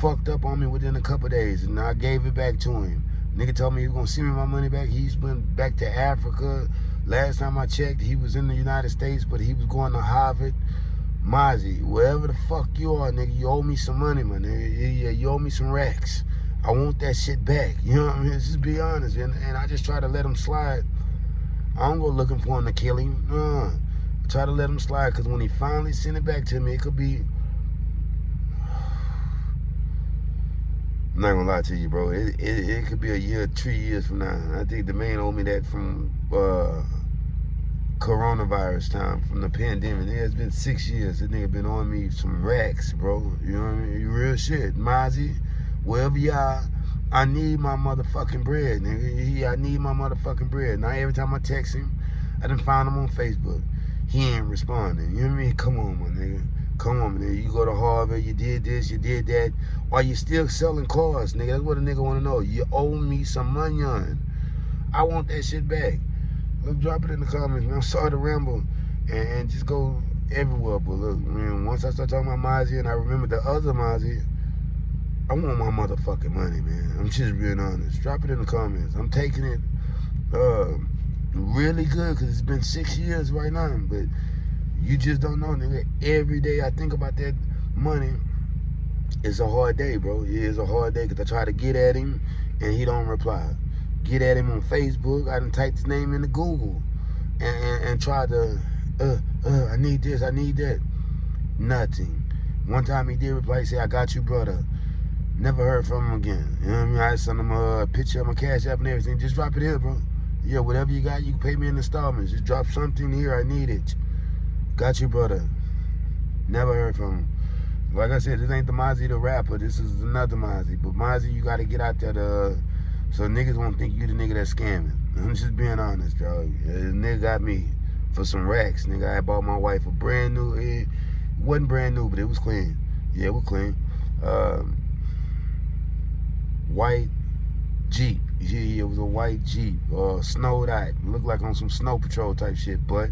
Speaker 4: fucked up on me within a couple days, and I gave it back to him. Nigga told me he was going to send me my money back. He's been back to Africa. Last time I checked, he was in the United States, but he was going to Harvard. Mozzie, wherever the fuck you are, nigga, you owe me some money, my nigga. Yeah, you owe me some racks. I want that shit back. You know what I mean? Just be honest. And I just try to let him slide. I don't go looking for him to kill him. I try to let him slide, because when he finally send it back to me, it could be... I'm not gonna lie to you, bro. It could be a year, 3 years from now. I think the man owed me that from coronavirus time, from the pandemic. It has been 6 years. That nigga been owing me some racks, bro. You know what I mean? You real shit. Mozzie, wherever you are, I need my motherfucking bread, nigga. I need my motherfucking bread. Now every time I text him, I done found him on Facebook. He ain't responding. You know what I mean? Come on, my nigga. Come on, nigga. You go to Harvard, you did this, you did that. Or you still selling cars, nigga. That's what a nigga want to know. You owe me some money on. I want that shit back. Look, drop it in the comments, man. I'm sorry to ramble and just go everywhere. But look, man, once I start talking about Mozzie and I remember the other Mozzie, I want my motherfucking money, man. I'm just being honest. Drop it in the comments. I'm taking it really good, because it's been 6 years right now. But you just don't know, nigga. Every day I think about that money, it's a hard day, bro. It is a hard day, because I try to get at him and he don't reply. Get at him on Facebook. I done typed his name into Google and tried to, I need this, I need that. Nothing. One time he did reply, he said, I got you, brother. Never heard from him again. You know what I mean? I sent him a picture of my Cash App and everything. Just drop it here, bro. Yeah, whatever you got, you can pay me in installments. Just drop something here. I need it. Got you, brother. Never heard from him. Like I said, this ain't the Mozzie the rapper. This is another Mozzie. But Mozzie, you got to get out there so niggas won't think you the nigga that's scamming. I'm just being honest, dog. The nigga got me for some racks. Nigga, I bought my wife a brand new, it wasn't brand new, but it was clean. Yeah, it was clean. White Jeep. Yeah, it was a white Jeep. Snowed out. Looked like on some snow patrol type shit, but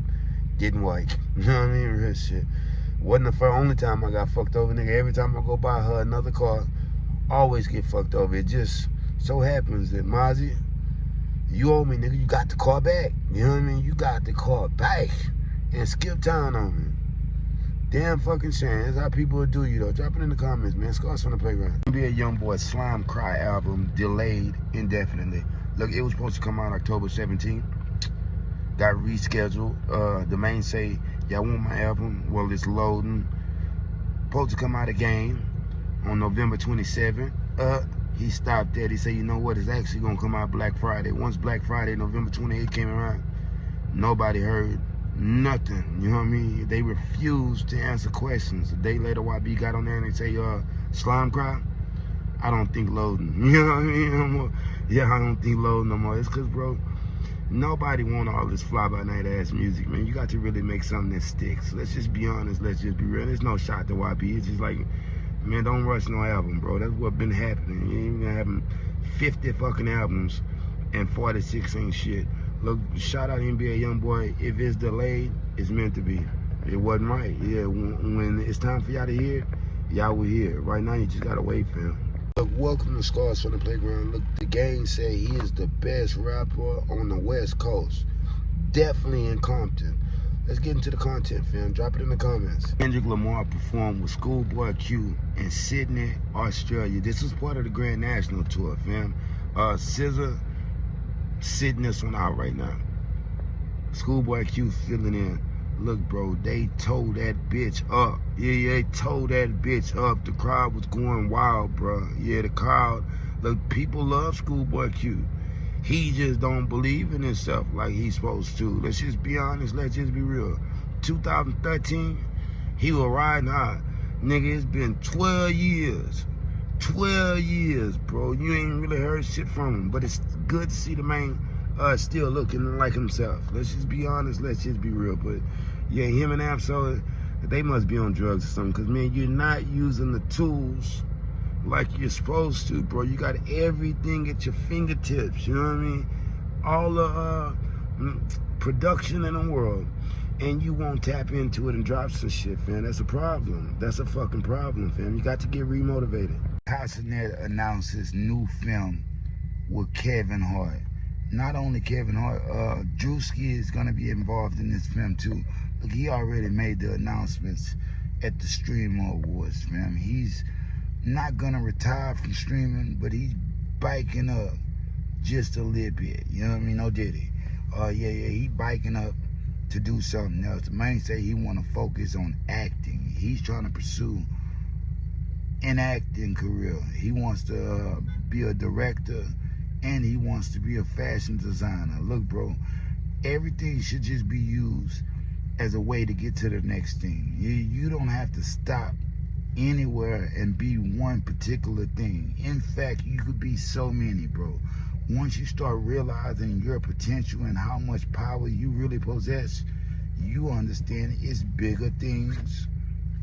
Speaker 4: didn't work. You know what I mean? Real shit. Wasn't the only time I got fucked over, nigga. Every time I go buy her another car, always get fucked over. It just so happens that Mozzie, you owe me, nigga. You got the car back. You know what I mean? You got the car back and skip town on me. Damn fucking shame. That's how people would do you, though. Drop it in the comments, man. Scars from the playground. Be a Youngboy Slime Cry album delayed indefinitely. Look, it was supposed to come out October 17th. Got rescheduled. The main say, y'all want my album? Well, it's loading. Supposed to come out again on November 27th. He stopped that. He said, you know what? It's actually going to come out Black Friday. Once Black Friday, November 28th came around, Nobody heard nothing. You know what I mean? They refused to answer questions. A day later, YB got on there and they say, slime cry? I don't think loading. You know what I mean? I don't think loading no more. It's because, bro, nobody want all this fly-by-night ass music, man. You got to really make something that sticks. Let's just be honest. Let's just be real. There's no shot to YB. It's just like, man, don't rush no album, bro. That's what been happening. You ain't even having 50 fucking albums and 46 ain't shit. Look, shout out NBA Youngboy. If it's delayed, it's meant to be. It wasn't right. Yeah, when it's time for y'all to hear it, y'all will hear it. Right now, you just gotta wait, fam. Look, welcome to Scars from the Playground. Look, the gang say he is the best rapper on the West Coast. Definitely in Compton. Let's get into the content, fam. Drop it in the comments. Kendrick Lamar performed with Schoolboy Q in Sydney, Australia. This was part of the Grand National Tour, fam. SZA sitting this one out right now. Schoolboy Q filling in. Look, bro, they towed that bitch up. Yeah, they towed that bitch up. The crowd was going wild, bro. Yeah, the crowd. Look, people love Schoolboy Q. He just don't believe in himself like he's supposed to. Let's just be honest. Let's just be real. 2013, he was riding high. Nigga, it's been 12 years. 12 years, bro. You ain't really heard shit from him. But it's good to see the man still looking like himself. Let's just be honest. Let's just be real. But yeah, him and Absol, they must be on drugs or something. Because, man, you're not using the tools like you're supposed to, bro. You got everything at your fingertips. You know what I mean? All the production in the world. And you won't tap into it and drop some shit, fam. That's a problem. That's a fucking problem, fam. You got to get remotivated. Hassanet announces new film with Kevin Hart. Not only Kevin Hart, Drewski is gonna be involved in this film too. Look, he already made the announcements at the Streamer Awards, fam. He's not gonna retire from streaming, but he's biking up just a little bit. You know what I mean? No Diddy. He biking up to do something else. The man say he wanna focus on acting. He's trying to pursue an acting career. He wants to be a director, and he wants to be a fashion designer. Look, bro, everything should just be used as a way to get to the next thing. You don't have to stop anywhere and be one particular thing. In fact, you could be so many, bro. Once you start realizing your potential and how much power you really possess, you understand it's bigger things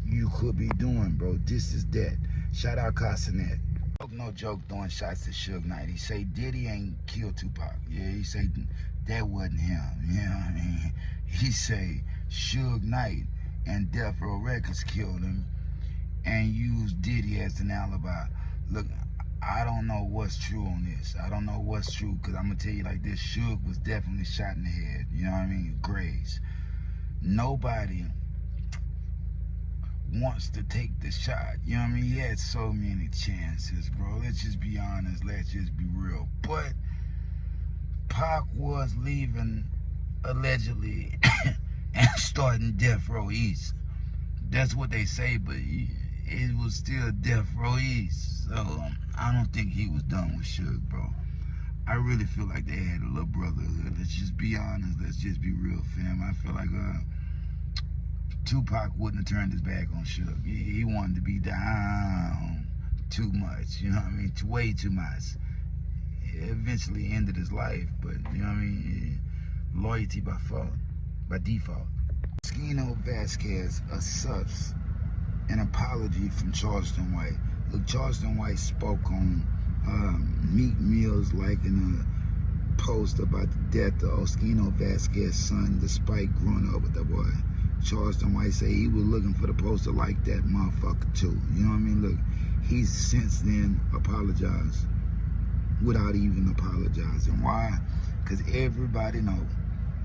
Speaker 4: you could be doing, bro. This is that. Shout out Hassanet. No joke throwing shots at Suge Knight. He say Diddy ain't killed Tupac. Yeah, he say that wasn't him. You know what I mean? He say Suge Knight and Death Row Records killed him and used Diddy as an alibi. Look, I don't know what's true on this. I don't know what's true, because I'm going to tell you like this. Suge was definitely shot in the head. You know what I mean? Graves. Nobody wants to take the shot. You know what I mean? He had so many chances, bro. Let's just be honest. Let's just be real. But Pac was leaving, allegedly, and starting Death Row East. That's what they say, but it was still Death Row East. So I don't think he was done with Suge, bro. I really feel like they had a little brotherhood. Let's just be honest. Let's just be real, fam. I feel like Tupac wouldn't have turned his back on Suge. He wanted to be down too much, you know what I mean? Way too much. It eventually ended his life, but you know what I mean? Loyalty by default. Skino Vasquez accepts an apology from Charleston White. Look, Charleston White spoke on Meek Mill's liking a post about the death of Skino Vasquez's son, despite growing up with the boy. Charleston White say he was looking for the poster like that motherfucker too. You know what I mean? Look, he's since then apologized without even apologizing. Why? Because everybody know,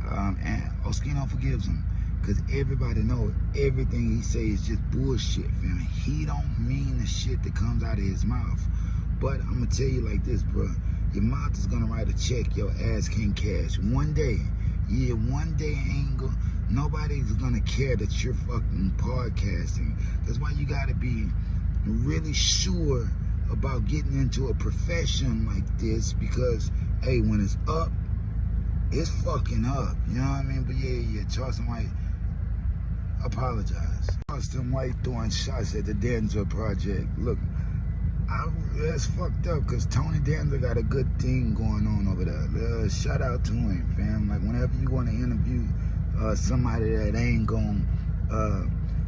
Speaker 4: and Oskino forgives him, because everybody know everything he says is just bullshit, fam. He don't mean the shit that comes out of his mouth. But I'm gonna tell you like this, bro. Your mouth is gonna write a check your ass can't cash. One day, nobody's gonna care that you're fucking podcasting. That's why you gotta be really sure about getting into a profession like this, because hey, when it's up,
Speaker 1: it's fucking up. You know what I mean? But yeah, Charleston White, apologize. Charleston White throwing shots at the Denzel Project. Look, that's fucked up because Tony Danza got a good thing going on over there. Shout out to him, fam. Like, whenever you want to interview somebody that ain't gonna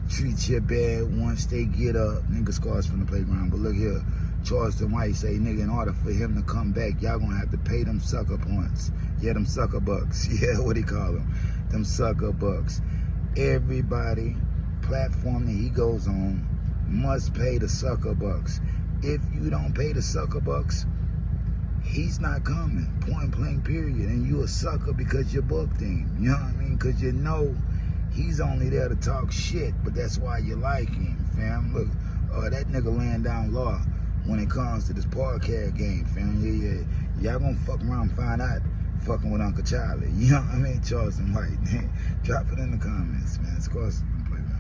Speaker 1: treat you bad once they get up, nigga scars from the playground. But look here, Charleston White say, nigga, in order for him to come back, y'all gonna have to pay them sucker points. Yeah, them sucker bucks. Yeah, what he call them? Them sucker bucks. Everybody, platform that he goes on, must pay the sucker bucks. If you don't pay the sucker bucks, he's not coming. Point blank, period. And you a sucker because you booked him. You know what I mean? Because you know he's only there to talk shit, but that's why you like him, fam. Look, that nigga laying down law when it comes to this podcast game, fam. Yeah. Y'all gonna fuck around and find out fucking with Uncle Charlie. You know what I mean? Charleston White. Drop it in the comments, man. Of course, play back.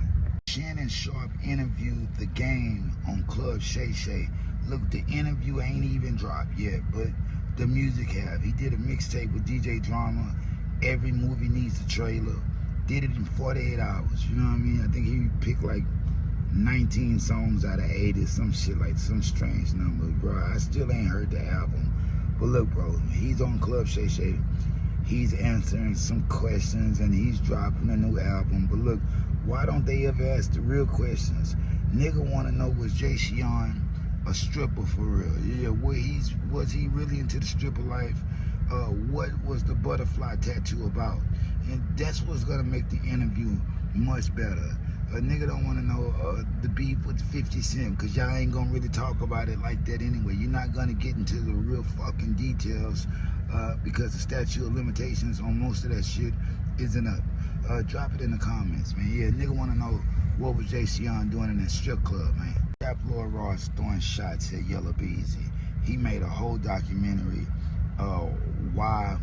Speaker 1: Shannon Sharp interviewed The Game on Club Shay Shay. Look, the interview ain't even dropped yet, but the music have. He did a mixtape with DJ Drama. Every movie needs a trailer. Did it in 48 hours. You know what I mean? I think he picked like 19 songs out of 80, some shit, like some strange number, bro. I still ain't heard the album. But look, bro, he's on Club Shay Shay. He's answering some questions and he's dropping a new album. But look, why don't they ever ask the real questions? Nigga wanna know, was Jay Sean a stripper for real? Yeah, was he really into the stripper life? What was the butterfly tattoo about? And that's what's gonna make the interview much better. A nigga don't wanna know the beef with 50 Cent, cause y'all ain't gonna really talk about it like that anyway. You're not gonna get into the real fucking details because the statute of limitations on most of that shit isn't up. Drop it in the comments, man. Yeah, nigga wanna know what was Jay Sean doing in that strip club, man. Rap Lord Ross throwing shots at Yella Beezy. He made a whole documentary why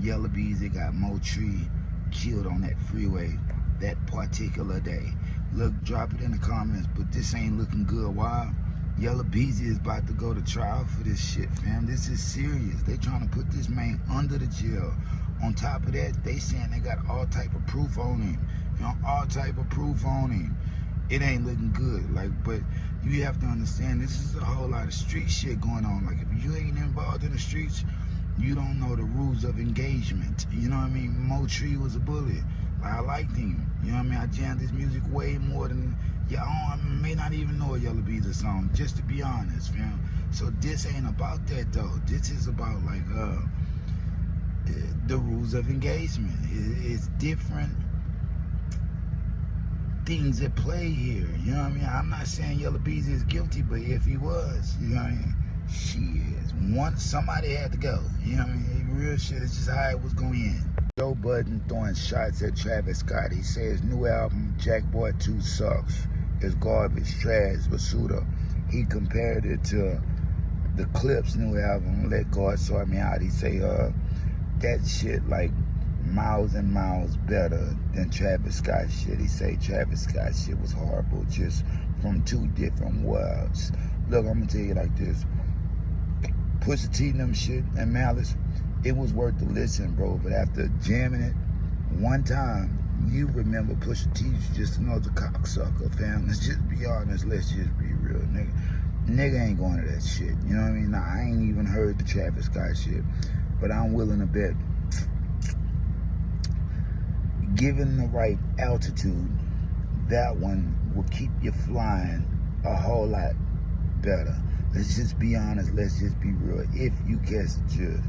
Speaker 1: Yella Beezy got Motree killed on that freeway that particular day. Look, drop it in the comments, but this ain't looking good. Why? Yella Beezy is about to go to trial for this shit, fam. This is serious. They trying to put this man under the jail. On top of that, they saying they got all type of proof on him. You know, all type of proof on him. It ain't looking good. Like, but you have to understand, this is a whole lot of street shit going on. Like, if you ain't involved in the streets, you don't know the rules of engagement. You know what I mean? Motree was a bully. I liked him. You know what I mean? I jammed his music way more than I may not even know a Yella Beezy song, just to be honest, fam. So this ain't about that though. This is about like the rules of engagement. It's different things at play here. You know what I mean? I'm not saying Yella Beezy is guilty, but if he was, you know what I mean? She is. Somebody had to go. You know what I mean? Real shit, it's just how it was going in. Joe Budden throwing shots at Travis Scott. He says new album, Jaguar 2 sucks. It's garbage, trash, basura. He compared it to the Clips new album, Let God Sort Me Out. He say that shit like miles and miles better than Travis Scott shit. He say Travis Scott shit was horrible, just from two different worlds. Look, I'm gonna tell you like this. Pusha T and them shit and Malice, it was worth the listen, bro. But after jamming it one time, you remember Pusha T's just another cocksucker, fam. Let's just be honest. Let's just be real, nigga. Nigga ain't going to that shit. You know what I mean? Now, I ain't even heard the Travis Scott shit, but I'm willing to bet, given the right altitude, that one will keep you flying a whole lot better. Let's just be honest. Let's just be real. If you catch the drift,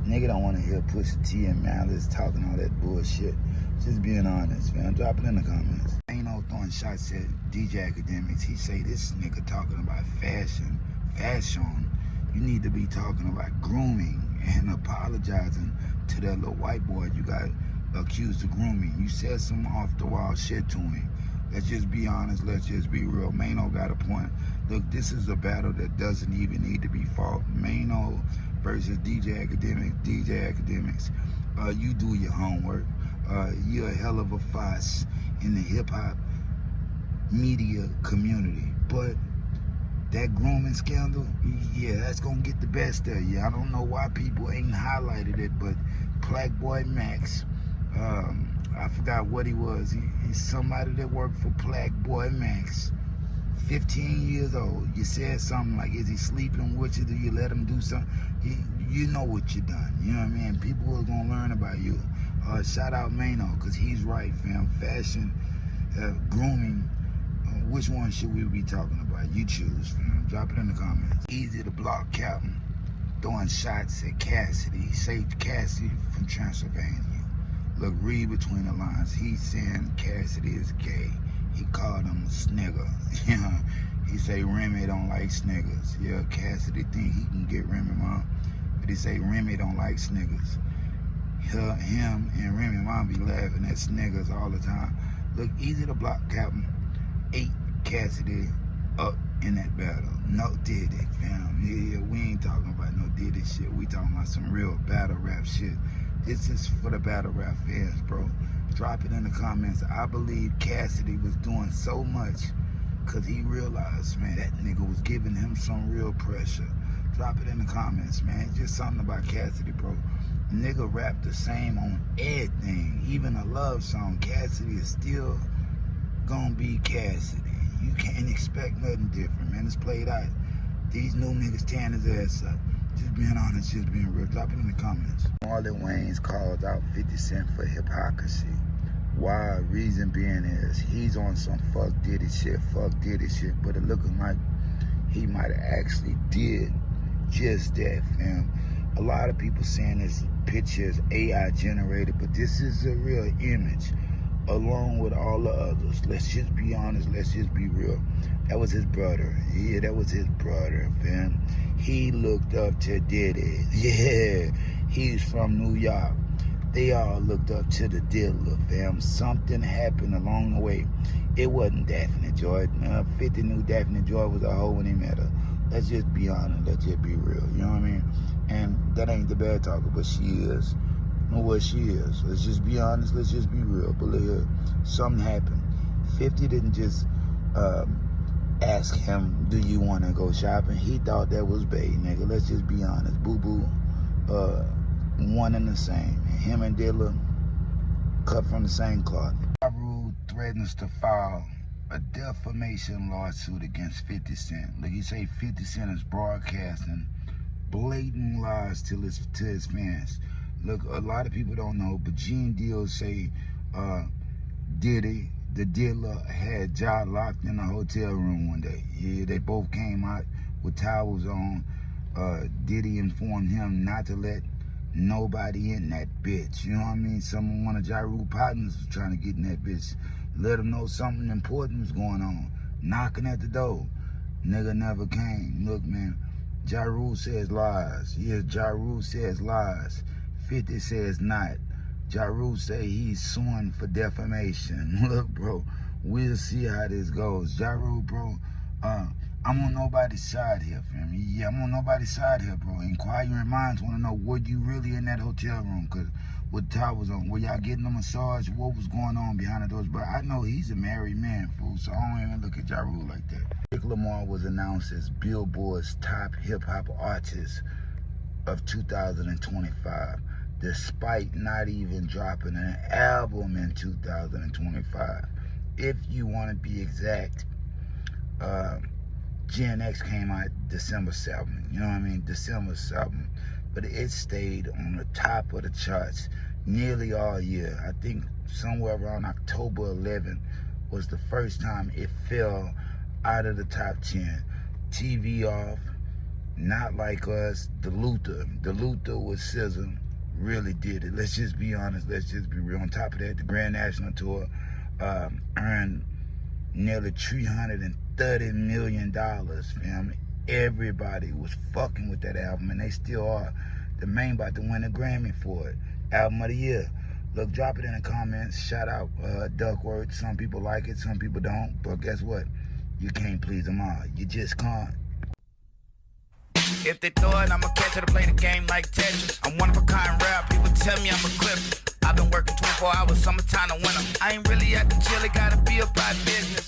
Speaker 1: nigga don't want to hear Pusha T and Malice talking all that bullshit. Just being honest, man. Drop it in the comments. Ain't no throwing shots at DJ Academics. He say this nigga talking about fashion. You need to be talking about grooming and apologizing to that little white boy you got accused of grooming. You said some off the wall shit to him. Let's just be honest. Let's just be real. Mano got a point. Look, this is a battle that doesn't even need to be fought. Mano versus DJ Academics. DJ Academics, you do your homework. You're a hell of a fuss in the hip-hop media community. But that grooming scandal, yeah, that's going to get the best of you. I don't know why people ain't highlighted it, but Black Boy Max. I forgot what he was. He's somebody that worked for Black Boy Max. 15 years old. You said something like, is he sleeping with you? Do you let him do something? You know what you done. You know what I mean? People are going to learn about you. Shout out Mano, because he's right, fam. Fashion, grooming. Which one should we be talking about? You choose, fam. Drop it in the comments. Easy to block Captain. Throwing shots at Cassidy. Saved Cassidy from Transylvania. Look, read between the lines. He's saying Cassidy is gay. He called him a snigger. He say Remy don't like sniggers. Yeah, Cassidy think he can get Remy mom, but he say Remy don't like sniggers. Him and Remy mom be laughing at sniggers all the time. Look, easy to block Captain. 8 Cassidy up in that battle. No Diddy, fam. Yeah, we ain't talking about no Diddy shit. We talking about some real battle rap shit. This is for the battle rap fans, bro. Drop it in the comments. I believe Cassidy was doing so much because he realized, man, that nigga was giving him some real pressure. Drop it in the comments, man. Just something about Cassidy, bro. Nigga rap the same on everything. Even a love song, Cassidy is still gonna be Cassidy. You can't expect nothing different, man. It's played out. These new niggas tearing his ass up. Just being honest, just being real. Drop it in the comments. Marlon Wayans called out 50 Cent for hypocrisy. Why? Reason being is he's on some fuck Diddy shit, but it looking like he might have actually did just that, fam. A lot of people saying this picture is AI generated, but this is a real image along with all the others. Let's just be honest, let's just be real. That was his brother. Yeah, that was his brother, fam. He looked up to Diddy. Yeah, he's from New York. They all looked up to the Diddler, fam. Something happened along the way. It wasn't Daphne Joy. 50 knew Daphne Joy was a hoe when he met her. Let's just be honest. Let's just be real. You know what I mean? And that ain't the bad talker, but she is. Know what she is. Let's just be honest. Let's just be real. But look here, something happened. 50 didn't just ask him, do you want to go shopping? He thought that was bait, nigga. Let's just be honest. Boo-boo, one and the same. Him and Diddler cut from the same cloth. Rule threatens to file a defamation lawsuit against 50 Cent. Like you say, 50 Cent is broadcasting blatant lies to his fans. Look, a lot of people don't know, but Gene Deal say Diddy, the Diddler, had Ja locked in a hotel room one day. Yeah, they both came out with towels on. Diddy informed him not to let nobody in that bitch. You know what I mean? One of Ja Rule's partners was trying to get in that bitch. Let him know something important was going on. Knocking at the door. Nigga never came. Look, man, Ja Rule says lies. Yeah, Ja Rule says lies. 50 says not. Ja Rule say he's suing for defamation. Look, bro, we'll see how this goes. Ja Rule, bro, I'm on nobody's side here, fam. Yeah, I'm on nobody's side here, bro. Inquiring minds want to know, were you really in that hotel room? Because with towels on, were y'all getting a massage? What was going on behind the doors? But I know he's a married man, fool, so I don't even look at Ja Rule like that. Lamar was announced as Billboard's top hip-hop artist of 2025, despite not even dropping an album in 2025. If you want to be exact, Gen X came out December 7th, you know what I mean? December 7th. But it stayed on the top of the charts nearly all year. I think somewhere around October 11th was the first time it fell out of the top 10. TV off, Not Like Us, The Luther with SZA really did it. Let's just be honest, let's just be real. On top of that, the Grand National Tour earned nearly $330 million, fam. Everybody was fucking with that album, and they still are. The man about to win a Grammy for it. Album of the year. Look, drop it in the comments. Shout out Duckworth. Some people like it, some people don't. But guess what? You can't please them all. You just can't.
Speaker 3: If they throw it, I'ma catch it to play the game like Tetris. I'm one of a kind rap. People tell me I'm a clip. I've been working 24 hours, summertime to winter. I ain't really at the chill, it gotta be about business.